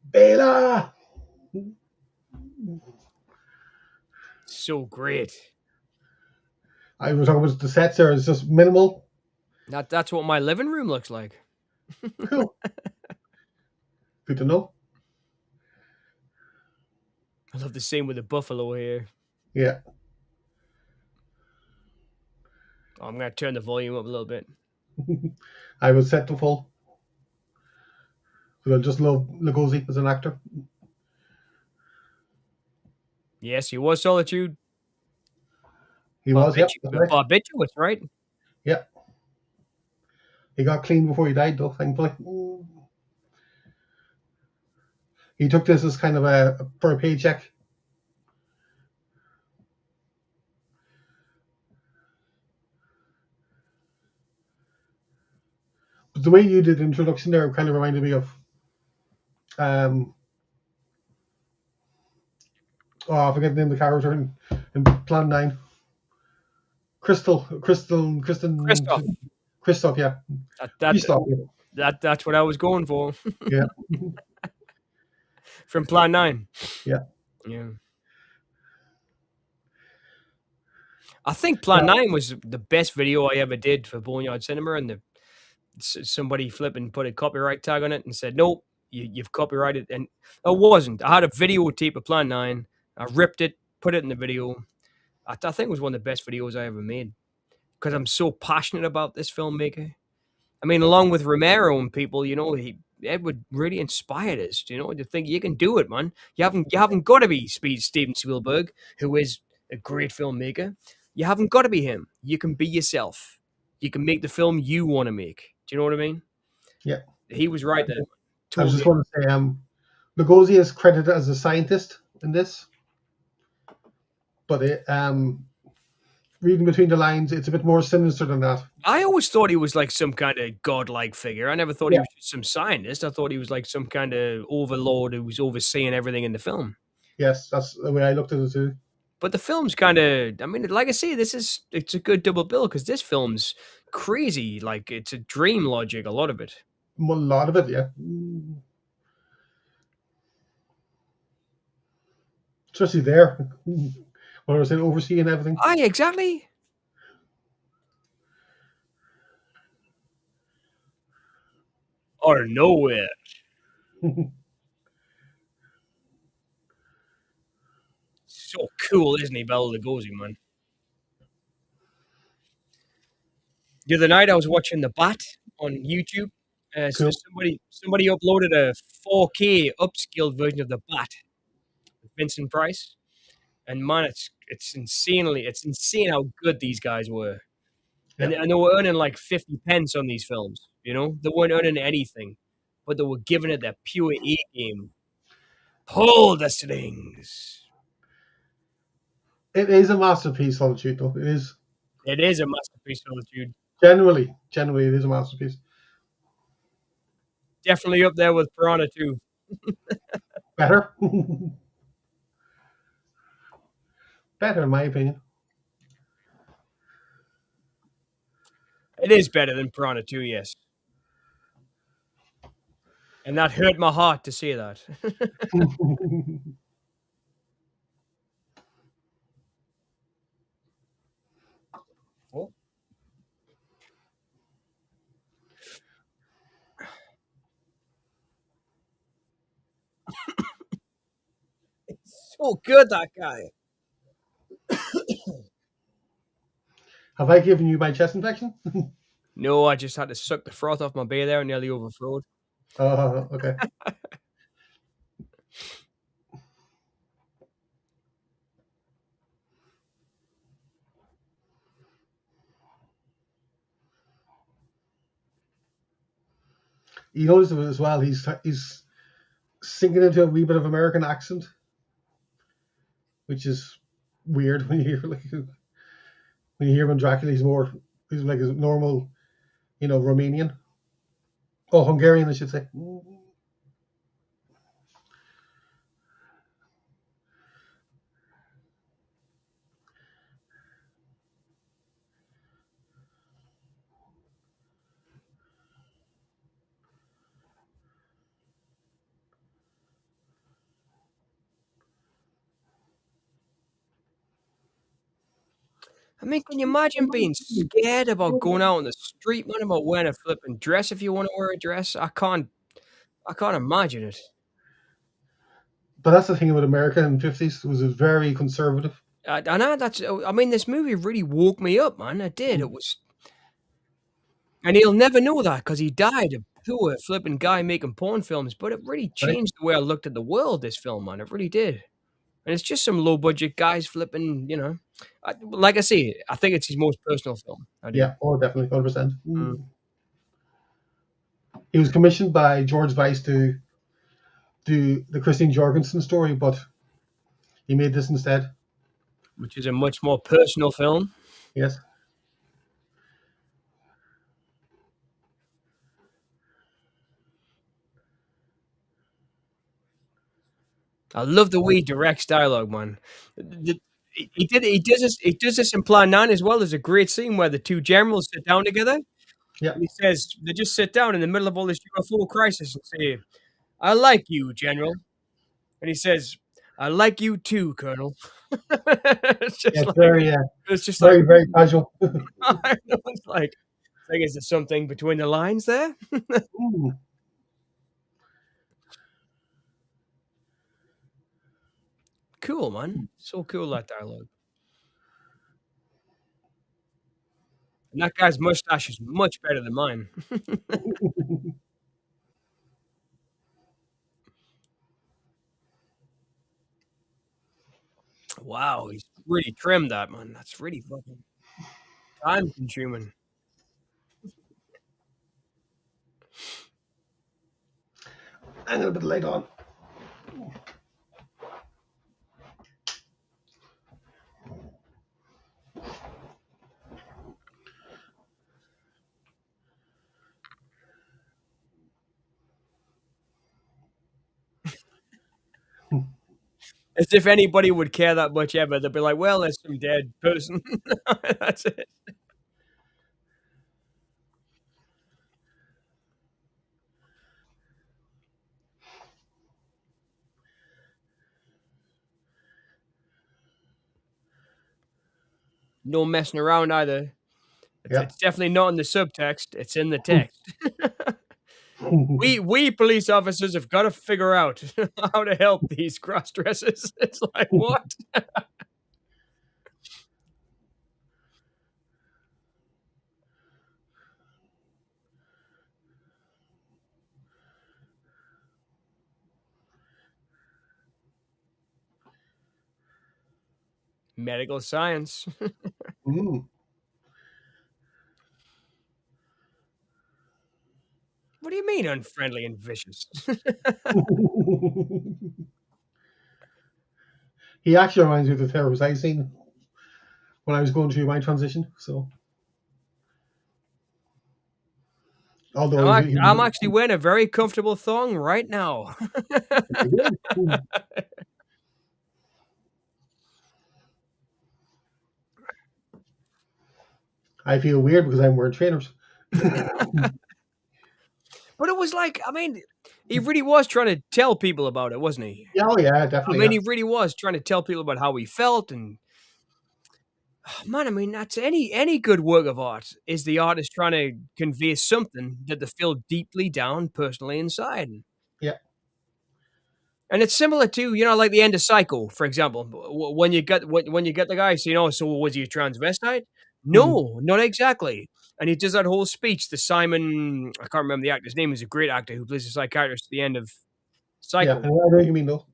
Bela! So great. I was talking about the sets there. It's just minimal. That's what my living room looks like. Cool. Good to know. I love the scene with the buffalo here. Yeah. Oh, I'm going to turn the volume up a little bit. I was set to full. Because I just love Lugosi as an actor. Yes, he was Solitude. He was, yep. Barbiturate, right? Yep. He got clean before he died, though, thankfully. He took this as kind of for a paycheck. But the way you did the introduction there kind of reminded me of I forget the name of the character in Plan 9. Christoph, yeah. That's what I was going for. Yeah. From Plan 9. Yeah. Yeah. I think Plan 9 was the best video I ever did for Boneyard Cinema, and somebody flipping put a copyright tag on it and said, nope, you've copyrighted. And it wasn't. I had a videotape of Plan 9. I ripped it, put it in the video. I think it was one of the best videos I ever made because I'm so passionate about this filmmaker. I mean, along with Romero and people, you know, Edward really inspired us, you know, to think you can do it, man. You haven't got to be Steven Spielberg, who is a great filmmaker. You haven't got to be him. You can be yourself. You can make the film you want to make. Do you know what I mean? Yeah. He was right there. I was just going to say, Lugosi is credited as a scientist in this, but reading between the lines, it's a bit more sinister than that. I always thought he was like some kind of godlike figure. I never thought he was just some scientist. I thought he was like some kind of overlord who was overseeing everything in the film. Yes, that's the way I looked at it too. But the film's kind of, I mean, like I say, it's a good double bill because this film's crazy. Like, it's a dream logic, a lot of it. A lot of it, yeah. Especially there. What I was saying, overseeing everything. Aye, exactly. Out of nowhere. So cool, isn't he, Bela Lugosi, man? The other night I was watching The Bat on YouTube. So somebody uploaded a 4K upscaled version of The Bat with Vincent Price. And man, it's insane how good these guys were. And they were earning like 50 pence on these films, you know? They weren't earning anything, but they were giving it their pure A game. Pull the strings. It is a masterpiece, Solitude, though. It is. It is a masterpiece, Solitude. Generally, it is a masterpiece. Definitely up there with Piranha 2. Better. Better, in my opinion. It is better than Piranha 2, yes. And that hurt my heart to say that. Oh. It's so good, that guy. Have I given you my chest infection? No, I just had to suck the froth off my beer there and nearly overflowed. Okay. You notice as well, he's sinking into a wee bit of American accent, which is weird when you hear him in Dracula. He's like a normal, Romanian. Oh, Hungarian, I should say. I mean, can you imagine being scared about going out on the street, man, about wearing a flipping dress if you want to wear a dress? I can't imagine it. But that's the thing about America in the 50s. It was very conservative. I know this movie really woke me up, man. It did. It was, and he'll never know that because he died a poor flipping guy making porn films. But it really changed the way I looked at the world. This film, man, it really did. And it's just some low budget guys flipping, like I say, I think it's his most personal film. Yeah, definitely, 100%. He was commissioned by George Weiss to do the Christine Jorgensen story, but he made this instead. Which is a much more personal film. Yes. I love the way he directs dialogue, man. He does this in Plan 9 as well. There's a great scene where the two generals sit down together. Yeah. And he says, they just sit down in the middle of all this UFO crisis and say, I like you, General. And he says, I like you too, Colonel. It's just very casual. I know, it's like, is there something between the lines there? Cool, man. So cool, that dialogue. And that guy's mustache is much better than mine. Wow, he's really trimmed that, man. That's really fucking time consuming. I'm a little bit late on. As if anybody would care that much ever. They'd be like, well, there's some dead person. That's it. No messing around either. It's definitely not in the subtext. It's in the text. We police officers have got to figure out how to help these cross-dressers. It's like, what? Medical science. do you mean unfriendly and vicious? He actually reminds me of the therapist I seen when I was going through my transition. So, although I'm actually wearing a very comfortable thong right now. I feel weird because I'm wearing trainers. But it was like, I mean, he really was trying to tell people about it, wasn't he? Yeah, oh yeah, I definitely. mean, Yeah. he really was trying to tell people about how he felt, and man, I mean, that's any good work of art is the artist trying to convey something that they feel deeply down personally inside. Yeah. And it's similar to, like the end of Psycho, for example. When you get the guy, so was he a transvestite? Mhm. No, not exactly. And he does that whole speech. The Simon, I can't remember the actor's name. He's a great actor who plays a psychiatrist at the end of Yeah, I Psycho. know what you mean though.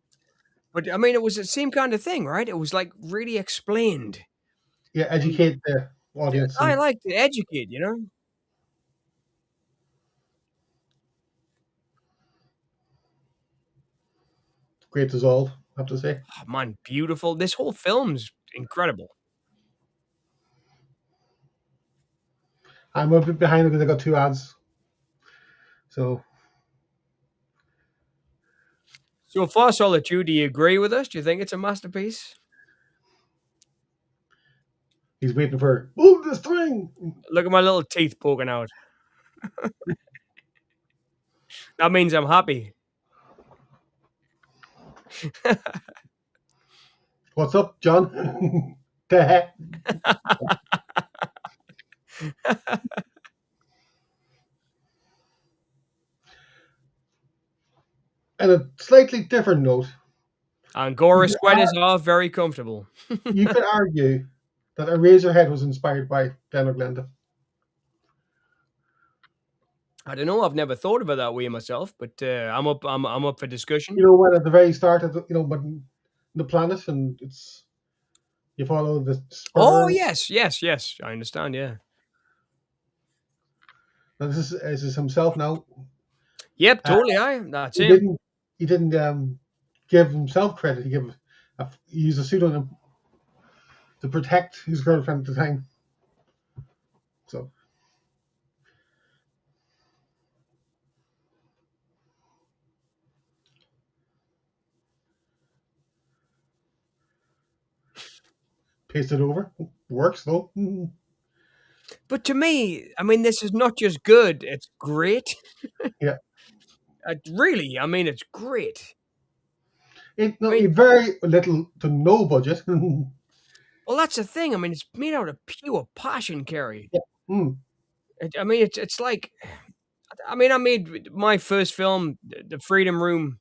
But I mean, it was the same kind of thing, right? It was like really explained. Yeah, And educate the audience I and like to educate, great dissolve, I have to say. Oh, man, beautiful. This whole film's incredible. I'm a bit behind because I got 2 ads. So far, Solitude, do you agree with us? Do you think it's a masterpiece? he's waiting for move the string. Look at my little teeth poking out. That means I'm happy. What's up, John? The heck? And a slightly different note, Angora sweaters are very comfortable. you could argue that Eraserhead was inspired by Glen or Glenda. I don't know. I've never thought of it that way myself, but I'm up. I'm up for discussion. You know, when at the very start of when the planet and it's you follow the spur. Oh yes. I understand. Yeah. Now, this is himself now. Yep. Totally. That's He him. didn't give himself credit. He used a pseudonym to protect his girlfriend at the time. So paste it over. Works though. But to me, I mean, this is not just good; it's great. Yeah. Really, I mean, it's great. A very little to no budget. Well, that's the thing. I mean, it's made out of pure passion, Kerry. Yeah. Mm. I mean, it's like, I mean, I made my first film, The Freedom Room,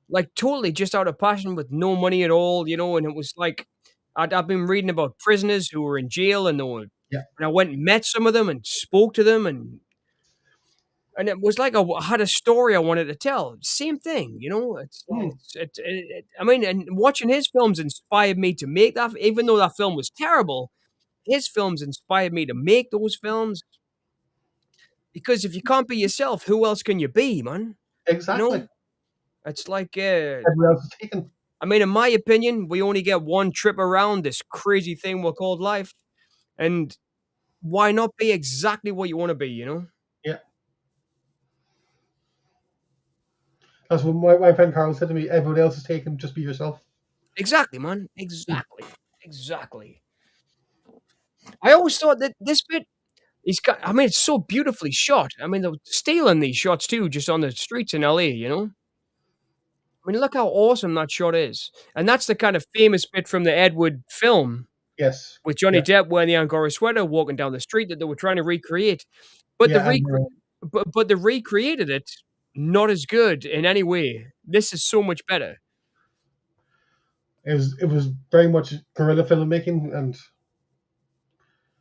like totally just out of passion with no money at all, and it was like, I've been reading about prisoners who were in jail and Yeah. and I went and met some of them and spoke to them and it was like I had a story I wanted to tell. Same thing, I mean, and watching his films inspired me to make that, even though that film was terrible. His films inspired me to make those films because if you can't be yourself, who else can you be, man? Exactly. It's like, Everyone else is taken. I mean, in my opinion, we only get one trip around this crazy thing we're called life, and why not be exactly what you want to be? Yeah. That's what my friend Carl said to me. Everyone else is taken. Just be yourself. Exactly, man. Exactly. I always thought that this bit, I mean, it's so beautifully shot. I mean, they're stealing these shots too, just on the streets in LA, I mean, look how awesome that shot is. And that's the kind of famous bit from the Ed Wood film Yes. with Johnny Yeah. Depp wearing the Angora sweater walking down the street that they were trying to recreate. But Yeah, but they recreated it not as good in any way. This is so much better. it was very much guerrilla filmmaking, and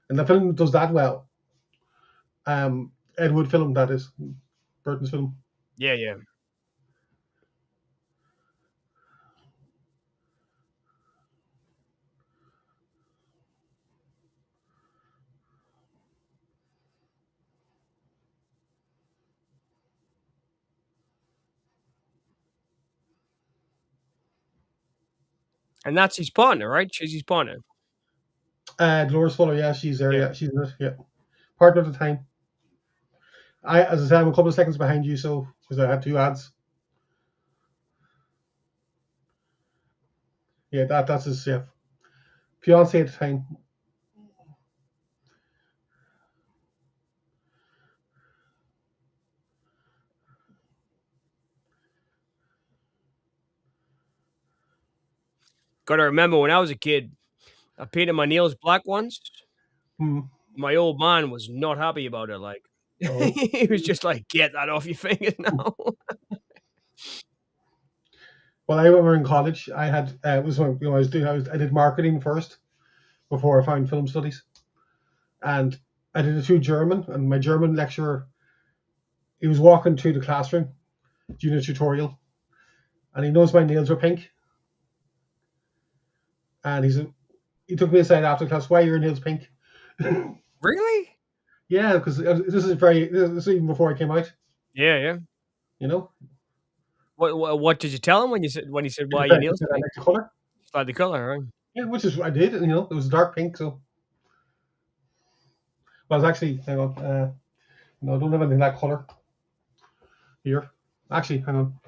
the film does that well. Ed Wood film, that is Burton's film. Yeah. And that's his partner, right? She's his partner. Dolores Fuller, yeah, she's there. Yeah. Yeah, she's in it. Yeah, partner at the time. As I said, I'm a couple of seconds behind you, so because I had 2 ads. Yeah, that's his fiance at the time. Gotta remember when I was a kid, I painted my nails black once. Hmm. My old man was not happy about it. Like, Oh. he was just like, "Get that off your fingers now." Well, I remember in college, I had was when I did marketing first before I found film studies, and I did it through German. And my German lecturer, he was walking through the classroom, doing a tutorial, and he noticed my nails were pink, and he took me aside after class. Why are your nails pink? Really? Yeah, because this is even before I came out. Yeah, yeah. You know. What did you tell him when he said why I your nails said I pink? like the color. It's like the color, right? Yeah, which is what I did. You know, it was dark pink, so. Well, it's actually, hang on. No, I don't have anything that color here. Actually, hang on.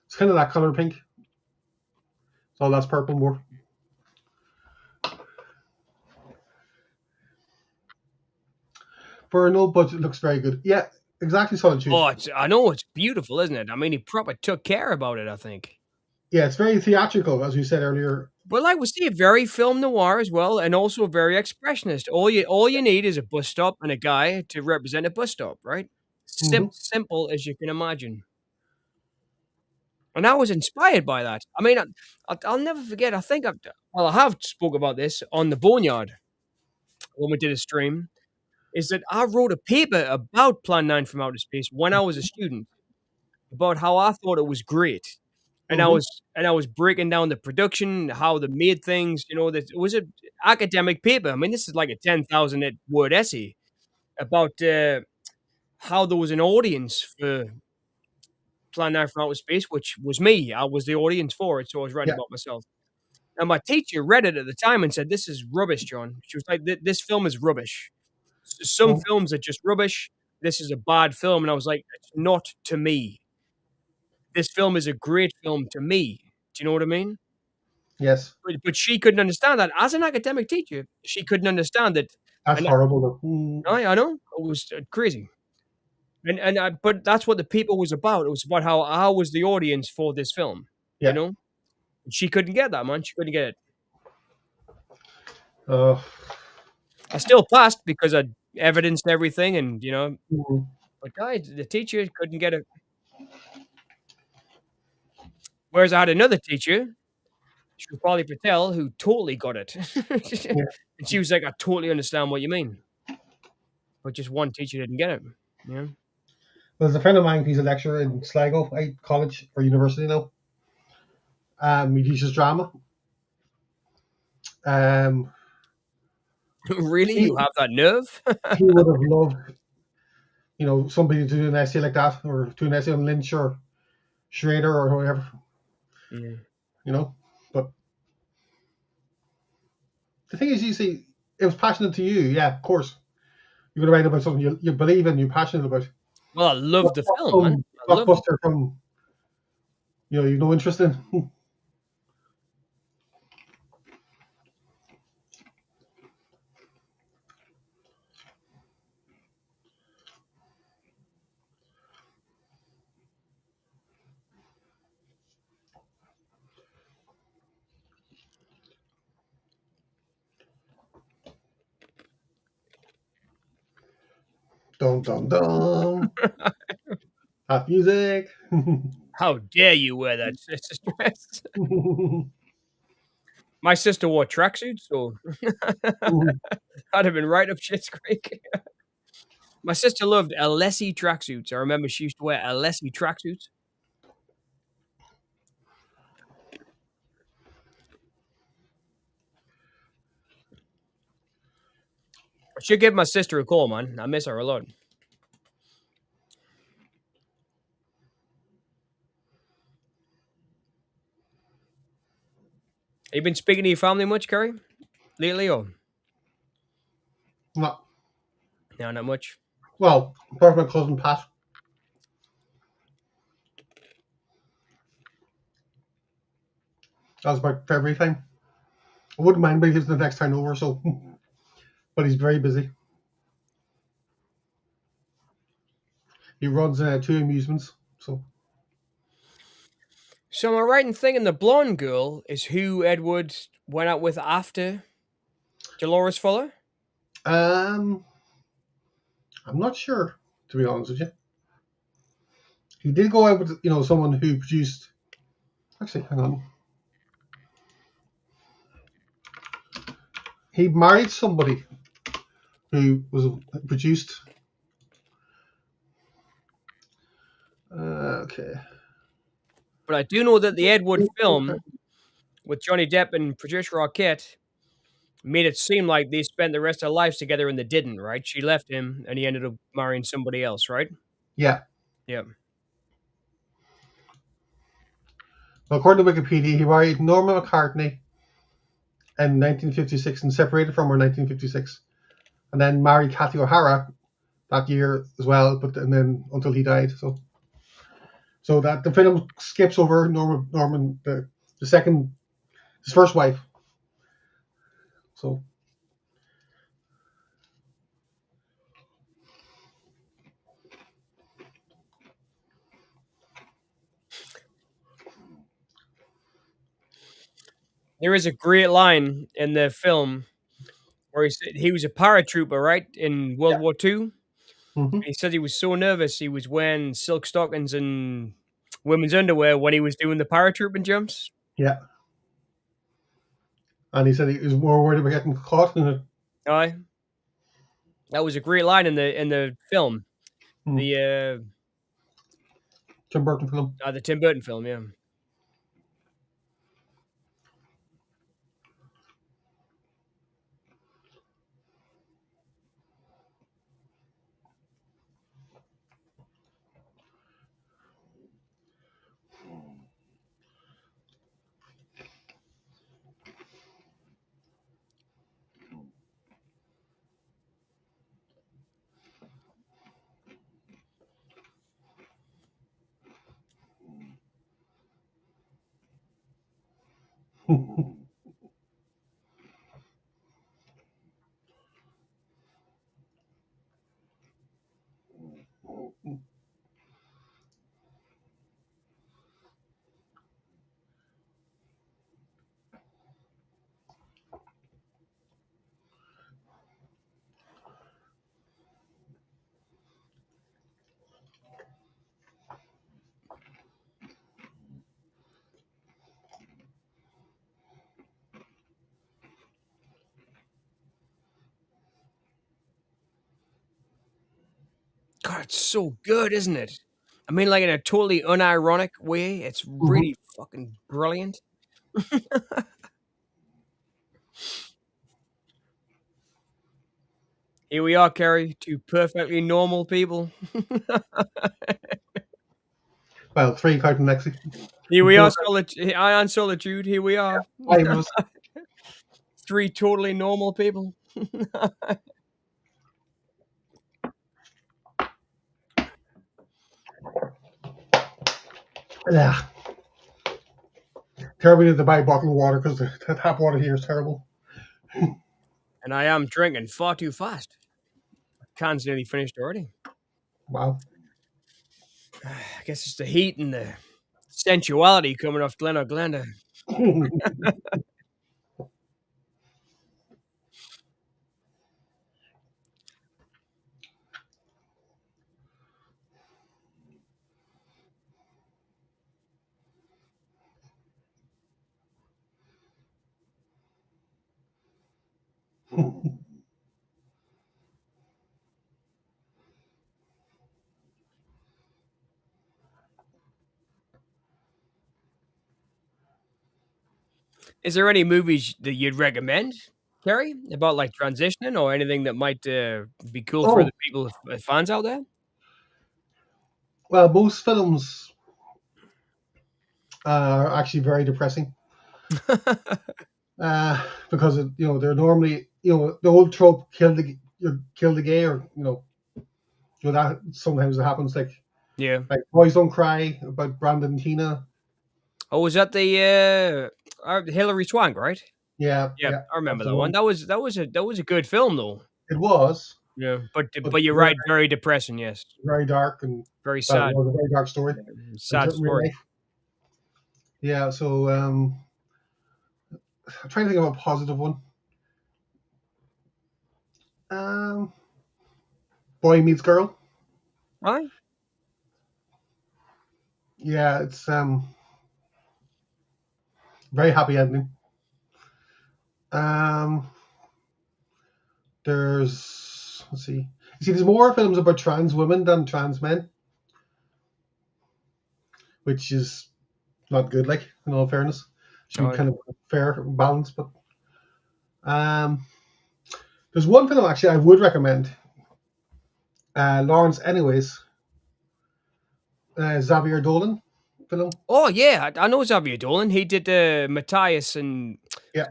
It's kind of that color pink. So that's purple more. For a no budget, it looks very good. Yeah, exactly. Solitude. Oh, I know it's beautiful, isn't it? I mean, he proper took care about it, I think. Yeah, it's very theatrical, as we said earlier. But like we see, very film noir as well, and also very expressionist. All you need is a bus stop and a guy to represent a bus stop, right? Simple as you can imagine. And I was inspired by that. I mean, I'll never forget. I think I have spoke about this on the Boneyard when we did a stream. Is that I wrote a paper about Plan 9 from Outer Space when I was a student about how I thought it was great. And I was breaking down the production, how they made things, that it was an academic paper. I mean, this is like a 10,000 word essay about how there was an audience for Plan 9 from Outer Space, which was me. I was the audience for it, so I was writing about myself. And my teacher read it at the time and said, "This is rubbish, John." She was like, "This film is rubbish. Some films are just rubbish. This is a bad film." And I was like, "It's not to me. This film is a great film to me." Do you know what I mean? Yes. But she couldn't understand that. As an academic teacher, she couldn't understand that. That's horrible, though. I know. It was crazy. But that's what the paper was about. It was about how I was the audience for this film. Yeah. You know? She couldn't get that, man. She couldn't get it. I still passed because I evidenced everything and, but the teacher couldn't get it. Whereas I had another teacher, Shrupali Patel, who totally got it. And she was like, "I totally understand what you mean." But just one teacher didn't get it. Yeah. There's a friend of mine, he's a lecturer in Sligo College or university now. He teaches drama. Really? You have that nerve? He would have loved, somebody to do an essay like that, or do an essay on Lynch or Schrader or whoever. Yeah. But the thing is, you see, it was passionate to you. Yeah, of course. You're going to write about something you believe in, you're passionate about. Well, I love the film, man. Blockbuster from, you've no interest in. Dum, dum, dum. Hot music. How dare you wear that sister dress? My sister wore tracksuits, so I'd have been right up shit's creek. My sister loved Alessi tracksuits. I remember she used to wear Alessi tracksuits. I should give my sister a call, man. I miss her a lot. you been speaking to your family much, Kerry? Lately, or No. no, not much. Well, apart from my cousin Pat. That was about February time. I wouldn't mind, but he lives in the next town over, so. But he's very busy. He runs 2 amusements, so. So am I right in thinking the blonde girl is who Edward went out with after Dolores Fuller? I'm not sure, to be honest with you. He did go out with, someone who produced. Actually, hang on. He married somebody who was produced. Okay. But I do know that the Edward film with Johnny Depp and Patricia Arquette made it seem like they spent the rest of their lives together, and they didn't, right? She left him, and he ended up marrying somebody else, right? Yeah. Yeah. According to Wikipedia, he married Norma McCartney in 1956 and separated from her in 1956, and then married Kathy O'Hara that year as well. And then until he died, so that the film skips over Norman, the second, his first wife. So. There is a great line in the film where he said he was a paratrooper, right, in World War II. Mm-hmm. He said he was so nervous he was wearing silk stockings and women's underwear when he was doing the paratrooping jumps. Yeah. And he said he was more worried about getting caught than it. Aye. That was a great line in the film. The Tim Burton film. The Tim Burton film, yeah. God, it's so good, isn't it? I mean, like in a totally unironic way. It's really fucking brilliant. Here we are, Kerry, two perfectly normal people. Well, 3 counting Lexi. Here we are, Ion Solitude. Here we are. 5 of us. 3 totally normal people. Yeah. Terrible to buy bottled water because the tap water here is terrible. And I am drinking far too fast. Can's nearly finished already. Wow. I guess it's the heat and the sensuality coming off Glen or Glenda. Is there any movies that you'd recommend, Kerry, about like transitioning or anything that might be cool for the people, fans out there? Well, most films are actually very depressing. Because they're normally the old trope kill the gay, or that sometimes it happens, like Boys Don't Cry about Brandon and Tina. Oh, was that the Hilary Swank, right? Yeah, I remember that's that the one. That was a good film though. It was. Yeah, but you're right, very depressing. Yes, very dark and very it sad. was a very dark story. Sad story. Yeah, so I'm trying to think of a positive one. Boy Meets Girl. Right? Yeah, it's very happy ending. Let's see. You see, there's more films about trans women than trans men, which is not good. Like, in all fairness, should be kind of fair balance. But there's one film actually I would recommend. Lawrence, anyways. Xavier Dolan film. Oh yeah, I know Xavier Dolan. He did Matthias and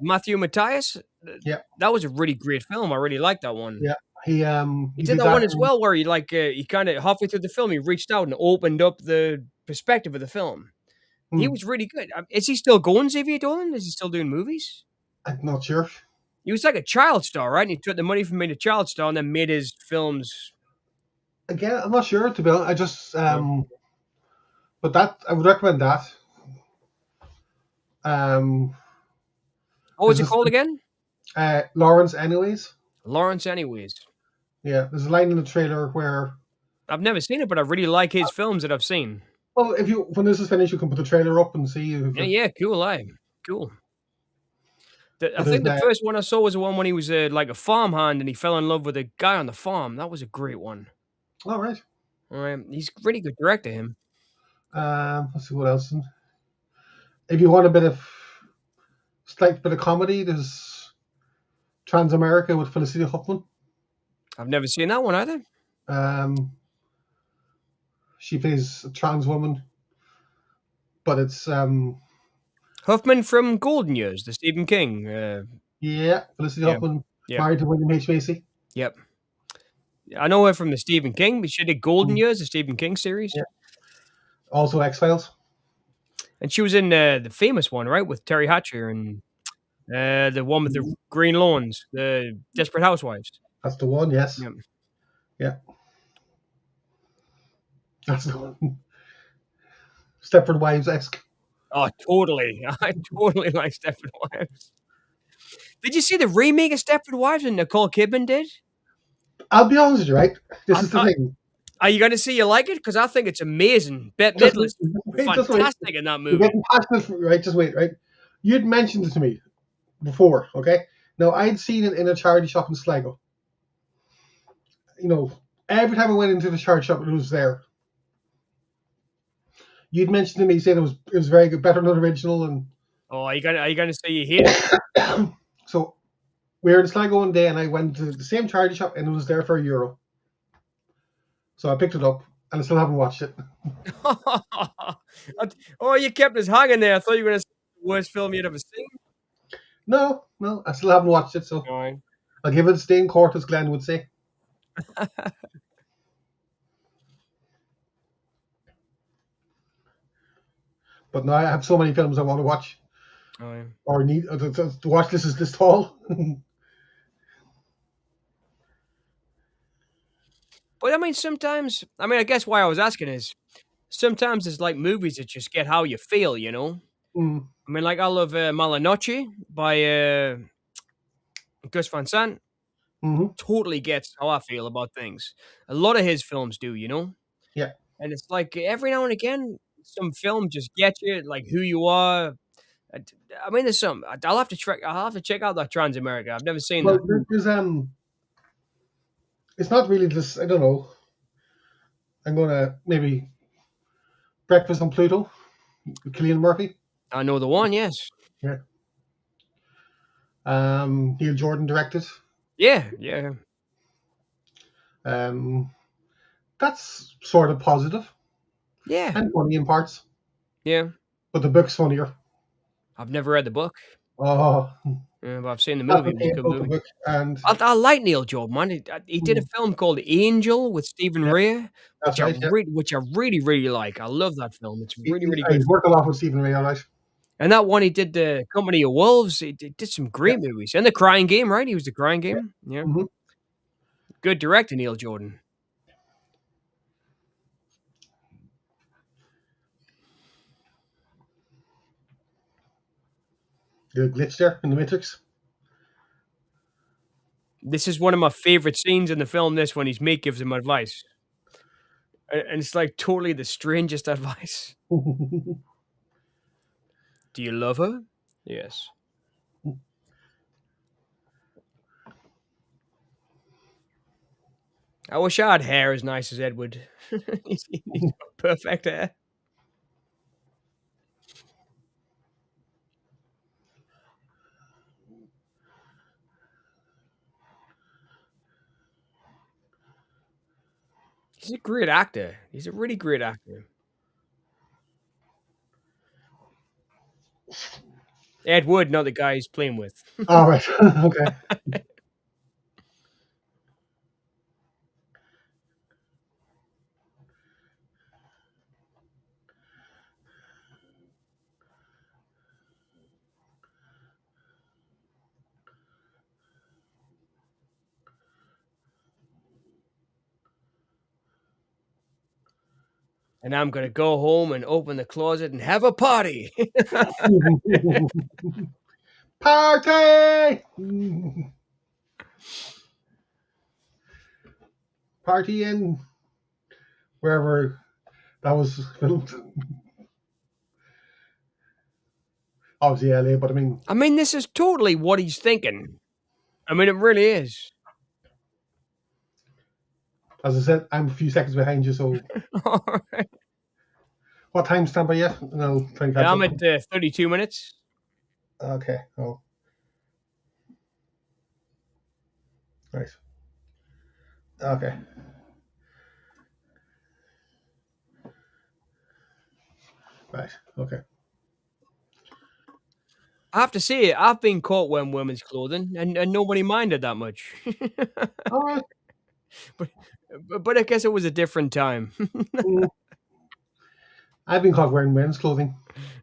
Matthew Matthias. Yeah, that was a really great film. I really liked that one. Yeah, he did that one as well, where he kind of halfway through the film he reached out and opened up the perspective of the film. He was really good. Is he still going, Xavier Dolan? Is he still doing movies? I'm not sure. He was like a child star, right? And he took the money from being a child star and then made his films. Again, I'm not sure, to be honest. I just but that I would recommend that. What was it called again? Lawrence, anyways. Lawrence, anyways. Yeah, there's a line in the trailer where I've never seen it, but I really like his films that I've seen. Well, when this is finished, you can put the trailer up and see. Yeah, cool. Cool. I think the first one I saw was the one when he was like a farmhand and he fell in love with a guy on the farm. That was a great one. All right. He's a really good director, him. Let's see what else. If you want a slight bit of comedy, there's Transamerica with Felicity Huffman. I've never seen that one either. She plays a trans woman, but it's Huffman from Golden Years, the Stephen King. Felicity Huffman, married to William H. Macy. Yep. I know her from the Stephen King, but she did Golden Years, the Stephen King series. Yeah. Also X-Files. And she was in the famous one, right, with Terry Hatcher and the one with the green lawns, the Desperate Housewives. That's the one, yes. Yep. Yeah. That's the one. Stepford Wives-esque. Oh, totally. I totally like Stepford Wives. Did you see the remake of Stepford Wives that Nicole Kidman did? I'll be honest with you, right? This is the thing. Are you going to see you like it? Because I think it's amazing. Bette Midler's fantastic in that movie. You're getting passionate, right? Just wait, right? You'd mentioned it to me before, okay? Now, I'd seen it in a charity shop in Sligo. Every time I went into the charity shop, it was there. You'd mentioned to me, saying it was very good, better than the original, and. Oh, are you gonna say you hate it? So, we were in Sligo one day, and I went to the same charity shop, and it was there for €1. So I picked it up, and I still haven't watched it. Oh, you kept us hanging there. I thought you were going to say the worst film you'd ever seen. No, I still haven't watched it, so I'll give it a stay in court, as Glen would say. But now I have so many films I want to watch. Or need to watch. This is this tall. But I mean, sometimes, I guess why I was asking is sometimes it's like movies that just get how you feel, I mean, like I love Malinoche by Gus Van Sant. Totally gets how I feel about things. A lot of his films do, Yeah. And it's like every now and again, some film just gets you, like who you are. I mean, there's some. I'll have to check out that Transamerica. I've never seen that. There's it's not really this. I don't know. I'm gonna maybe Breakfast on Pluto, with Cillian Murphy. I know the one. Yes. Yeah. Neil Jordan directed. Yeah. That's sort of positive. Yeah. And funny in parts. Yeah. But the book's funnier. I've never read the book. Oh, But I've seen the that's movie. It was a okay good about the movie. book, and I like Neil Jordan, man. He did a film called Angel with Stephen yeah, Rea, that's right. Yeah, which I really, really like. I love that film. It's really, really good. he's worked a lot with Stephen Rea, right? And that one he did, the Company of Wolves. He did some Yeah, great movies. And The Crying Game, right? He was The Crying yeah. Game. Yeah. Mm-hmm. Good director, Neil Jordan. The glitch there in the Matrix. This is one of my favorite scenes in the film. This when his mate gives him advice, and it's like totally the strangest advice. Do you love her? Yes. I wish I had hair as nice as Edward. He's got perfect hair. He's a great actor. He's a really great actor. Ed Wood, not the guy he's playing with. All right. Okay. And I'm gonna go home and open the closet and have a party. Party! Party in wherever that was filmed. Obviously LA, but I mean, this is totally what he's thinking. I mean, it really is. As I said, I'm a few seconds behind you, so. All right. What timestamp are you at? No, Yeah, I'm at 32 minutes. Okay. Oh. Right. Okay. Right. Okay. I have to say, I've been caught wearing women's clothing, and nobody minded that much. All right. But I guess it was a different time. I've been caught wearing men's clothing.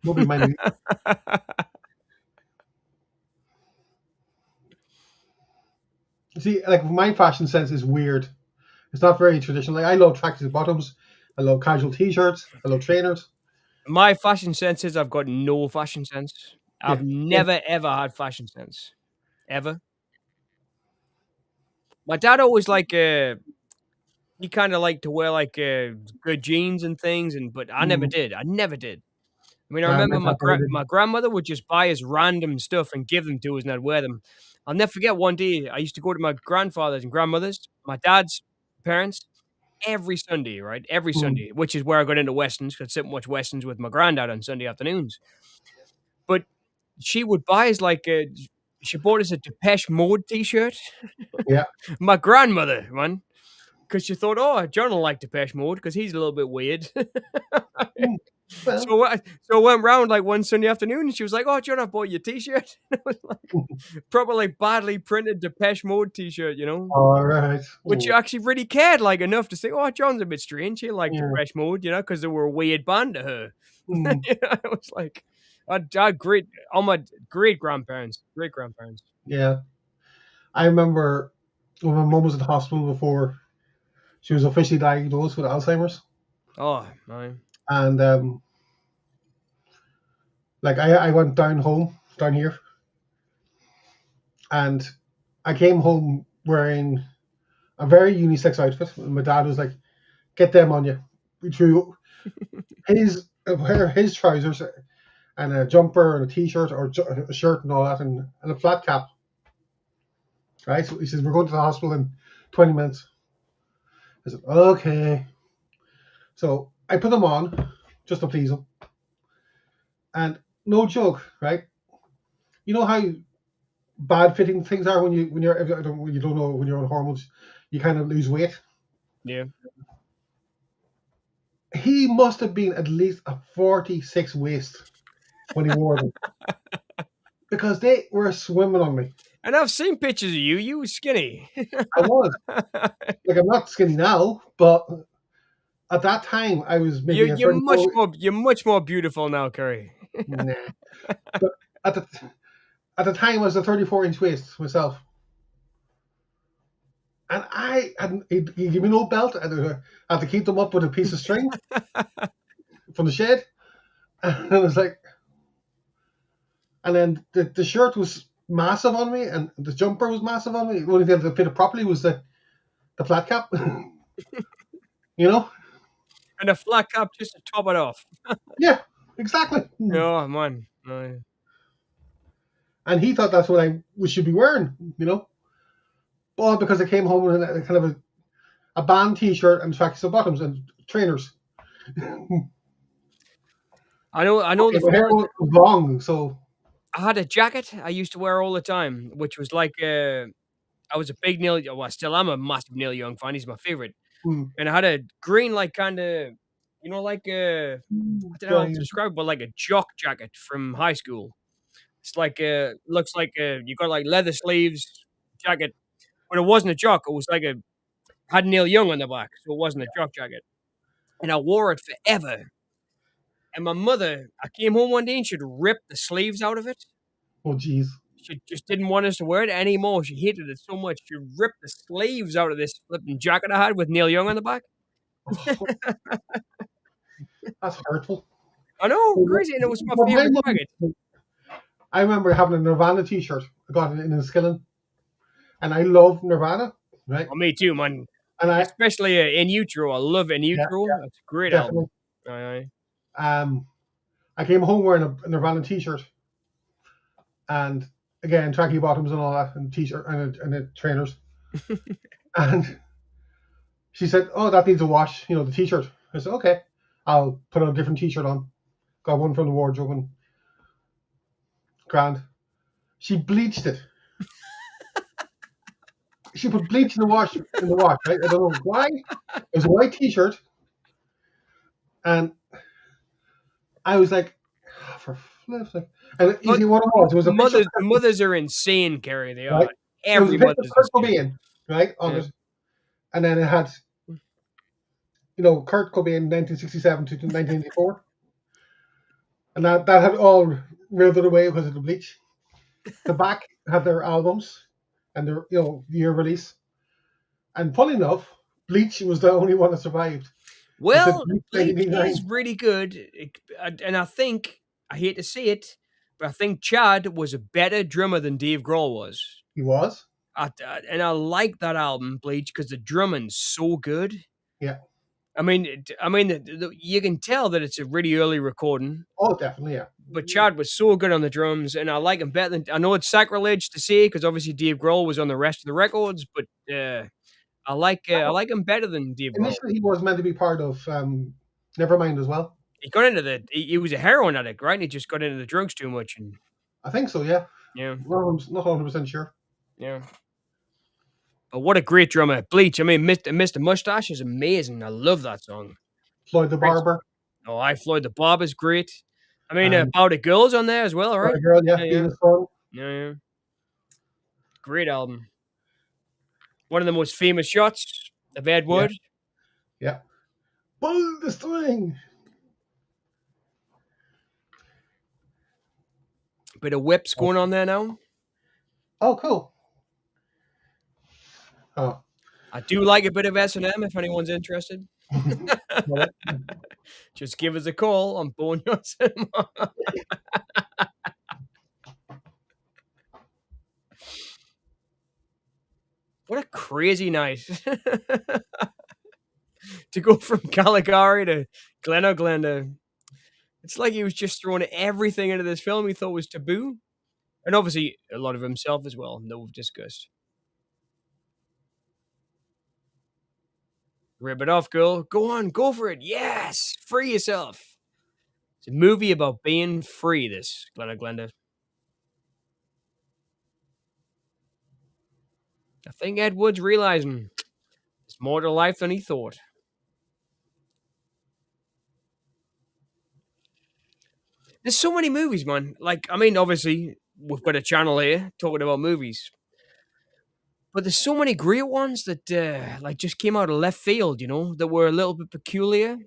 Nobody minded. See, like my fashion sense is weird. It's not very traditional. Like I love tracksuit bottoms. I love casual t-shirts. I love trainers. My fashion sense is I've got no fashion sense. I've Yeah. never, ever had fashion sense. Ever. My dad always he kind of liked to wear good jeans and things, but I never did. I never did. I mean, I remember my grandmother would just buy us random stuff and give them to us, and I'd wear them. I'll never forget one day I used to go to my grandfather's and grandmother's, my dad's parents, every Sunday, right? Every Sunday, which is where I got into westerns because I sit and watch westerns with my granddad on Sunday afternoons. But she would buy us she bought us a Depeche Mode t-shirt. Yeah. My grandmother, man. Because she thought, oh, John will like Depeche Mode because he's a little bit weird. Well. So I went round one Sunday afternoon and she was like, oh, John, I bought you a t-shirt. It was probably badly printed Depeche Mode t-shirt, All right. But she actually really cared enough to say, oh, John's a bit strange. He liked Depeche Mode, because they were a weird band to her. It was like, all my great-grandparents. Yeah. I remember when my mum was in the hospital before she was officially diagnosed with Alzheimer's. Oh, man. And I went down here, and I came home wearing a very unisex outfit. And my dad was like, "Get them on you." We threw his trousers and a jumper and a t-shirt or a shirt and all that, and a flat cap. Right? So he says, "We're going to the hospital in 20 minutes." I said, "Okay." So I put them on just to please him. And no joke, right? You know how bad fitting things are when you don't know when you're on hormones, you kind of lose weight. Yeah. He must have been at least a 46 waist when he wore them. because they were swimming on me. And I've seen pictures of you. You were skinny. I was. Like, I'm not skinny now, but at that time, I was maybe a 34. You're much more beautiful now, Curry. Nah. But at the time, I was a 34-inch waist myself. And he gave me no belt. I had to keep them up with a piece of string from the shed. And I was like, and then the shirt was massive on me, and the jumper was massive on me. The only thing that fit it properly was the flat cap. You know? And a flat cap just to top it off. Yeah, exactly. Oh, man. Oh, And he thought that's what we should be wearing, you know? All because I came home with a kind of a band T-shirt and tracksuit bottoms and trainers. I know. Okay, my hair was long, so I had a jacket I used to wear all the time, which was like I was a big Neil. Well, I still am a massive Neil Young fan. He's my favorite. And I had a green, like kind of, like I don't know how to describe it, but like a jock jacket from high school. It's like looks like you got like leather sleeves jacket, but it wasn't a jock. It was like had Neil Young on the back, so it wasn't a jock jacket. And I wore it forever. And my mother, I came home one day and she'd ripped the sleeves out of it. Oh, jeez. She just didn't want us to wear it anymore. She hated it so much. She ripped the sleeves out of this flipping jacket I had with Neil Young on the back. That's hurtful. I know, crazy, and it was my favorite jacket. I remember having a Nirvana T-shirt. I got it in Skillen, and I love Nirvana. Right? Oh, me too, man. And especially In Utero. I love In Utero. Yeah, It's a great definitely. album. I came home wearing a Nirvana T-shirt, and again tracky bottoms and all that, and T-shirt and the trainers. And she said, "Oh, that needs a wash." The T-shirt. I said, "Okay, I'll put a different T-shirt on." Got one from the wardrobe and grand. She bleached it. She put bleach in the wash, right? I don't know why. It was a white T-shirt, and I was like, oh, for flips, like, and you see what it was a mothers are insane, Kerry. They are. Right? Every mother's Kurt Cobain, right? On it, and then it had, Kurt Cobain, 1967 to 1984, and that had all withered away because of the bleach. The back had their albums and their year release, and funny enough, Bleach was the only one that survived. Well, Bleach is really good, and I think, I hate to say it, but I think Chad was a better drummer than Dave Grohl was. He was, and I like that album, Bleach, because the drumming's so good. Yeah. I mean, you can tell that it's a really early recording. Oh, definitely, yeah. But Chad was so good on the drums, and I like him better than. I know it's sacrilege to say because obviously Dave Grohl was on the rest of the records, but I like him better than Dave Grohl. Initially, he was meant to be part of Nevermind as well. He got into he was a heroin addict, right? And he just got into the drugs too much, and I think so, yeah. Yeah, not 100% sure. Yeah. But what a great drummer. Bleach, I mean, Mr. Mustache is amazing. I love that song. Floyd the Barber. Oh, Floyd the Barber's great. I mean, About the Girl's on there as well, right? About the Girl, yeah. Yeah. Great album. One of the most famous shots of Ed Wood. Yeah. Pull the string. Bit of whips going on there now. Oh, cool. Oh. I do like a bit of S&M if anyone's interested. Just give us a call on Bone Cinema. What a crazy night. To go from Caligari to Glen or Glenda. It's like he was just throwing everything into this film he thought was taboo. And obviously a lot of himself as well, that we've discussed. Rip it off, girl. Go on, go for it. Yes, free yourself. It's a movie about being free, this, Glen or Glenda. I think Ed Wood's realizing there's more to life than he thought. There's so many movies, man. Like, I mean, obviously, we've got a channel here talking about movies. But there's so many great ones that like just came out of left field, that were a little bit peculiar.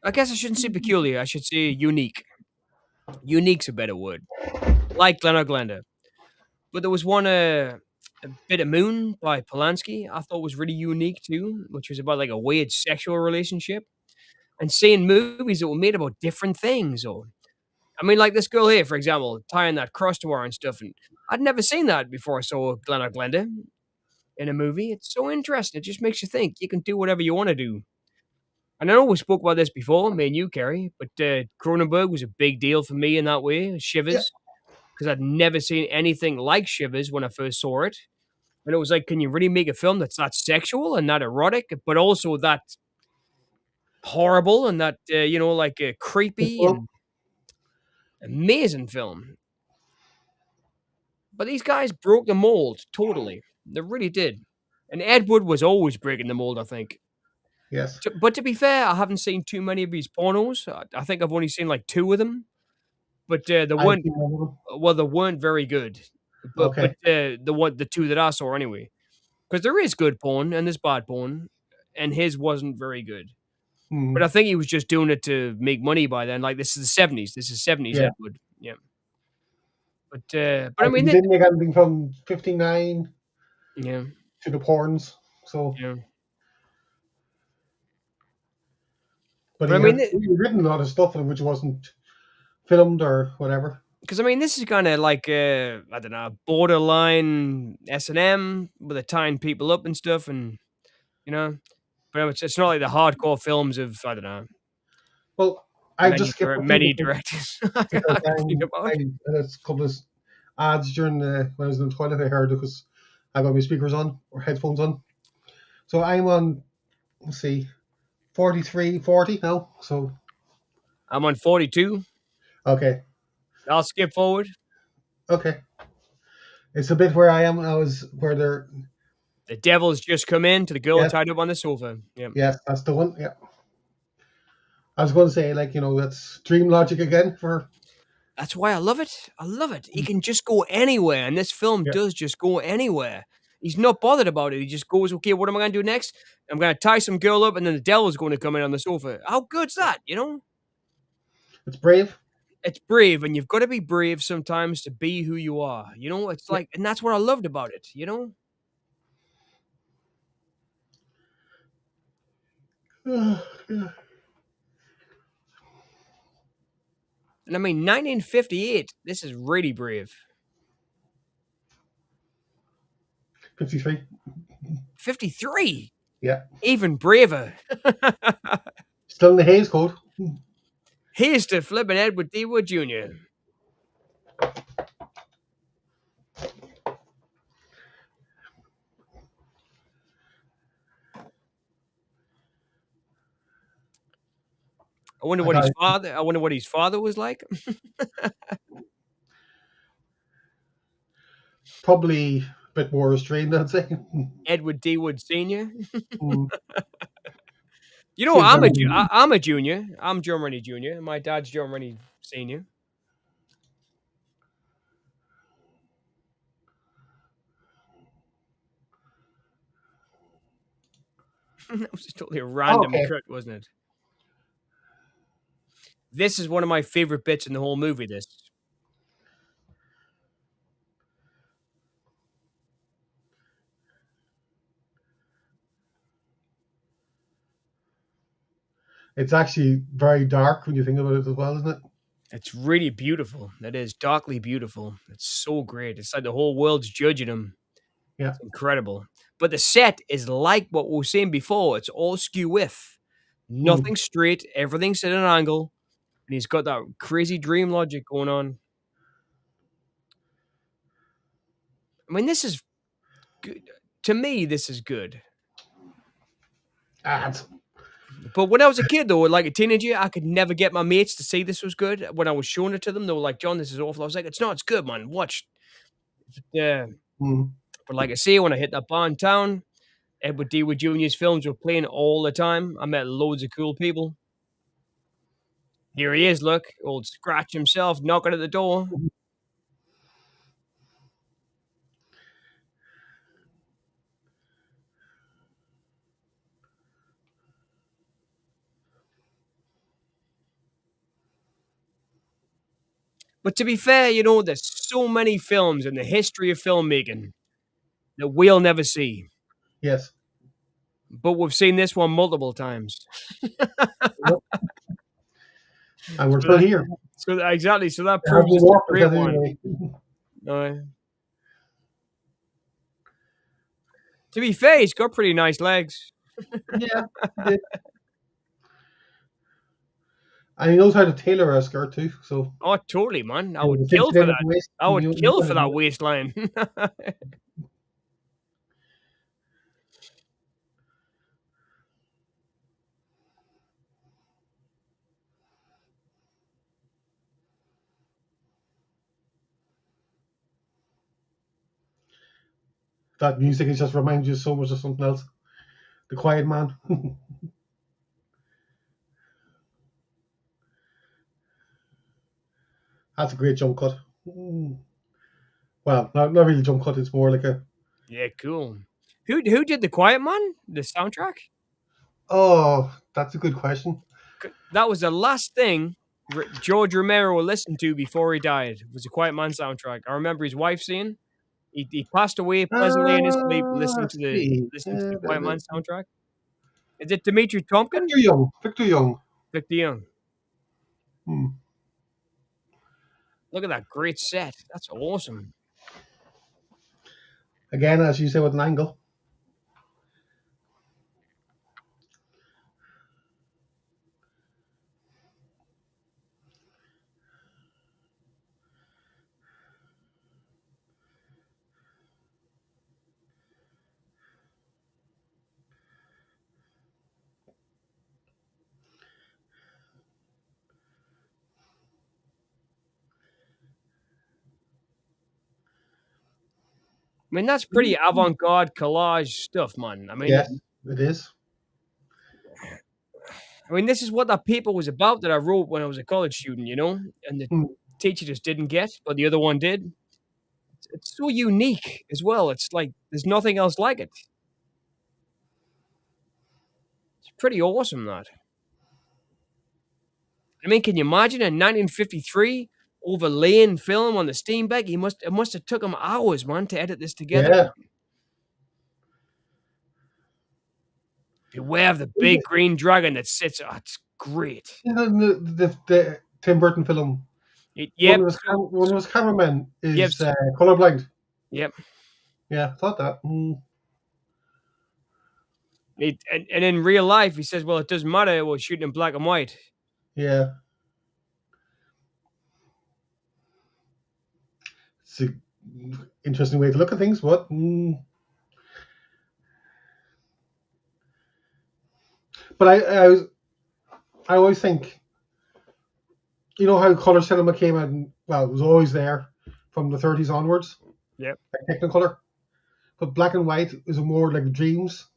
I guess I shouldn't say peculiar. I should say unique. Unique's a better word. Like Glen or Glenda. But there was one, a Bit of Moon by Polanski, I thought was really unique too, which was about like a weird sexual relationship. And seeing movies that were made about different things, or I mean, like this girl here, for example, tying that cross to her and stuff. And I'd never seen that before I saw Glen or Glenda in a movie. It's so interesting. It just makes you think you can do whatever you want to do. And I know we spoke about this before, me and you, Kerry, but Cronenberg was a big deal for me in that way, Shivers, because I'd never seen anything like Shivers when I first saw it. And it was like, can you really make a film that's not sexual and not erotic, but also that horrible and that, creepy and amazing film? But these guys broke the mold totally. They really did. And Ed Wood was always breaking the mold, I think. Yes. But to be fair, I haven't seen too many of his pornos. I think I've only seen like 2 of them. But they weren't very good. But the 2 that I saw anyway. Because there is good porn and there's bad porn, and his wasn't very good. Mm. But I think he was just doing it to make money by then. Like, this is the 70s. This is 70s Ed Wood. Yeah. But I mean, he didn't make anything from 59 to the porns. So yeah. But I mean, he written a lot of stuff which wasn't filmed or whatever. Because I mean, this is kind of like I don't know, borderline S&M with it tying people up and stuff, and but it's not like the hardcore films of, I don't know. Well, I just skipped many directors. There's a couple of ads during when I was in the toilet. I heard it because I got my speakers on or headphones on. So I'm on, let's see, 43, 40 now. So I'm on 42. Okay. I'll skip forward. Okay. It's a bit where I am. Where they're. The devil's just come in to the girl tied up on the sofa. Yeah. Yes, that's the one. Yeah. I was going to say, that's dream logic again for. That's why I love it. I love it. He can just go anywhere, and this film does just go anywhere. He's not bothered about it. He just goes, okay, what am I going to do next? I'm going to tie some girl up, and then the devil's going to come in on the sofa. How good's that, It's brave. It's brave, and you've got to be brave sometimes to be who you are. It's like, and that's what I loved about it, And I mean, 1958, this is really brave. 53. 53? Yeah. Even braver. Still in the Hays Code. Here's to flipping Edward D. Wood Jr. I wonder what his father was like. Probably a bit more restrained, I'd say. Edward D. Wood Sr. Mm. I'm a junior. I'm John Rennie Jr. My dad's John Rennie Sr. That was just totally a random cut, wasn't it? This is one of my favorite bits in the whole movie, this. It's actually very dark when you think about it as well, isn't it? It's really beautiful. It is darkly beautiful. It's so great. It's like the whole world's judging him. Yeah. It's incredible. But the set is like what we were saying before. It's all skew with. Nothing straight. Everything's at an angle. And he's got that crazy dream logic going on. I mean, this is good. To me, this is good. But when I was a kid, though, like a teenager, I could never get my mates to say this was good. When I was showing it to them, they were like, John, this is awful. I was like, it's not. It's good, man. Watch. Yeah. But like I say, when I hit that bar in town, Edward D. Wood Jr.'s films were playing all the time. I met loads of cool people. Here he is, look. Old Scratch himself knocking at the door. But to be fair, you know, there's so many films in the history of filmmaking that we'll never see. Yes. But we've seen this one multiple times. Yep. And we're So still that, here. exactly. So that It proves hasn't it's a warped us great anyway. one. To be fair, he's got pretty nice legs. Yeah. He did. And he knows how to tailor a skirt too. So Oh, totally, man. I you know, would the kill cinch for down at that. the waist, I he would knew kill how for to do that it. waistline. That music it just reminds you so much of something else. The Quiet Man. That's a great jump cut. Well, not really jump cut. It's more like a. Yeah, cool. Who did The Quiet Man? The soundtrack? Oh, that's a good question. That was the last thing George Romero listened to before he died. Was The Quiet Man soundtrack. I remember his wife saying he passed away pleasantly in his sleep listening Let's to the see. Quiet Man soundtrack. Is it Dimitri Tompkin? Victor Young. Victor Young. Victor Young. Hmm. Look at that great set. That's awesome. Again, as you say, with an angle. I mean, that's pretty avant-garde collage stuff, man. I mean, Yes, it is. this is what that paper was about that I wrote when I was a college student, you know, and the Hmm. teacher just didn't get, but the other one did. It's so unique as well. It's like there's nothing else like it. It's pretty awesome, that. I mean, can you imagine in 1953 overlaying film on the Steenbeck? It must have took him hours, man, to edit this together. Yeah. Beware of the big green dragon that sits. Oh, it's great. You know, the Tim Burton film. Yep. One of his cameramen is Yep. colorblind. Yep. Yeah, I thought that. And in real life, he says, well, it doesn't matter. It was shooting in black and white. Yeah. It's an interesting way to look at things, but but I always think, you know how color cinema came out, it was always there from the 30s onwards. Yep. Like Technicolor. But black and white is more like dreams,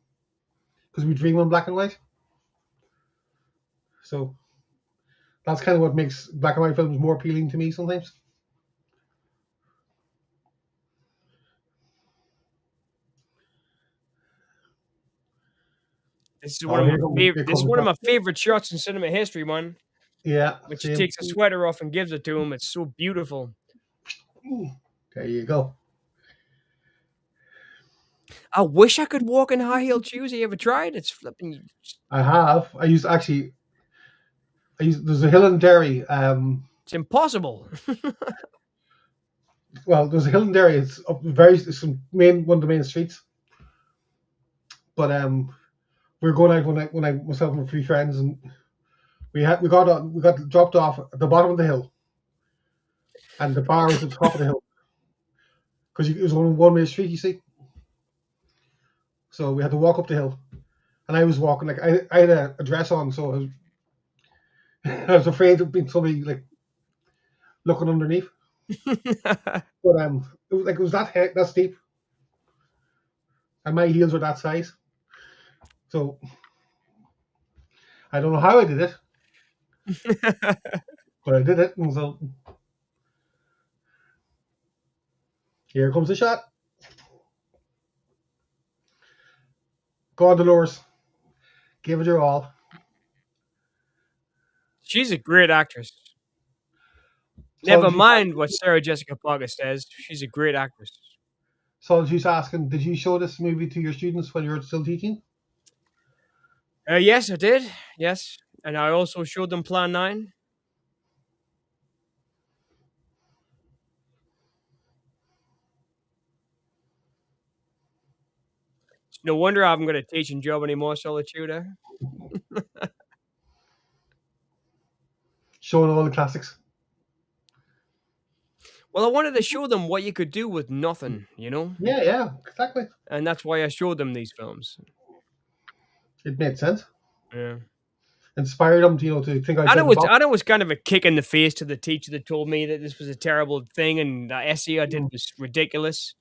because we dream in black and white. So that's kind of what makes black and white films more appealing to me sometimes. This is one of my favorite shots in cinema history, man. Yeah. When she takes a sweater off and gives it to him, it's so beautiful. There you go. I wish I could walk in high-heeled shoes. Have you ever tried? It's flipping. I have. There's a hill in Derry. It's impossible. Well, there's a hill in Derry. It's up one of the main streets. But we were going out when I myself and a few friends, and we got dropped off at the bottom of the hill, and the bar was at the top of the hill, because it was on a one-way street, you see. So we had to walk up the hill, and I was walking like I had a dress on, so I was afraid of being somebody like looking underneath. But it was that steep, and my heels were that size. So I don't know how I did it, but I did it, and so here comes the shot. Go on, Dolores. Give it your all. She's a great actress. Never mind what Sarah Jessica Parker says. She's a great actress. Solitude's asking, did you show this movie to your students when you were still teaching? Yes, I did. Yes. And I also showed them Plan 9. It's no wonder I haven't got a teaching job anymore, Solitude. Showing all the classics. Well, I wanted to show them what you could do with nothing, you know? Yeah, exactly. And that's why I showed them these films. It made sense. Yeah. Inspired them to, to think outside And the box. it was kind of a kick in the face to the teacher that told me that this was a terrible thing and the essay I did was ridiculous.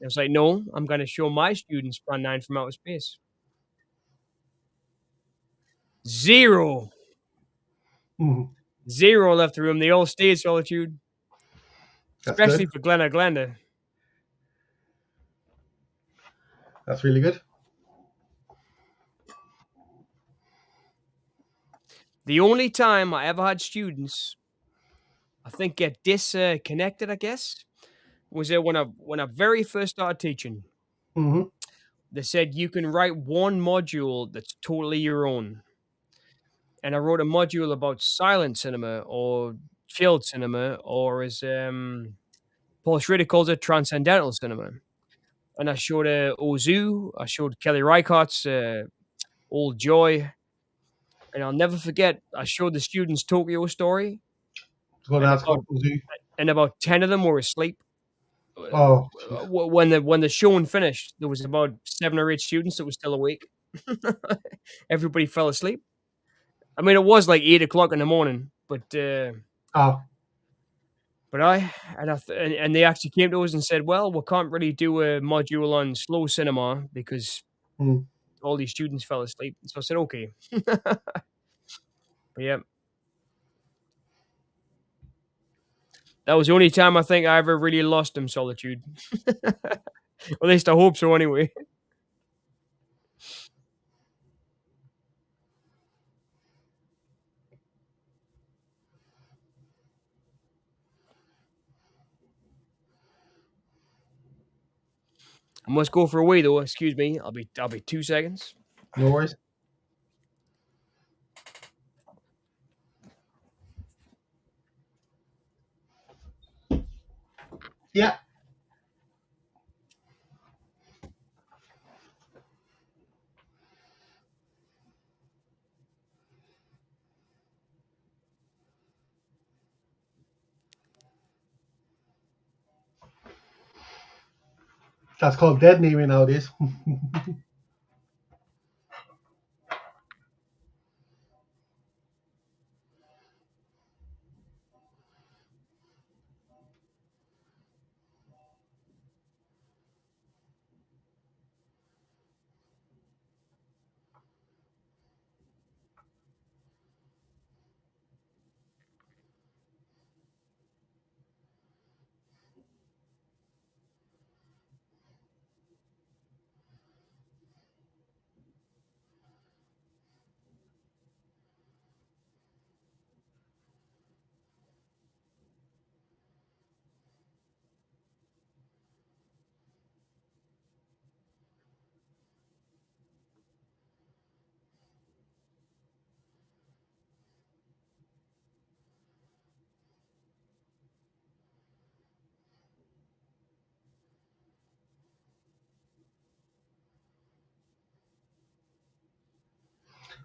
It was like, no, I'm going to show my students Plan 9 from outer space. 0. Mhm. 0 left the room. They all stayed, Solitude. That's Especially good. for Glenda. That's really good. The only time I ever had students, I think, get disconnected, I guess, was when I very first started teaching. Mm-hmm. They said you can write one module that's totally your own. And I wrote a module about silent cinema or chilled cinema, or as Paul Schrader calls it, transcendental cinema. And I showed Ozu, I showed Kelly Reichardt's Old Joy, and I'll never forget, I showed the students Tokyo Story, Going to ask what was you. and about 10 of them were asleep. Oh, When the showing finished, there was about 7 or 8 students that were still awake. Everybody fell asleep. I mean, it was like 8 o'clock in the morning, but and they actually came to us and said, "Well, we can't really do a module on slow cinema because all these students fell asleep." So I said, "Okay." But yeah, that was the only time I think I ever really lost them, Solitude. At least I hope so, anyway. I must go for a wee though. Excuse me. I'll be 2 seconds. No worries. Yeah. That's called dead naming nowadays.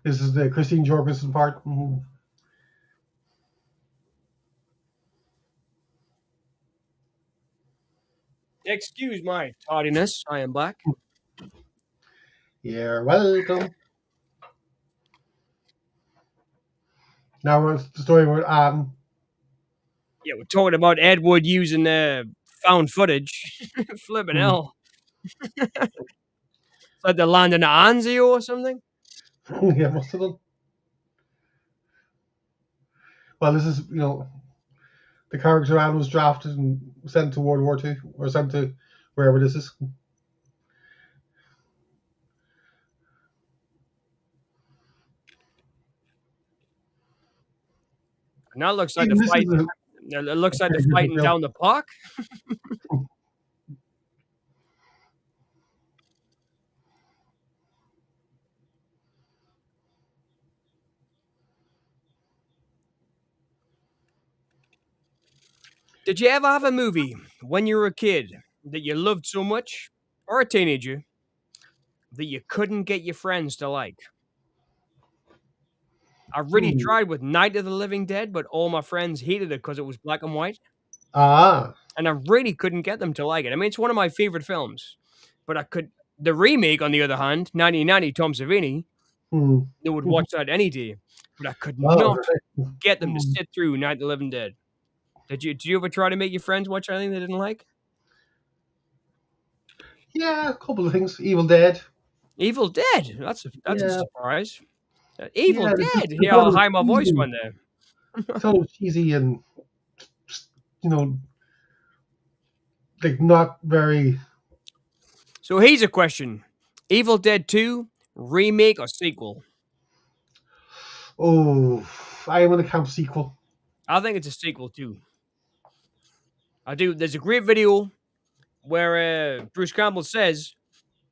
This is the Christine Jorgensen part. Mm-hmm. Excuse my tardiness. I am back. You're welcome. Now we're the story with Yeah, we're talking about Ed Wood using found footage. Flipping hell. It's like the land in the Anzio or something. Yeah, must have done. Well, this is, the character Anne was drafted and sent to World War II, or sent to wherever this is. And that looks like the fight It looks like they're Very different fighting film. down the park. Did you ever have a movie when you were a kid that you loved so much, or a teenager, that you couldn't get your friends to like? I really Hmm. tried with Night of the Living Dead, but all my friends hated it because it was black and white, Ah. and I really couldn't get them to like it. I mean, it's one of my favorite films, but I could. The remake, on the other hand, 1990, Tom Savini, Hmm. they would watch that any day, but I could Oh, not right. get them to Hmm. sit through Night of the Living Dead. Did you ever try to make your friends watch anything they didn't like? Yeah, a couple of things. Evil Dead. Evil Dead. That's a Yeah. surprise. Evil Yeah, Dead. they Hear thought how it was high my voice cheesy. went there. They thought it was cheesy and, you know, like not very. So here's a question: Evil Dead 2 remake or sequel? Oh, I am going to count sequel. I think it's a sequel too. I do. There's a great video where Bruce Campbell says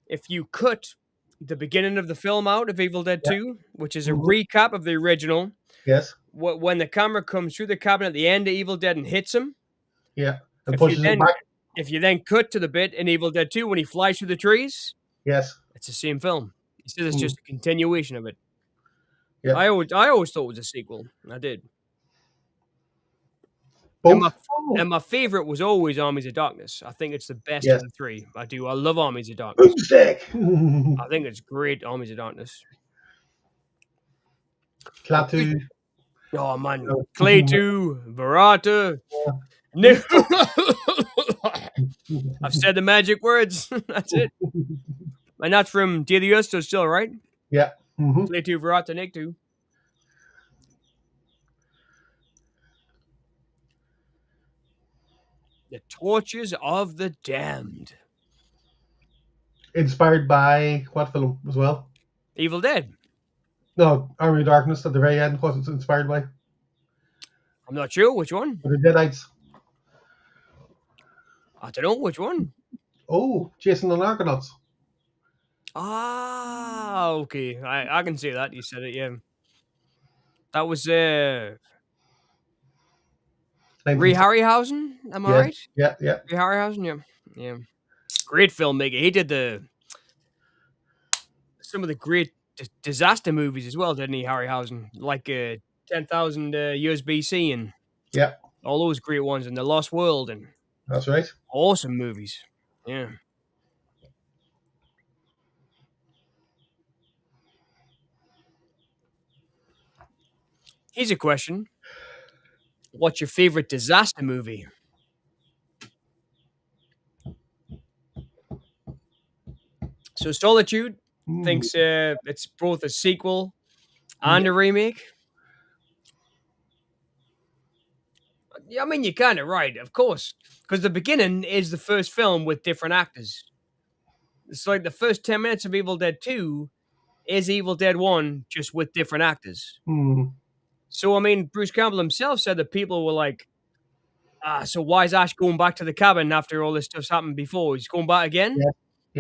if you cut the beginning of the film out of Evil Dead Yeah. 2, which is a Hmm. recap of the original, Yes. when the camera comes through the cabin at the end of Evil Dead and hits him, Yeah. And if you pushes it then back. if you then cut to the bit in Evil Dead 2 when he flies through the trees, Yes. it's the same film. He says it's Hmm. just a continuation of it. Yeah. I always thought it was a sequel. I did. And Both. my favorite was always Armies of Darkness. I think it's the best Yes. of the three. I do. I love Armies of Darkness. Boomstick. I think it's great, Armies of Darkness. Klaatu. Oh man, No. Clay 2, Barata. Yeah. No. I've said the magic words. That's it. And that's from Day of the Earth Stood Still, right? Yeah. Mm-hmm. Clay 2, Barata, Nick 2. The Tortures of the Damned. Inspired by what film as well? Evil Dead. No, Army of Darkness at the very end. What it's inspired by? I'm not sure which one. The Deadites. I don't know which one. Oh, Jason and the Argonauts. Ah, okay. I can see that. You said it, yeah. That was Ray 1960. Harryhausen, am I Yes. right? Yeah. Yeah. Ray Harryhausen, yeah. Yeah. Great filmmaker. He did some of the great disaster movies as well, didn't he, Harryhausen? Like 10,000 Years BC and Yeah. all those great ones, and The Lost World, and That's right. awesome movies. Yeah. Here's a question. What's your favorite disaster movie? So Solitude thinks it's both a sequel and a remake. Yeah, I mean, you're kind of right, of course, because the beginning is the first film with different actors. It's like the first 10 minutes of Evil Dead 2 is Evil Dead 1, just with different actors. Mm. So, I mean, Bruce Campbell himself said that people were like, so why is Ash going back to the cabin after all this stuff's happened before? He's going back again? Yeah.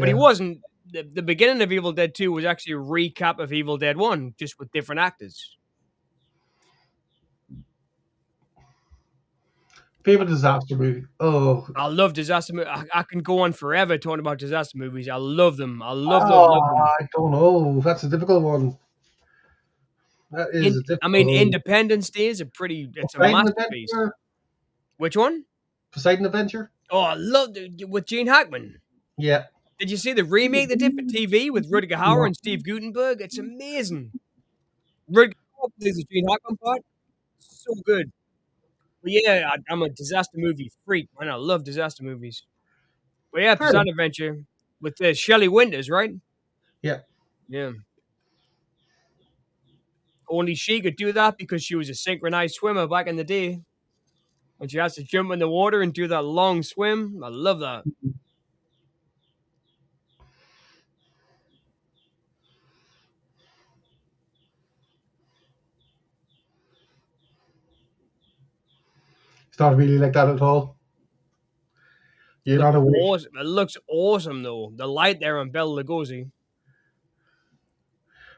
But he Yeah. wasn't. The beginning of Evil Dead 2 was actually a recap of Evil Dead 1, just with different actors. Favorite disaster movie? Oh. I love disaster movies. I can go on forever talking about disaster movies. I love them. I love them. I don't know. That's a difficult one. That is a difficult I mean, one. Independence Day is it's a Poseidon masterpiece. Adventure? Which one? Poseidon Adventure? Oh, I love with Gene Hackman. Yeah. Did you see the remake they did for TV with Rutger Hauer and Steve Guttenberg? It's amazing. Rutger Hauer plays the Gene Hackman part. So good. But yeah, I'm a disaster movie freak, man. I love disaster movies. But yeah, Poseidon Adventure with Shelley Winters, right? Yeah. Yeah. Only she could do that because she was a synchronized swimmer back in the day. When she has to jump in the water and do that long swim. I love that. It's not really like that at all. You're not awake. Awesome. It looks awesome though. The light there on Bela Lugosi.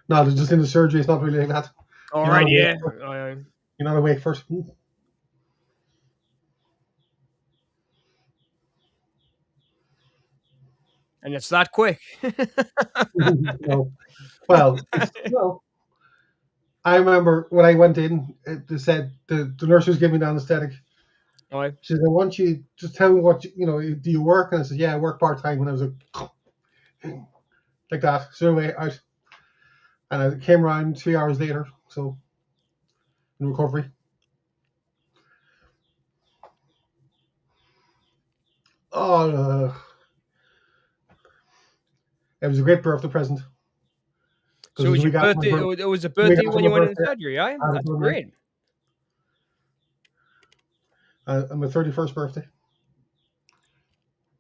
No, they're just in the surgery. It's not really like that. All right, yeah. You're not awake first. And it's that quick. No. Well, I remember when I went in, they said the nurse was giving me the anesthetic. Right. She said, I want you to just tell me what, do you work? And I said, yeah, I work part-time. When I was like that, straight away out. And I came around 3 hours later, so in recovery. Oh, it was a great birthday present. So it was your birthday? It was a birthday when you went into surgery, right? That's great. On my 31st birthday.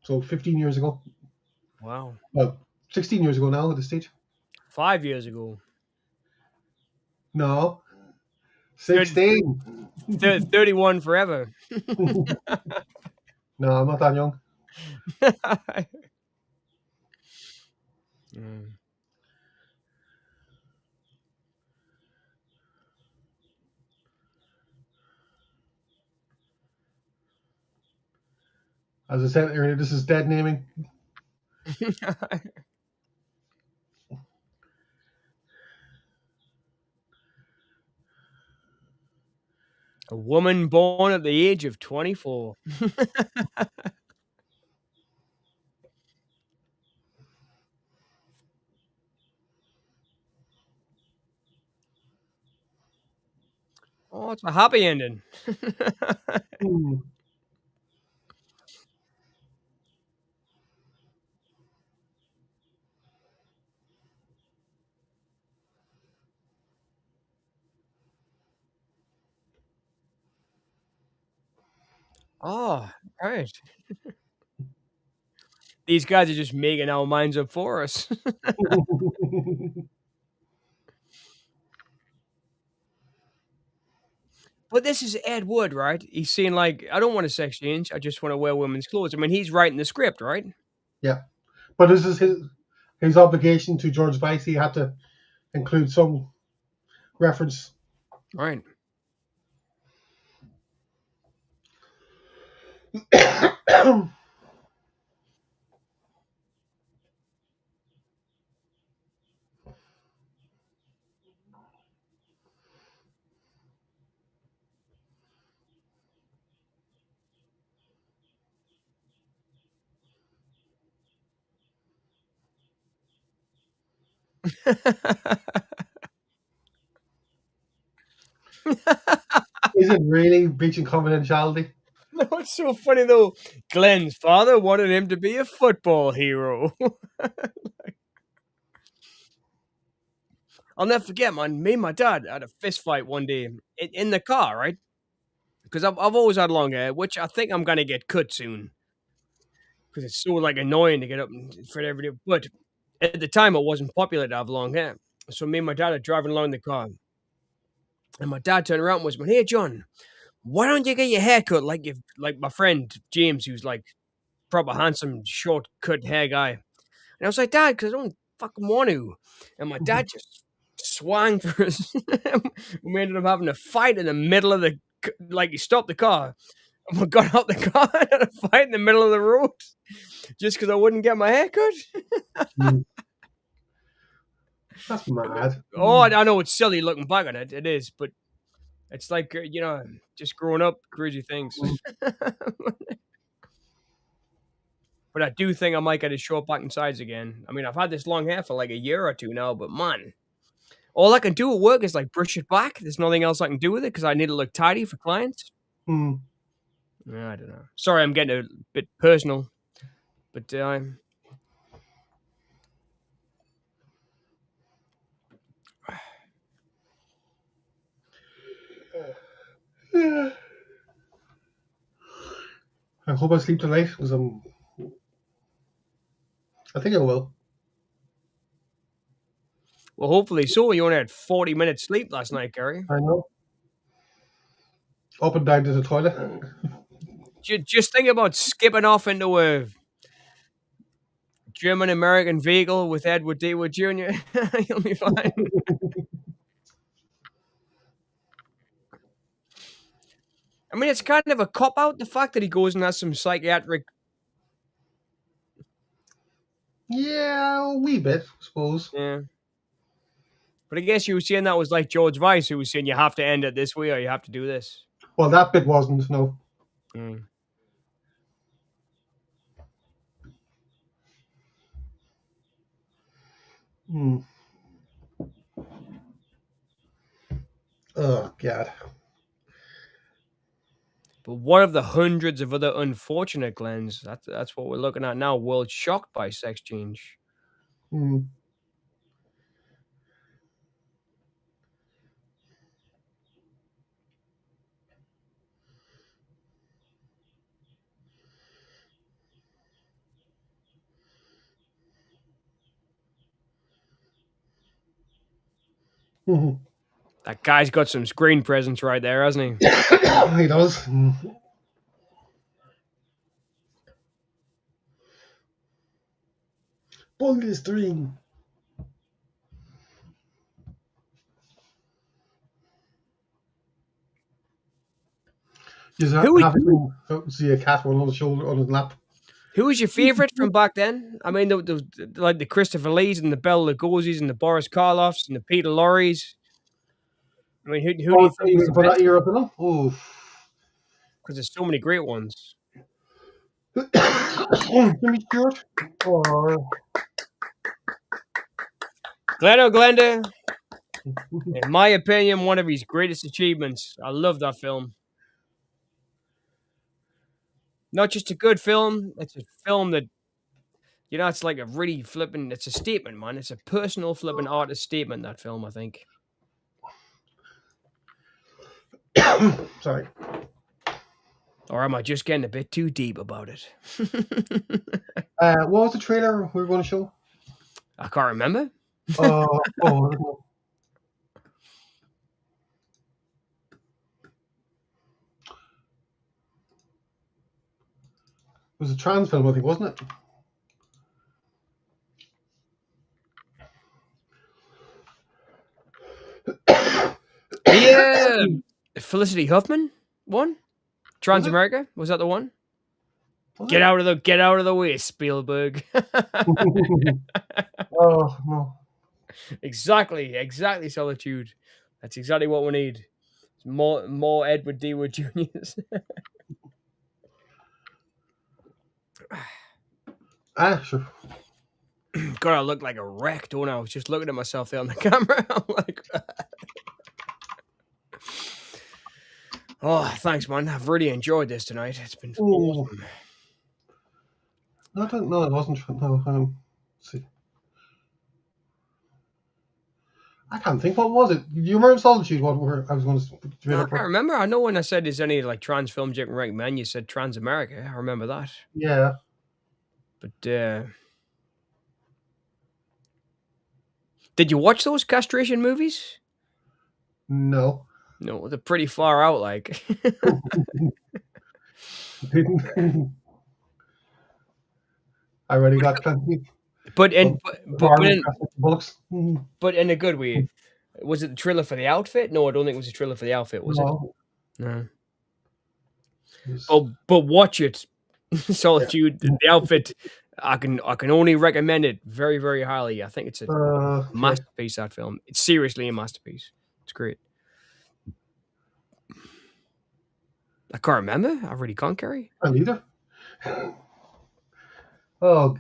So 15 years ago. Wow. Well, 16 years ago now at this stage. 5 years ago. No. 16. 31 forever. No, I'm not that young. As I said earlier, this is dead naming. A woman born at the age of 24. Oh, it's a happy ending. Oh, right. These guys are just making our minds up for us. But this is Ed Wood, right? He's saying, like, I don't want a sex change. I just want to wear women's clothes. I mean, he's writing the script, right? Yeah. But this is his obligation to George Weiss. He had to include some reference. Right. Is it really breaching confidentiality? No, it's so funny though. Glen's father wanted him to be a football hero. I'll never forget, man. Me and my dad had a fist fight one day in the car, right? Because I've always had long hair, which I think I'm gonna get cut soon. Because it's so like annoying to get up for every day. But at the time, it wasn't popular to have long hair. So me and my dad are driving along in the car, and my dad turned around and was, "Hey, John, why don't you get your hair cut like my friend James, who's like proper handsome, short cut hair guy?" And I was like, "Dad, because I don't fucking want to." And my dad just swung for us. We ended up having a fight in the middle of he stopped the car. And we got out the car and had a fight in the middle of the road just because I wouldn't get my hair cut. That's mad. Oh, I know it's silly looking back on it. It is, but it's like, just growing up, crazy things. But I do think I might get it short back and sides again. I mean, I've had this long hair for like a year or two now, but man, all I can do at work is like brush it back. There's nothing else I can do with it because I need to look tidy for clients. I don't know. Sorry, I'm getting a bit personal, but I hope I sleep tonight because I think I will. Well, hopefully so. You only had 40 minutes sleep last night, Gary. I know. Up and down to the toilet. Just think about skipping off into a German-American vehicle with Edward D. Wood Jr. You'll be fine. I mean, it's kind of a cop-out, the fact that he goes and has some psychiatric... Yeah, a wee bit, I suppose. Yeah. But I guess you were saying that was like George Weiss, who was saying you have to end it this way or you have to do this. Well, that bit wasn't, no. Mm. Oh, God. But what of the hundreds of other unfortunate Glens? That's what we're looking at now. World shocked by sex change. That guy's got some screen presence right there, hasn't he? He does. Pull the string. See a cat on his shoulder, on his lap. Who was your favourite from back then? I mean, like the Christopher Lees and the Bela Lugosi's and the Boris Karloffs and the Peter Lorre's. I mean, who do you think was the for best? that era for them? Oh, because there's so many great ones. Jimmy Stewart or Glen or Glenda, in my opinion, one of his greatest achievements. I love that film. Not just a good film, it's a film that, you know, it's like a really flipping, it's a statement, man. It's a personal flipping artist statement, that film, I think. Sorry. Or am I just getting a bit too deep about it? What was the trailer we were going to show? I can't remember. It was a trans film, I think, wasn't it? Yeah. Felicity Huffman one? Trans America? Was that the one? Get out of the way, Spielberg. Oh no. Exactly, Solitude. That's exactly what we need. More Edward D. Wood Jr.'s. Sure. God, I look like a wreck, don't I? I was just looking at myself there on the camera. I'm like, oh, thanks, man. I've really enjoyed this tonight. It's been awesome. I don't know. It wasn't. No, let's see. I can't think. What was it? You remember Solitude? What were I was going to? No, I can't remember. I know when I said, "Is any like trans films you can recommend?" You said Trans America. I remember that. Yeah. But did you watch those castration movies? No. No, they're pretty far out. Like. I already got plenty. But in a good way. Was it the Thriller for the Outfit? No, I don't think it was a Thriller for the Outfit, was it? No. But watch it. Solitude, the Outfit. I can only recommend it very, very highly. I think it's a masterpiece, that film. It's seriously a masterpiece. It's great. I can't remember. I really can't, Kerry. I neither. Oh,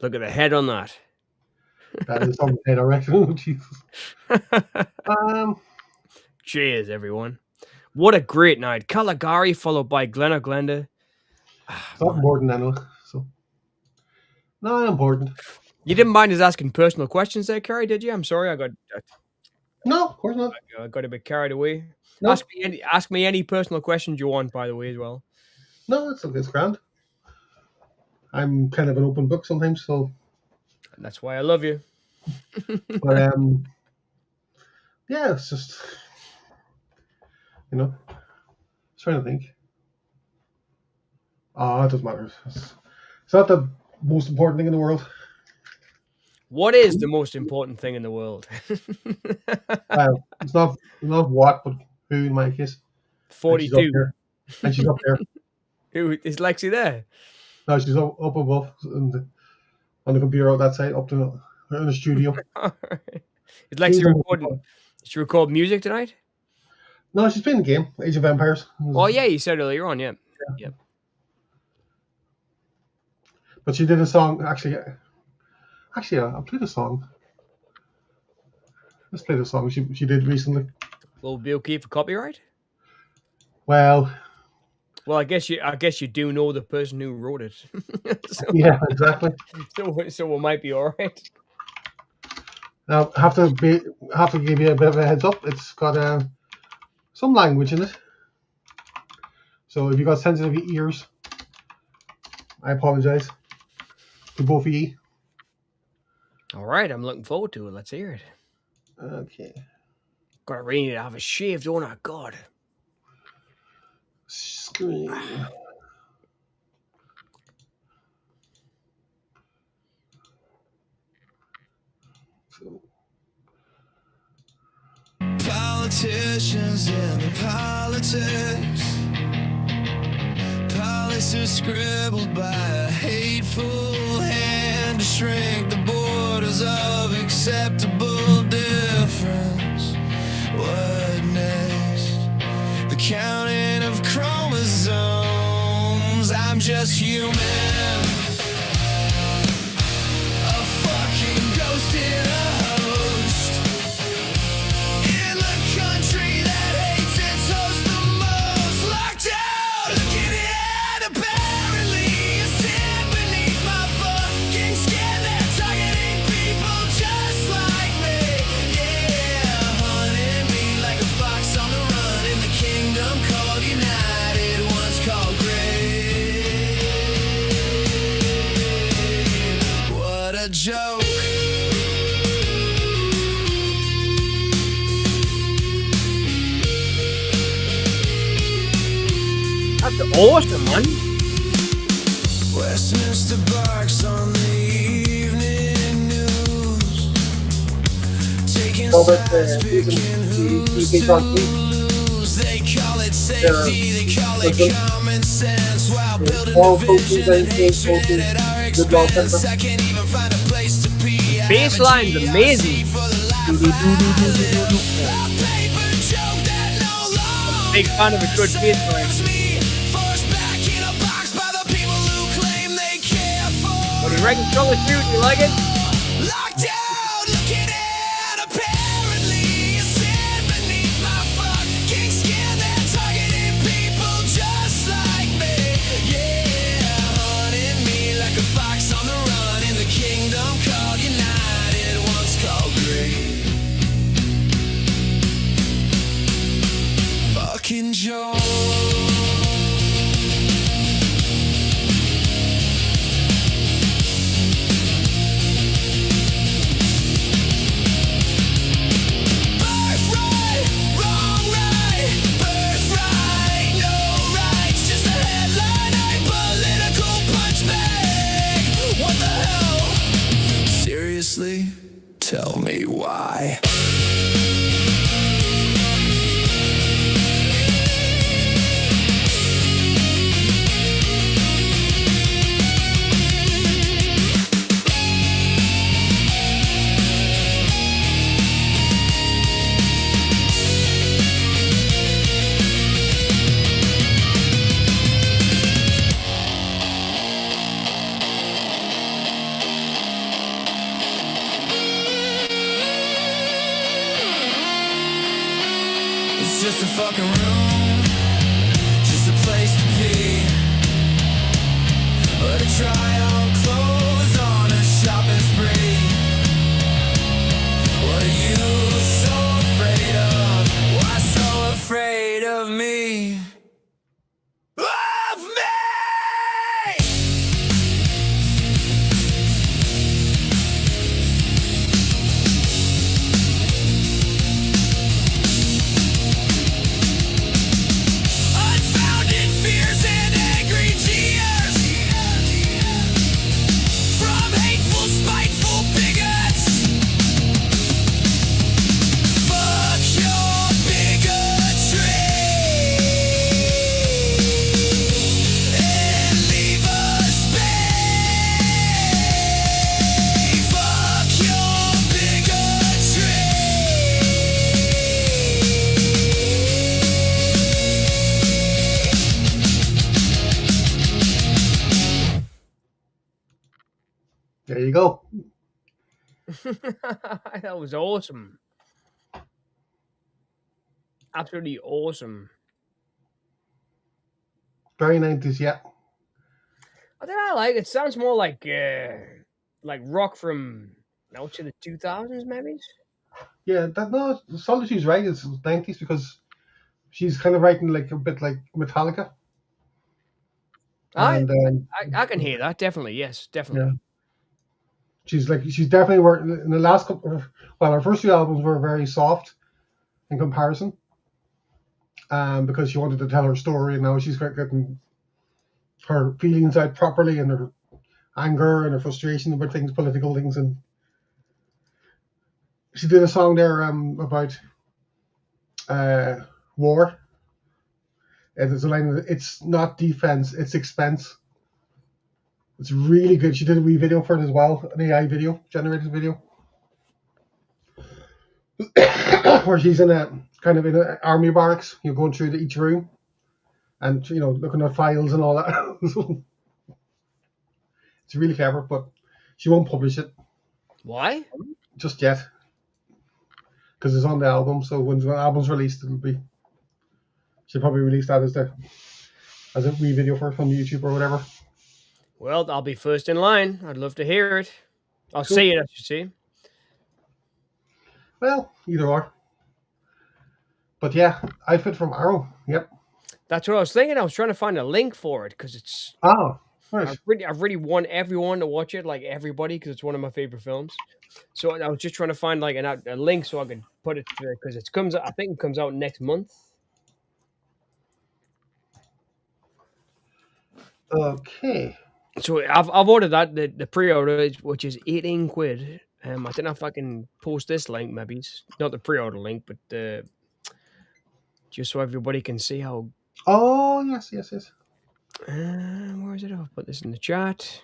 look at the head on that. That is on the head, I reckon. Jesus. Cheers, everyone. What a great night. Caligari followed by Glen or Glenda. It's not important anyway. So. Not important. You didn't mind us asking personal questions there, Kerry, did you? I'm sorry, I got... No, of course not. I got a bit carried away. No. Ask me any personal questions you want, by the way, as well. No, it's grand. I'm kind of an open book sometimes, so... And that's why I love you. But, Yeah, it's just, trying to think. It doesn't matter. It's not the most important thing in the world. What is the most important thing in the world? Well, it's not what, but who in my case. And she's up 42. here. And she's up there. Who is Lexi there? No, she's up above on the computer on that side, up to in the studio. Is Lexi recording? Did she record music tonight? No, she's playing the game, Age of Empires. Oh yeah, you said earlier on, yeah. But she did a song. Actually, I'll play the song. Let's play the song she did recently. Will be okay for copyright? Well, I guess you do know the person who wrote it. So, yeah, exactly. So it might be all right. Now, I have to give you a bit of a heads up. It's got some language in it. So if you got sensitive ears, I apologize to both of you. All right, I'm looking forward to it. Let's hear it. Okay. God, I really need to have a shave, don't I? God. Screen. Politicians and the politics, policies scribbled by a hateful hand to shrink the borders of acceptable difference. What next? The counting of chromosomes. I'm just human, a fucking ghost in a host, in the country that hates its host the most. Locked out, looking at apparently a sin beneath my fucking skin. They're targeting people just like me. Yeah, hunting me like a fox on the run in the kingdom called United, once called Great. What a joke. That's awesome, man. Westminster barks on the evening news, taking sides, picking who's to lose. They call it safety, they call it common sense, while building division and hatred at our expense. I can't even find a place to pee. Bassline's amazing. Big fan of a good bassline. What do you reckon, Charlie? Do you like it? Locked out, looking at apparently a sin beneath my fucking skin. They're targeting people just like me. Yeah, hunting me like a fox on the run in the kingdom called United, once called Great. Fucking joy. Tell me why. It's just a fucking room, just a place to be, or to try on clothes on a shopping spree. What are you so afraid of? Why so afraid of me? Of me! you go. That was awesome. Absolutely awesome. Very 90s, yeah. I don't know, like it sounds more like rock from now to the 2000s, maybe. Yeah, no, Solitude's right. It's 90s because she's kind of writing like a bit like Metallica. I And I can hear that definitely. Yes, definitely. yeah, she's definitely working in the last couple. Well, her first 2 albums were very soft in comparison, because she wanted to tell her story, and now she's getting her feelings out properly, and her anger and her frustration about things, political things, and she did a song there about war. And there's a line, it's not defense, it's expense. It's really good. She did a wee video for it as well, an AI video, generated video, where she's in a kind of in an army barracks. You're going through each room, and looking at files and all that. It's really clever, but she won't publish it Why? just yet because it's on the album. So when the album's released, she'll probably release that as a wee video for it on YouTube or whatever. Well, I'll be first in line. I'd love to hear it. I'll Cool. see it, I should see. Well, either or. But yeah, Outfit from Arrow. Yep. That's what I was thinking. I was trying to find a link for it because it's. Oh, nice. I really want everyone to watch it, like everybody, because it's one of my favorite films. So I was just trying to find like a link so I could put it there because it comes. I think it comes out next month. Okay. So I've ordered that the pre-order, which is 18 quid. I don't know if I can post this link, maybe it's not the pre-order link, but just so everybody can see how. Oh yes. Where is it? I'll put this in the chat.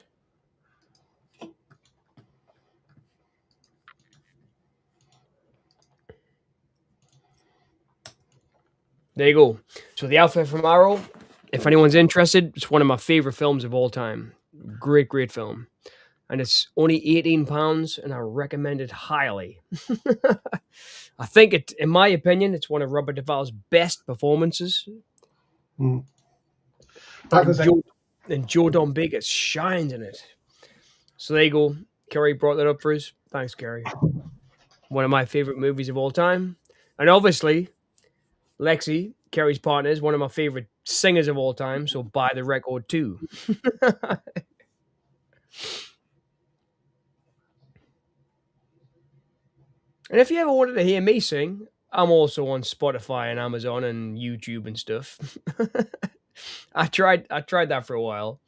There you go. So the Outfit from Arrow, if anyone's interested, it's one of my favorite films of all time. Great film. And it's only £18, and I recommend it highly. I think in my opinion, it's one of Robert Duvall's best performances. Mm. And Joe Don Baker shines in it. So there you go. Kerry brought that up for us. Thanks, Kerry. One of my favorite movies of all time. And obviously, Lexi, Kerry's partner, is one of my favorite singers of all time. So buy the record too. And if you ever wanted to hear me sing, I'm also on Spotify and Amazon and YouTube and stuff. I tried that for a while.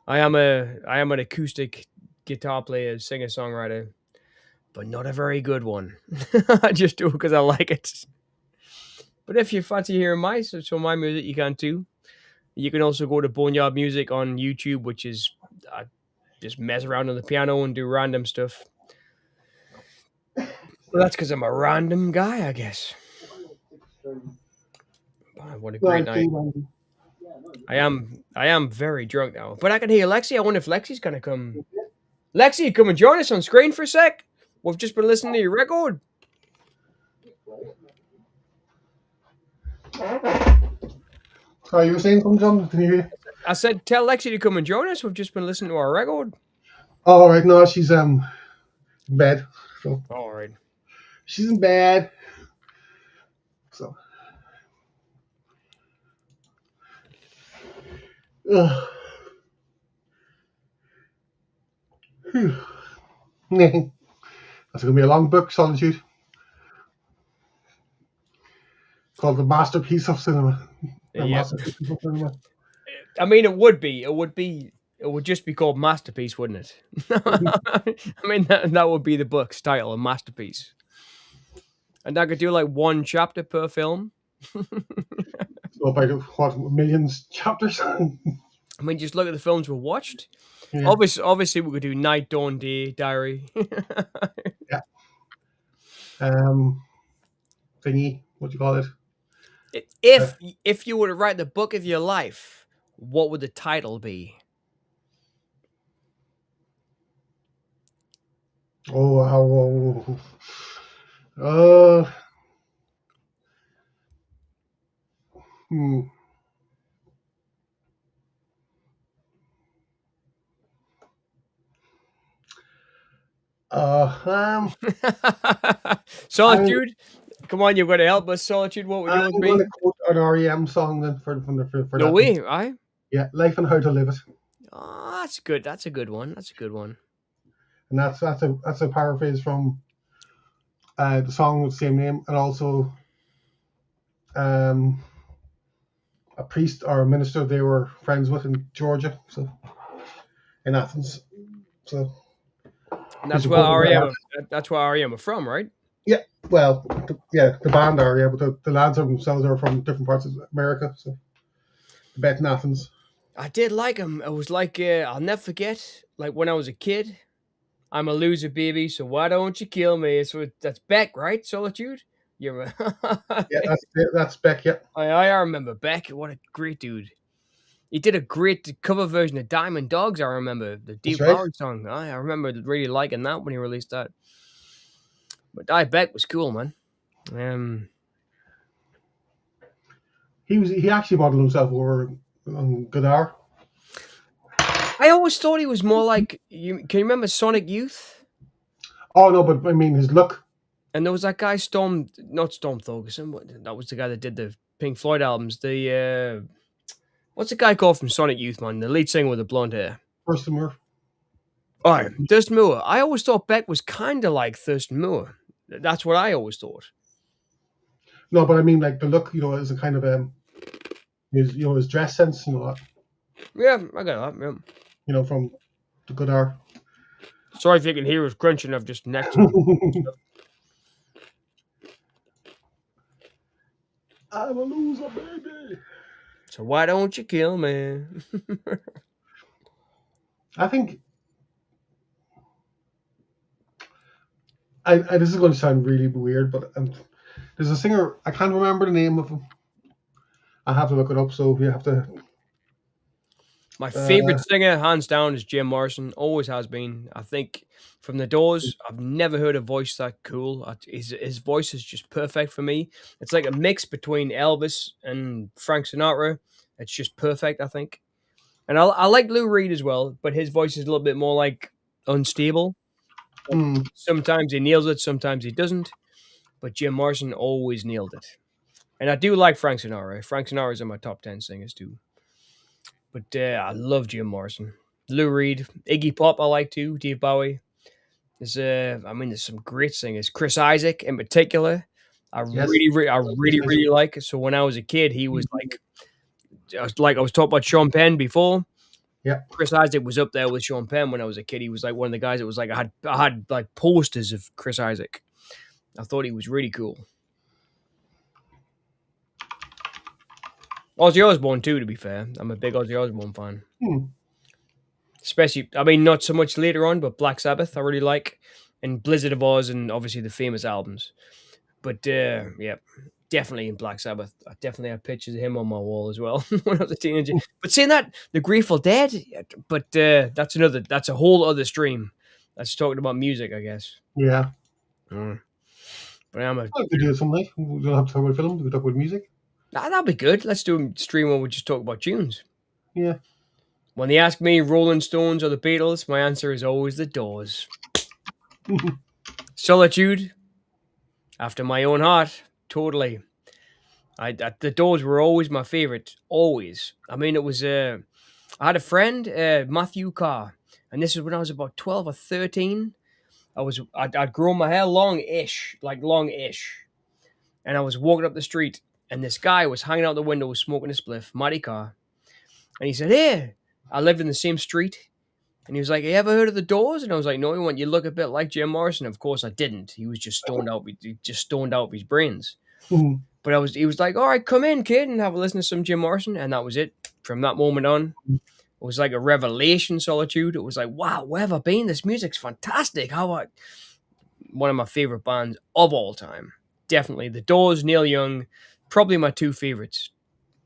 I am an acoustic guitar player, singer songwriter, but not a very good one. I just do it because I like it. But if you fancy hearing my music, you can too. You can also go to Boneyard Music on YouTube, which is I just mess around on the piano and do random stuff. Well, that's because I'm a random guy, I guess. Wow, what a great night. I am very drunk now. But I can hear Lexi. I wonder if Lexi's going to come. Lexi, come and join us on screen for a sec. We've just been listening to your record. Sorry, you were saying something, John? Can you hear? I said, tell Lexi to come and join us. We've just been listening to our record. Oh, right. No, she's in bed. So. All right. She's in bed. So. Ugh. That's going to be a long book, Solitude. Called The Masterpiece of Cinema. Yep. I mean, it would be. It would just be called Masterpiece, wouldn't it? I mean, that would be the book's title, a masterpiece. And I could do like one chapter per film. About what, millions chapters? I mean, just look at the films we watched. Yeah. Obviously, we could do Night, Dawn, Day, Diary. Yeah. Thingy, what do you call it? If you were to write the book of your life, what would the title be? Oh, uh, hmm. Um, I'm Solitude. Come on, you've got to help us. Solitude. What would yours I'm be? gonna quote an REM song then for No that one. way, aye. Yeah, Life and How to Live It, Oh, that's good. That's a good one. That's a good one. and that's a paraphrase from the song with the same name, and also um, a priest or a minister they were friends with in Georgia, so in Athens. So And he's that's a where quote about REM. that. That's where REM are from, right? Yeah, well, the band are, yeah, but the lads themselves are from different parts of America, so I bet in Athens. I did like him. It was like I'll never forget. Like when I was a kid, I'm a loser, baby. So why don't you kill me? So that's Beck, right? Solitude. You're. Yeah, that's Beck. Yeah, I remember Beck. What a great dude. He did a great cover version of Diamond Dogs. I remember the that's Deep right. Power song. I remember really liking that when he released that. But I Beck was cool, man. He actually modeled himself over on guitar. I always thought he was more like you. Can you remember Sonic Youth? Oh no, but I mean his look. And there was that guy not Storm Thorgerson. That was the guy that did the Pink Floyd albums. What's the guy called from Sonic Youth, man? The lead singer with the blonde hair. Thurston Moore. All right, Thurston Moore. I always thought Beck was kind of like Thurston Moore. That's what I always thought. No, but I mean like the look, is a kind of his dress sense, Yeah, I got that. Yeah. From the guitar. Sorry if you can hear us crunching. I've just necked some. I'm a loser, baby. So why don't you kill me? I think this is going to sound really weird, but there's a singer, I can't remember the name of him. I have to look it up, so you have to. My favorite singer, hands down, is Jim Morrison. Always has been. I think from the Doors, I've never heard a voice that cool. His voice is just perfect for me. It's like a mix between Elvis and Frank Sinatra. It's just perfect, I think. And I like Lou Reed as well, but his voice is a little bit more like unstable. Sometimes he nails it, sometimes he doesn't. But Jim Morrison always nailed it. And I do like Frank Sinatra. Frank Sinatra's in my top 10 singers too. But I love Jim Morrison. Lou Reed, Iggy Pop I like too, Dave Bowie. There's some great singers. Chris Isaac in particular. I really like. So when I was a kid, he was like I was talking about Sean Penn before. Yeah. Chris Isaac was up there with Sean Penn when I was a kid. He was like one of the guys that was like I had like posters of Chris Isaac. I thought he was really cool. Ozzy Osbourne too, to be fair. I'm a big Ozzy Osbourne fan. Especially, I mean, not so much later on, but Black Sabbath I really like, and Blizzard of Oz, and obviously the famous albums. But yeah, definitely in Black Sabbath. I definitely have pictures of him on my wall as well when I was a teenager. But saying that, the Grateful Dead, but that's a whole other stream. That's talking about music, I guess. Yeah. But I'm a. We do it someday. We don't have to talk about film. We talk about music. That'll be good. Let's do a stream where we just talk about tunes. Yeah. When they ask me Rolling Stones or the Beatles, my answer is always the Doors. Solitude, after my own heart, totally. The Doors were always my favorite, always. I mean, it was. I had a friend, Matthew Carr, and this is when I was about 12 or 13. I'd grown my hair long-ish, and I was walking up the street, and this guy was hanging out the window smoking a spliff, Matty Carr, and he said, "Hey." I lived in the same street. And he was like, "You ever heard of the Doors?" And I was like, "No." He went, "You look a bit like Jim Morrison." Of course I didn't. He was just stoned out of his brains. But he was like, "All right, come in, kid, and have a listen to some Jim Morrison." And that was it. From that moment on, it was like a revelation, Solitude. It was like, wow, where have I been? This music's fantastic. One of my favorite bands of all time. Definitely. The Doors, Neil Young, probably my two favorites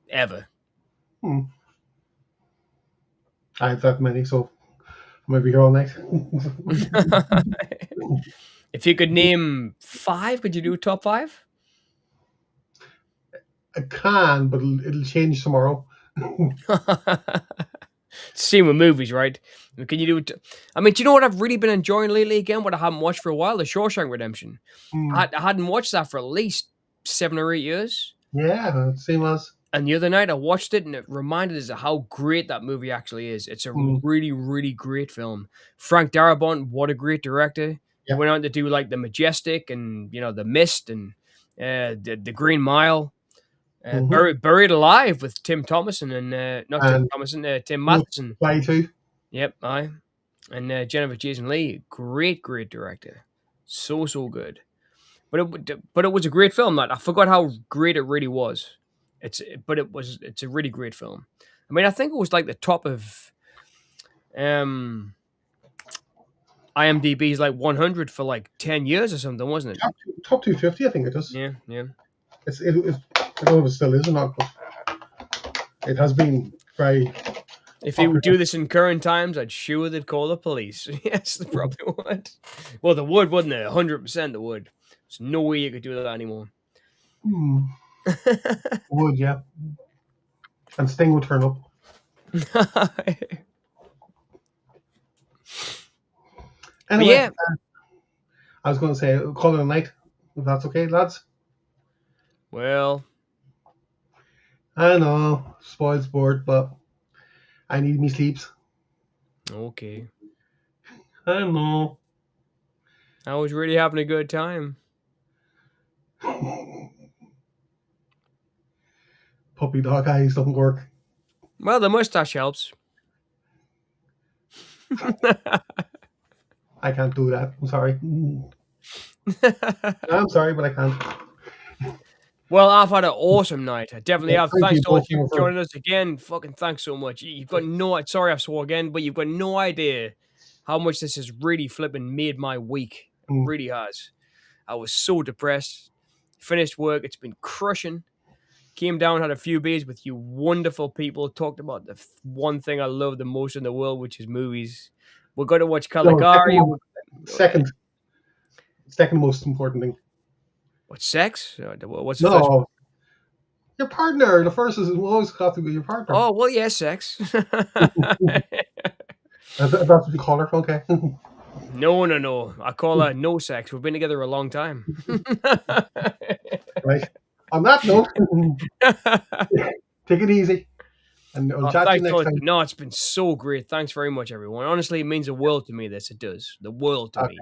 ever. I have that many, so might be here all night. If you could name 5, could you do top 5? I can, but it'll change tomorrow. Same with movies, right? Can you do it? I mean, do you know what I've really been enjoying lately again? What I haven't watched for a while? The Shawshank Redemption. I hadn't watched that for at least 7 or 8 years. Yeah, same as. And the other night I watched it and it reminded us of how great that movie actually is. It's a really, really great film. Frank Darabont, what a great director. He went on to do like The Majestic and, The Mist and the Green Mile. Buried Alive with Tim Thomason and Tim Matheson. Fly too. Yep, aye. And Jennifer Jason Leigh, great director. So good. But it was a great film. That I forgot how great it really was. It's a really great film. I mean, I think it was like the top of IMDb's like 100 for like 10 years or something, wasn't it? Top 250, I think it is. Yeah. I don't know if it still is or not, but it has been very. If he would do this in current times, I'd sure they'd call the police. Yes, they probably would. Well, they would, wouldn't they? 100% they would. There's no way you could do that anymore. Would, yeah. And Sting would turn up. Anyway, yeah. I was going to say, call it a night, if that's okay, lads. Well, I know, spoiled sport, but I need me sleeps. Okay. I know. I was really having a good time. Puppy dog eyes doesn't work. Well, the mustache helps. I can't do that. I'm sorry. I'm sorry, but I can't. Well, I've had an awesome night. I definitely have. Thank Thanks you so much both for joining us again. Fucking thanks so much. You've got no. Sorry, I swore again, but you've got no idea how much this has really flipping made my week. It really has. I was so depressed. Finished work. It's been crushing. Came down, had a few beers with you wonderful people. Talked about the one thing I love the most in the world, which is movies. We're going to watch Caligari. Second most important thing. What, sex? What's the first? Your partner. The first is always got to be your partner. Oh, well, yeah, sex. That's what you call her? Okay. No. I call her no sex. We've been together a long time. Right. On that note, take it easy. And I'll chat to you next time. No, it's been so great. Thanks very much, everyone. Honestly, it means the world to me, this. It does. The world to me.